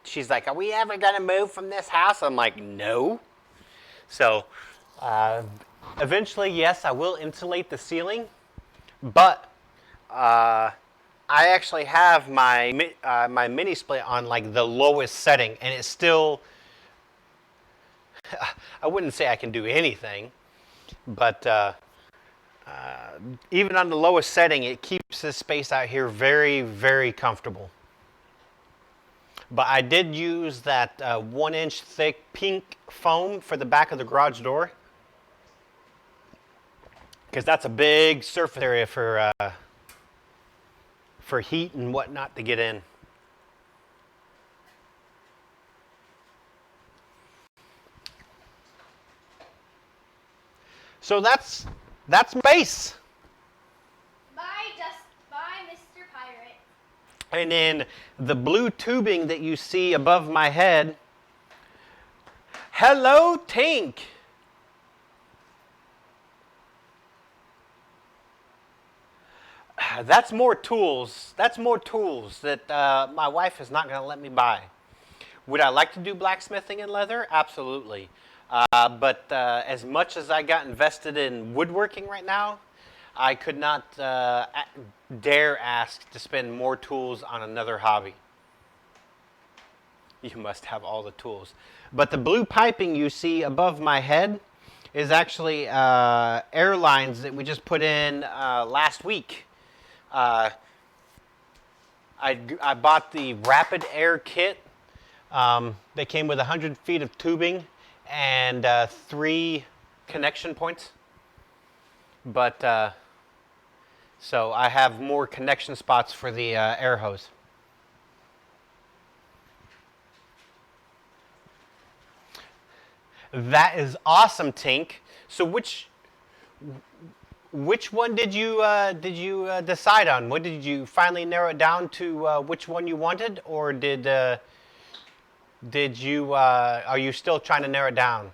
[SPEAKER 3] she's like, "Are we ever gonna move from this house?" I'm like, "No." So eventually, yes, I will insulate the ceiling, but I actually have my my mini split on like the lowest setting, and it's still. I wouldn't say I can do anything. But even on the lowest setting, it keeps this space out here very, very comfortable. But I did use that 1-inch thick pink foam for the back of the garage door, because that's a big surface area for heat and whatnot to get in. So that's base.
[SPEAKER 4] Bye, Mr. Pirate.
[SPEAKER 3] And then the blue tubing that you see above my head. Hello, Tink. That's more tools. That's more tools that my wife is not going to let me buy. Would I like to do blacksmithing in leather? Absolutely. But as much as I got invested in woodworking right now, I could not dare ask to spend more tools on another hobby. You must have all the tools. But the blue piping you see above my head is actually air lines that we just put in last week. I bought the Rapid Air kit They came with 100 feet of tubing and 3 connection points. But so I have more connection spots for the air hose. That is awesome, Tink. So which one did you decide on? What did you finally narrow it down to? Which one you wanted, or did you? Are you still trying to narrow it down?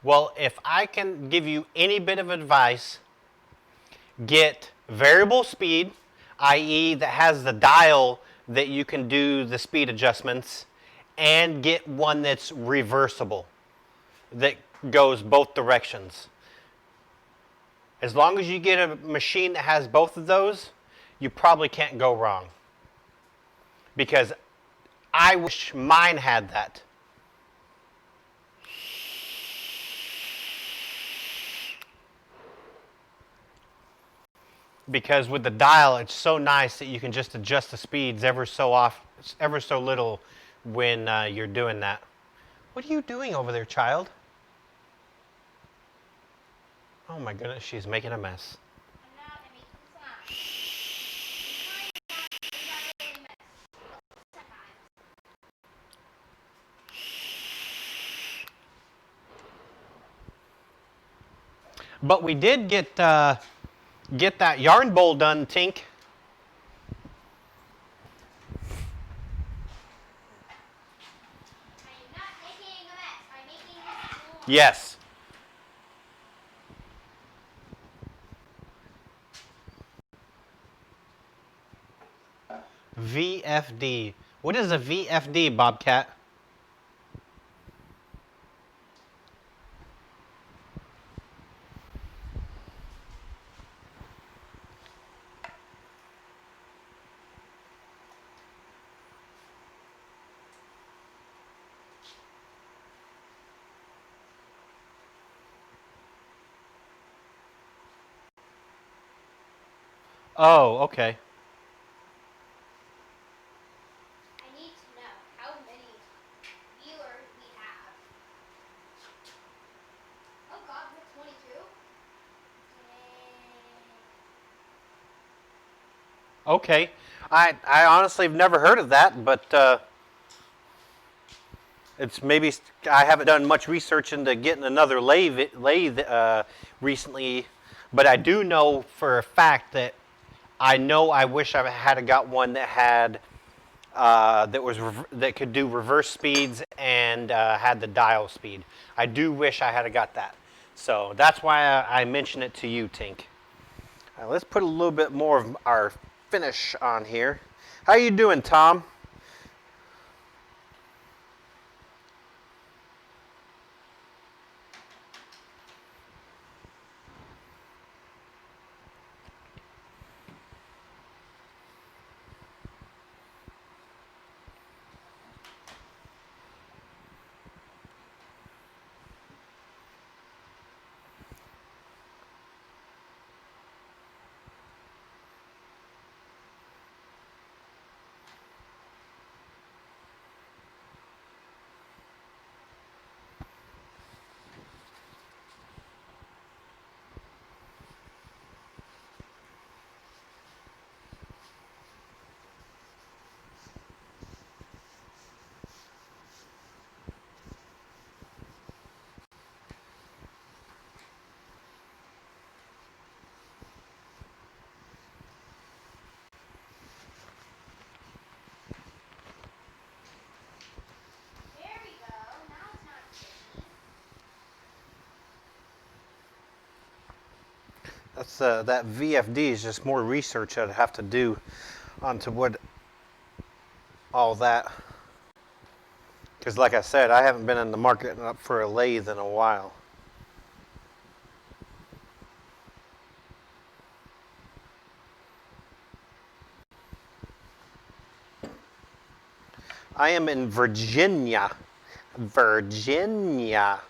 [SPEAKER 3] Well, if I can give you any bit of advice, get variable speed, i.e. that has the dial that you can do the speed adjustments, and get one that's reversible, that goes both directions. As long as you get a machine that has both of those, you probably can't go wrong. Because I wish mine had that. Because with the dial, it's so nice that you can just adjust the speeds ever so little when you're doing that. What are you doing over there, child? Oh my goodness, she's making a mess.
[SPEAKER 4] I'm not making slime. I'm not really mess. Sometimes.
[SPEAKER 3] But we did get that yarn bowl done, Tink.
[SPEAKER 4] I'm not making a mess. I'm making this more.
[SPEAKER 3] Yes. VFD. What is a VFD, Bobcat? Oh, okay.
[SPEAKER 4] I need to know how many viewers we have. Oh God, we're 22. Dang.
[SPEAKER 3] Okay. I honestly have never heard of that, but it's maybe I haven't done much research into getting another lathe recently, but I do know for a fact that I know I wish I had got one that had that could do reverse speeds and had the dial speed. I do wish I had got that. So that's why I mentioned it to you, Tink. Let's put a little bit more of our finish on here. How you doing, Tom?
[SPEAKER 4] There we go. Now it's not sticky.
[SPEAKER 3] That's that VFD is just more research I'd have to do onto what all that. Because like I said, I haven't been in the market for a lathe in a while. I am in Virginia. Virginia.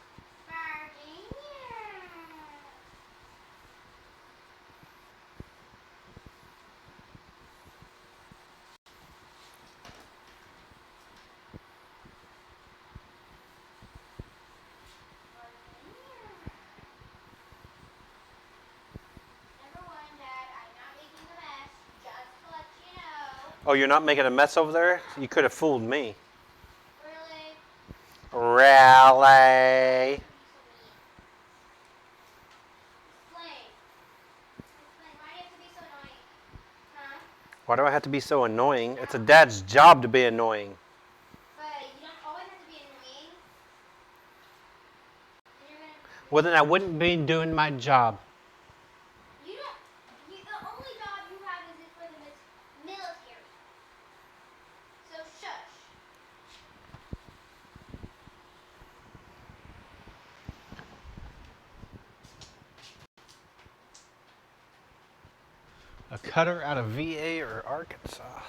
[SPEAKER 4] Number one, Dad, I'm not making a mess. Just to let you know.
[SPEAKER 3] Oh, you're not making a mess over there? You could have fooled me.
[SPEAKER 4] Really?
[SPEAKER 3] Really?
[SPEAKER 4] Explain. Explain. Why do you have to be so annoying? Huh?
[SPEAKER 3] Why do I have to be so annoying? It's a dad's job to be annoying.
[SPEAKER 4] But you don't always have to be annoying. And you're gonna.
[SPEAKER 2] Well, then I wouldn't be doing my job.
[SPEAKER 4] You don't. The only job you have is for the military. So shush.
[SPEAKER 2] A cutter out of VA or Arkansas.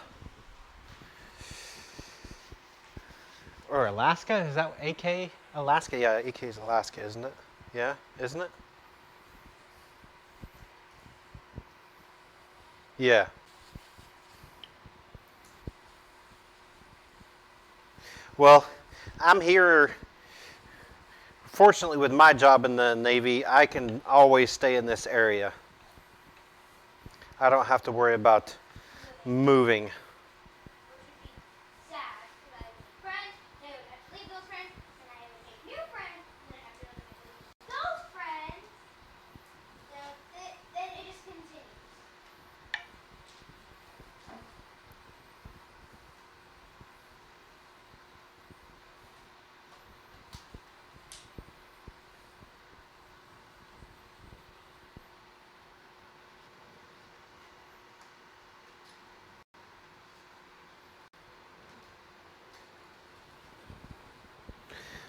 [SPEAKER 2] Or Alaska? Is that AK?
[SPEAKER 3] Alaska, yeah, AK is Alaska, isn't it? Yeah, isn't it? Yeah. Well, I'm here. Fortunately, with my job in the Navy, I can always stay in this area. I don't have to worry about moving.
[SPEAKER 4] Which would be sad because I would make friends, and I would have to leave those friends, and I would make new friends, and then I have to leave those friends. So then it just continues.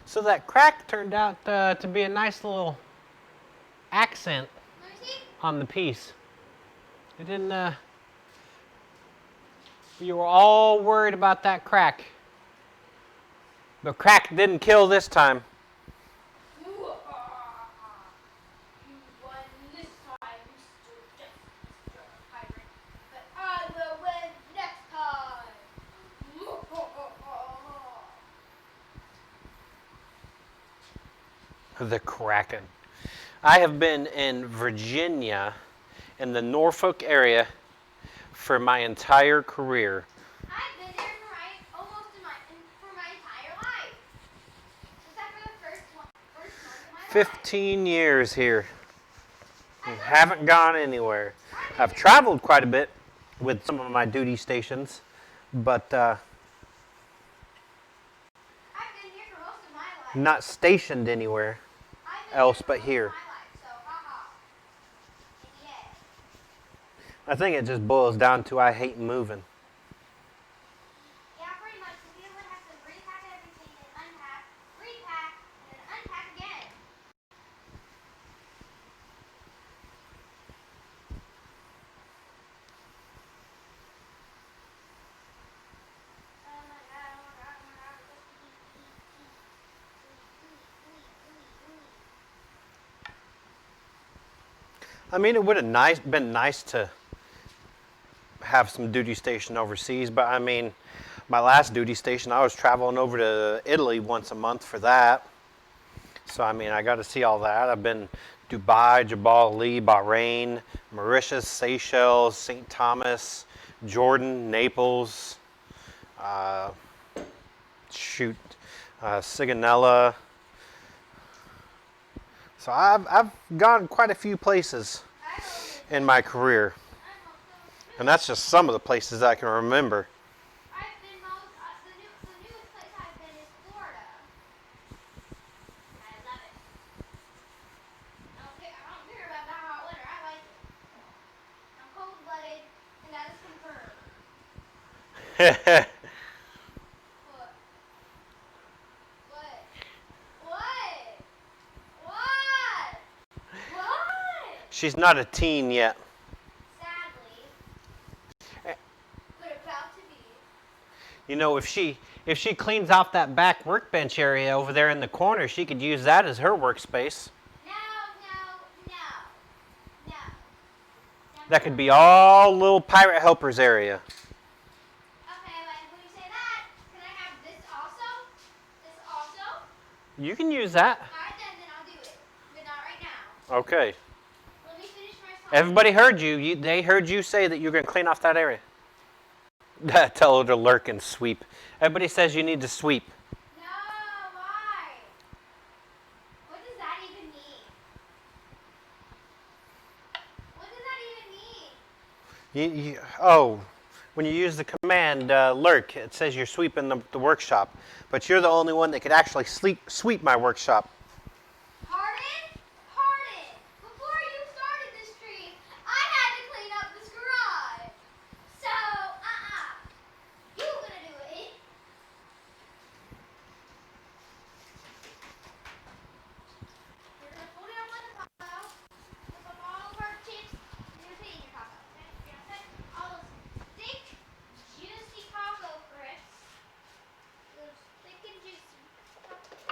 [SPEAKER 2] So that crack turned out to be a nice little accent
[SPEAKER 4] Let me see.
[SPEAKER 2] on the piece. It didn't, you were all worried about that crack.
[SPEAKER 3] The crack didn't kill this time.
[SPEAKER 4] You won this time, Mr. Pirate. But I will win next time.
[SPEAKER 3] The Kraken. I have been in Virginia, in the Norfolk area, for my entire career.
[SPEAKER 4] I've been there for my entire life. Except for the first month of my life.
[SPEAKER 3] 15 years here. And haven't gone anywhere. I've traveled quite a bit with some of my duty stations, but
[SPEAKER 4] I've been here for most of my life.
[SPEAKER 3] not stationed anywhere
[SPEAKER 4] I've been
[SPEAKER 3] else
[SPEAKER 4] here for
[SPEAKER 3] but
[SPEAKER 4] most
[SPEAKER 3] here.
[SPEAKER 4] of my life, so haha. And yay.
[SPEAKER 3] I think it just boils down to I hate moving.
[SPEAKER 4] Yeah, pretty much. Because you would have to repack everything and unpack, repack, and then unpack again. Oh my god, oh my god, oh my god.
[SPEAKER 3] I mean, it would have been nice to have some duty station overseas, but I mean, my last duty station, I was traveling over to Italy once a month for that. So, I mean, I got to see all that. I've been Dubai, Jebel Ali, Bahrain, Mauritius, Seychelles, St. Thomas, Jordan, Naples, Sigonella. So I've gone quite a few places in my career. And that's just some of the places I can remember.
[SPEAKER 4] I've been the newest place I've been is Florida. I love it. I don't care about the hot weather. I like it. I'm cold-blooded, and that is confirmed. What? What?
[SPEAKER 3] She's not a teen yet.
[SPEAKER 4] Sadly. But about to be.
[SPEAKER 3] You know, if she cleans off that back workbench area over there in the corner, she could use that as her workspace.
[SPEAKER 4] No, no, no. No.
[SPEAKER 3] That could be all little pirate helpers area.
[SPEAKER 4] Okay, but when you say that, can I have this also? This also?
[SPEAKER 3] You can use that.
[SPEAKER 4] Alright then I'll do it. But not right now.
[SPEAKER 3] Okay.
[SPEAKER 4] Let me finish my song.
[SPEAKER 3] Everybody heard you. They heard you say that you're going to clean off that area. Tell her to lurk and sweep. Everybody says you need to sweep.
[SPEAKER 4] No, why? What does that even mean? What does that even mean?
[SPEAKER 3] When you use the command lurk, it says you're sweeping the workshop. But you're the only one that could actually sweep my workshop.
[SPEAKER 4] Pardon? Pardon. Before you started this stream, I had to clean up this garage. So, you gonna do it. You're gonna put it on one taco. Put up all of our chips. You're gonna put it in your taco. Okay? You're gonna put all those thick, juicy taco crisps. Those thick and juicy taco crisps.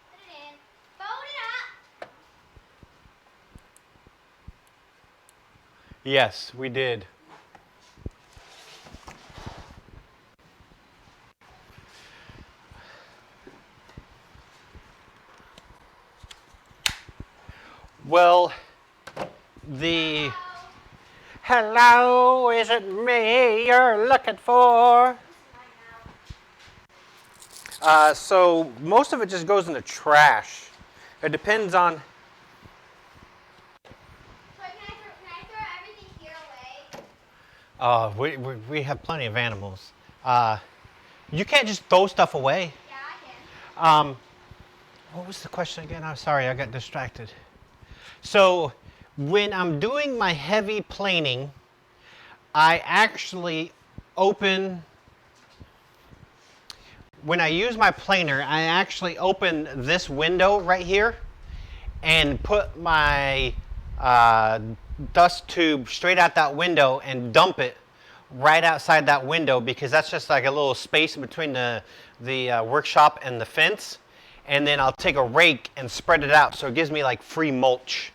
[SPEAKER 4] Put it in. Fold it up.
[SPEAKER 3] Yes, we did. Well, the... Hello, is it me you're looking for? So most of it just goes in the trash. It depends on...
[SPEAKER 4] So can I throw everything here away?
[SPEAKER 3] We have plenty of animals. You can't just throw stuff away.
[SPEAKER 4] Yeah, I can.
[SPEAKER 3] What was the question again? I'm sorry, I got distracted. So when I'm doing my heavy planing, I actually open... When I use my planer, I actually open this window right here and put my dust tube straight out that window and dump it right outside that window, because that's just like a little space between the workshop and the fence. And then I'll take a rake and spread it out so it gives me like free mulch.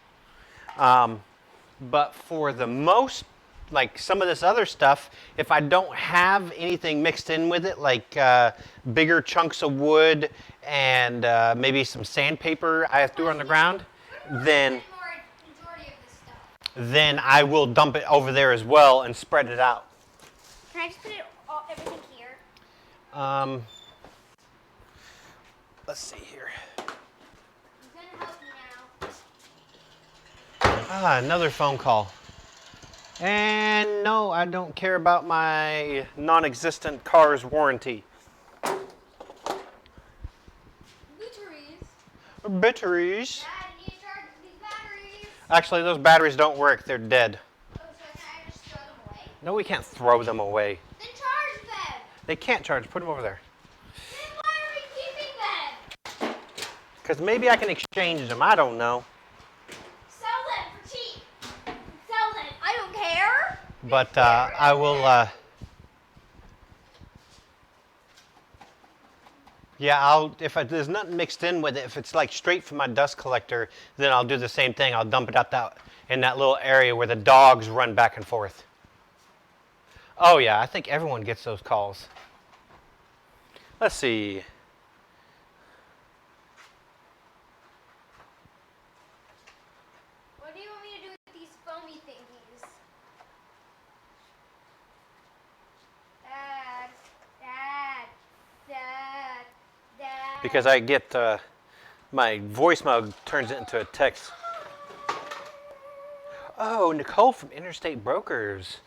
[SPEAKER 3] But for the most, like some of this other stuff, if I don't have anything mixed in with it, like bigger chunks of wood and maybe some sandpaper I threw on the ground, then
[SPEAKER 4] Majority of this stuff.
[SPEAKER 3] then I will dump it over there as well and spread it out.
[SPEAKER 4] Can I just put everything here?
[SPEAKER 3] Let's see here.
[SPEAKER 4] Who's gonna help me now?
[SPEAKER 3] Another phone call. And no, I don't care about my non-existent car's warranty. Batteries.
[SPEAKER 4] Dad, I need to charge these batteries.
[SPEAKER 3] Actually, those batteries don't work. They're dead.
[SPEAKER 4] Oh, so can I just throw them away?
[SPEAKER 3] No, we can't throw them away.
[SPEAKER 4] Then charge them.
[SPEAKER 3] They can't charge. Put them over there.
[SPEAKER 4] Then why are we keeping them?
[SPEAKER 3] Because maybe I can exchange them. I don't know.
[SPEAKER 4] Sell them for cheap. Sell them. I don't care.
[SPEAKER 3] But I will... Yeah, if there's nothing mixed in with it, if it's like straight from my dust collector, then I'll do the same thing. I'll dump it out in that little area where the dogs run back and forth. Oh yeah, I think everyone gets those calls. Let's see.
[SPEAKER 4] What do you want me to do with these foamy thingies? Dad. Dad. Dad. Dad.
[SPEAKER 3] Because I get my voicemail turns it into a text. Oh, Nicole from Interstate Brokers.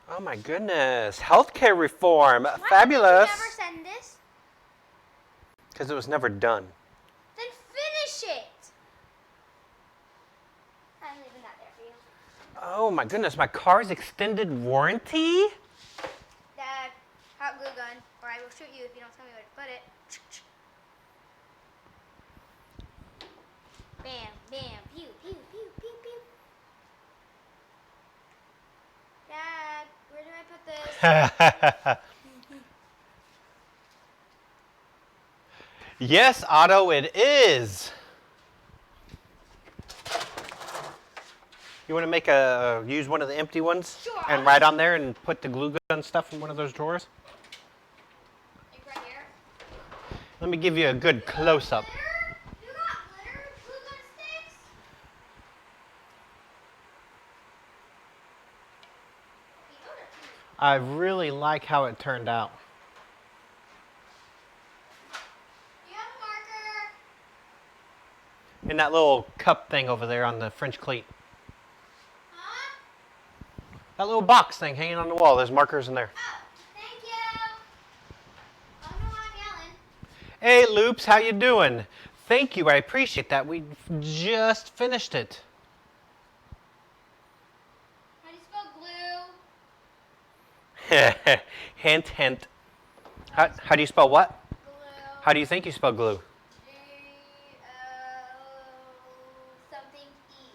[SPEAKER 3] Oh my goodness. Healthcare reform.
[SPEAKER 4] Why
[SPEAKER 3] Fabulous.
[SPEAKER 4] did you never send this?
[SPEAKER 3] Because it was never done.
[SPEAKER 4] Then finish it. I'm leaving that there for you.
[SPEAKER 3] Oh my goodness, my car's extended warranty?
[SPEAKER 4] Dad, hot glue gun, or I will shoot you if you don't tell me where to put it. Bam, bam, pew, pew, pew, pew, pew. Dad, where do I put this?
[SPEAKER 3] Yes, Otto, it is. You want to use one of the empty ones?
[SPEAKER 4] Sure,
[SPEAKER 3] And
[SPEAKER 4] I'll
[SPEAKER 3] write on there and put the glue gun stuff in one of those drawers?
[SPEAKER 4] Like right here.
[SPEAKER 3] Let me give you a good close-up.
[SPEAKER 4] Glitter? You got glitter? Glue gun sticks? Okay, those are cute.
[SPEAKER 3] I really like how it turned out.
[SPEAKER 4] Do you have a marker?
[SPEAKER 3] And that little cup thing over there on the French cleat.
[SPEAKER 4] Huh?
[SPEAKER 3] That little box thing hanging on the wall. There's markers in there.
[SPEAKER 4] Oh, thank you. I don't know why I'm yelling.
[SPEAKER 3] Hey, Loops, how you doing? Thank you, I appreciate that. We just finished it.
[SPEAKER 4] How do you spell glue?
[SPEAKER 3] Hint, hint. How do you spell what?
[SPEAKER 4] Glue.
[SPEAKER 3] How do you think you spell glue?
[SPEAKER 4] Something E.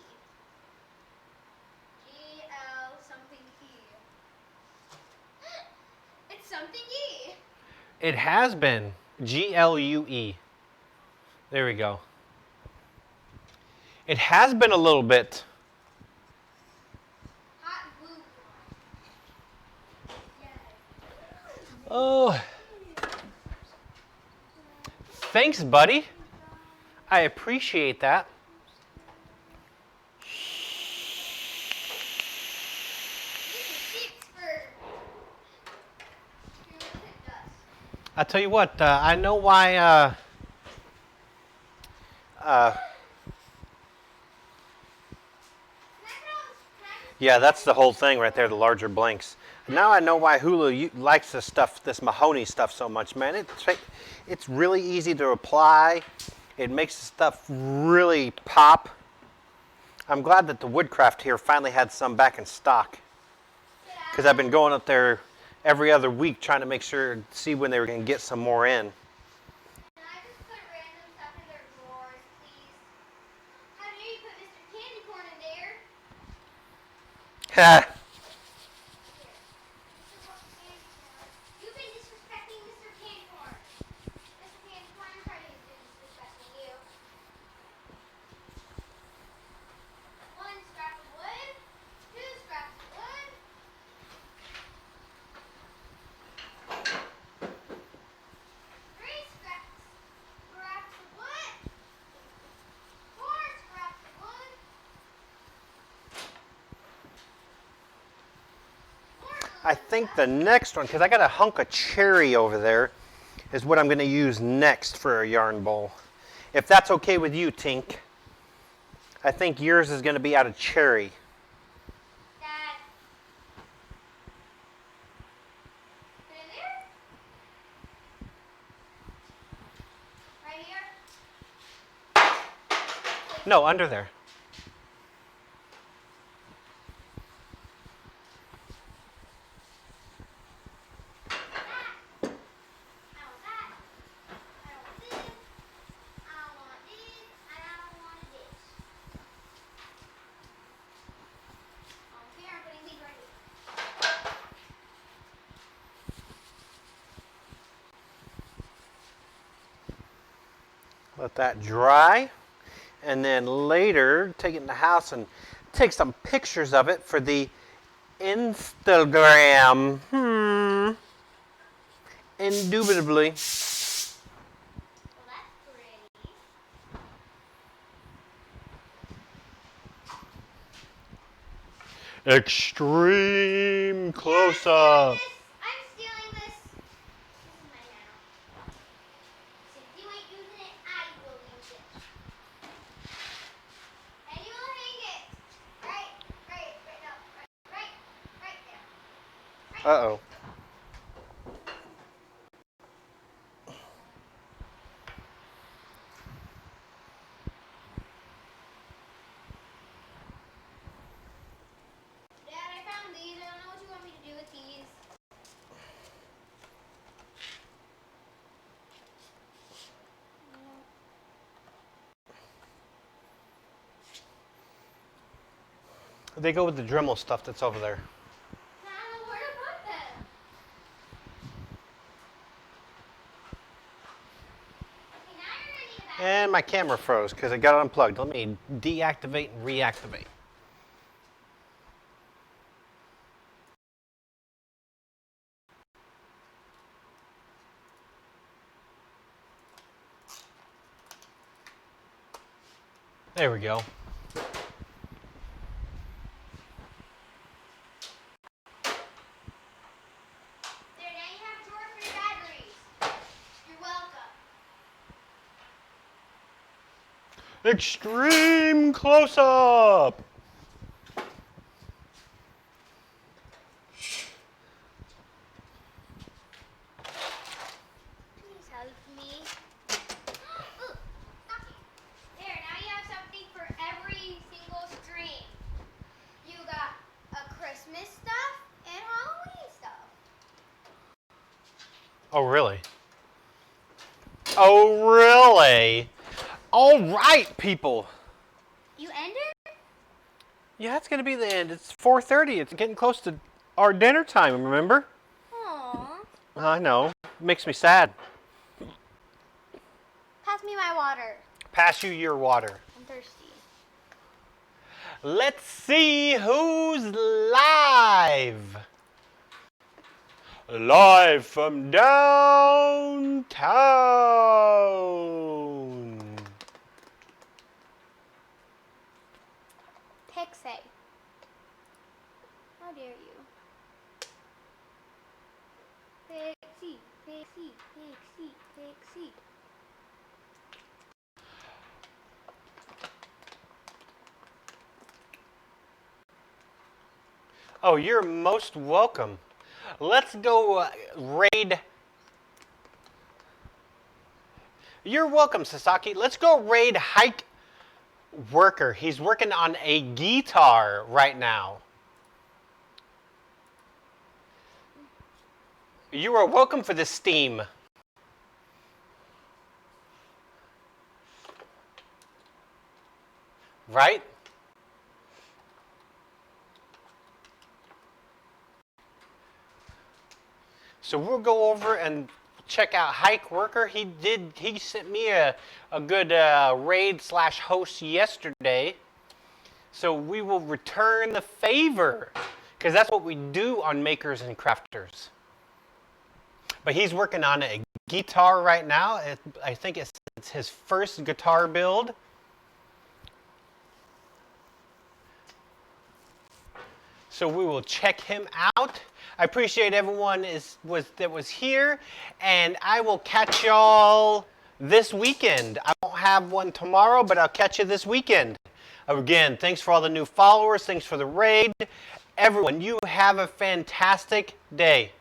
[SPEAKER 4] G-L something E. It's something E.
[SPEAKER 3] It has been. Glue. There we go. It has been a little bit.
[SPEAKER 4] Hot glue gun. Yay.
[SPEAKER 3] Oh. Thanks, buddy. I appreciate that. I'll tell you what, I know why, yeah, that's the whole thing right there, the larger blanks. Now I know why Hulu likes this Mahoney stuff so much, man. It's really easy to apply. It makes the stuff really pop. I'm glad that the Woodcraft here finally had some back in stock, because I've been going up there every other week trying to see when they were going to get some more in.
[SPEAKER 4] Can I just put random stuff in their drawers, please? How dare you put Mr. Candy Corn in there?
[SPEAKER 3] Ha!
[SPEAKER 4] Here. Mr. Candy Corn. You've been disrespecting Mr. Candy Corn. Mr. Candy Corn, I'm probably been disrespecting you. One scrap of wood. Two scraps of wood. Three scraps of wood. Four scraps of wood.
[SPEAKER 3] I think the next one, because I got a hunk of cherry over there, is what I'm going to use next for a yarn bowl. If that's okay with you, Tink. I think yours is going to be out of cherry.
[SPEAKER 4] Dad. Put it in there? Right here?
[SPEAKER 3] No, under there.
[SPEAKER 4] I don't want that. I don't want this. I don't want this. And I don't want this. Here, I'm putting these right here.
[SPEAKER 3] Let that dry. And then later, take it in the house and take some pictures of it for the Instagram. Indubitably.
[SPEAKER 4] Well, that's pretty.
[SPEAKER 3] Extreme close-up.
[SPEAKER 4] I'm stealing this. This is mine now. Since you ain't using it, I will use it. And you will hang it. Right there.
[SPEAKER 3] Uh-oh.
[SPEAKER 4] Dad, I found these. I don't know what you want me to do with these.
[SPEAKER 3] They go with the Dremel stuff that's over there.
[SPEAKER 4] I don't know where to put them. Okay, now
[SPEAKER 3] And my camera froze because it got unplugged. Let me deactivate and reactivate. There we go.
[SPEAKER 4] There, now you have a drawer for your batteries. You're welcome.
[SPEAKER 3] Extreme close-up.
[SPEAKER 4] Please help me. Ooh, stocking. There, now you have something for every single stream. You got a Christmas stuff and Halloween stuff.
[SPEAKER 3] Oh, really? Oh, really? All right, people.
[SPEAKER 4] You ended?
[SPEAKER 3] Yeah, it's going to be the end. It's 4:30. It's getting close to our dinner time, remember?
[SPEAKER 4] Aww.
[SPEAKER 3] I know. It makes me sad.
[SPEAKER 4] Pass me my water.
[SPEAKER 3] Pass you your water.
[SPEAKER 4] I'm thirsty.
[SPEAKER 3] Let's see who's live. Live from downtown.
[SPEAKER 4] Pixie. How dare you? Pixie, Pixie, Pixie, Pixie.
[SPEAKER 3] Oh, you're most welcome. Let's go raid. You're welcome, Sasaki. Let's go raid Hike Worker. He's working on a guitar right now. You are welcome for the Steam. Right? So we'll go over and check out Hike Worker. He sent me a good raid / host yesterday. So we will return the favor, because that's what we do on Makers and Crafters. But he's working on a guitar right now. I think it's his first guitar build. So we will check him out. I appreciate everyone that was here, and I will catch y'all this weekend. I won't have one tomorrow, but I'll catch you this weekend. Again, thanks for all the new followers. Thanks for the raid. Everyone, you have a fantastic day.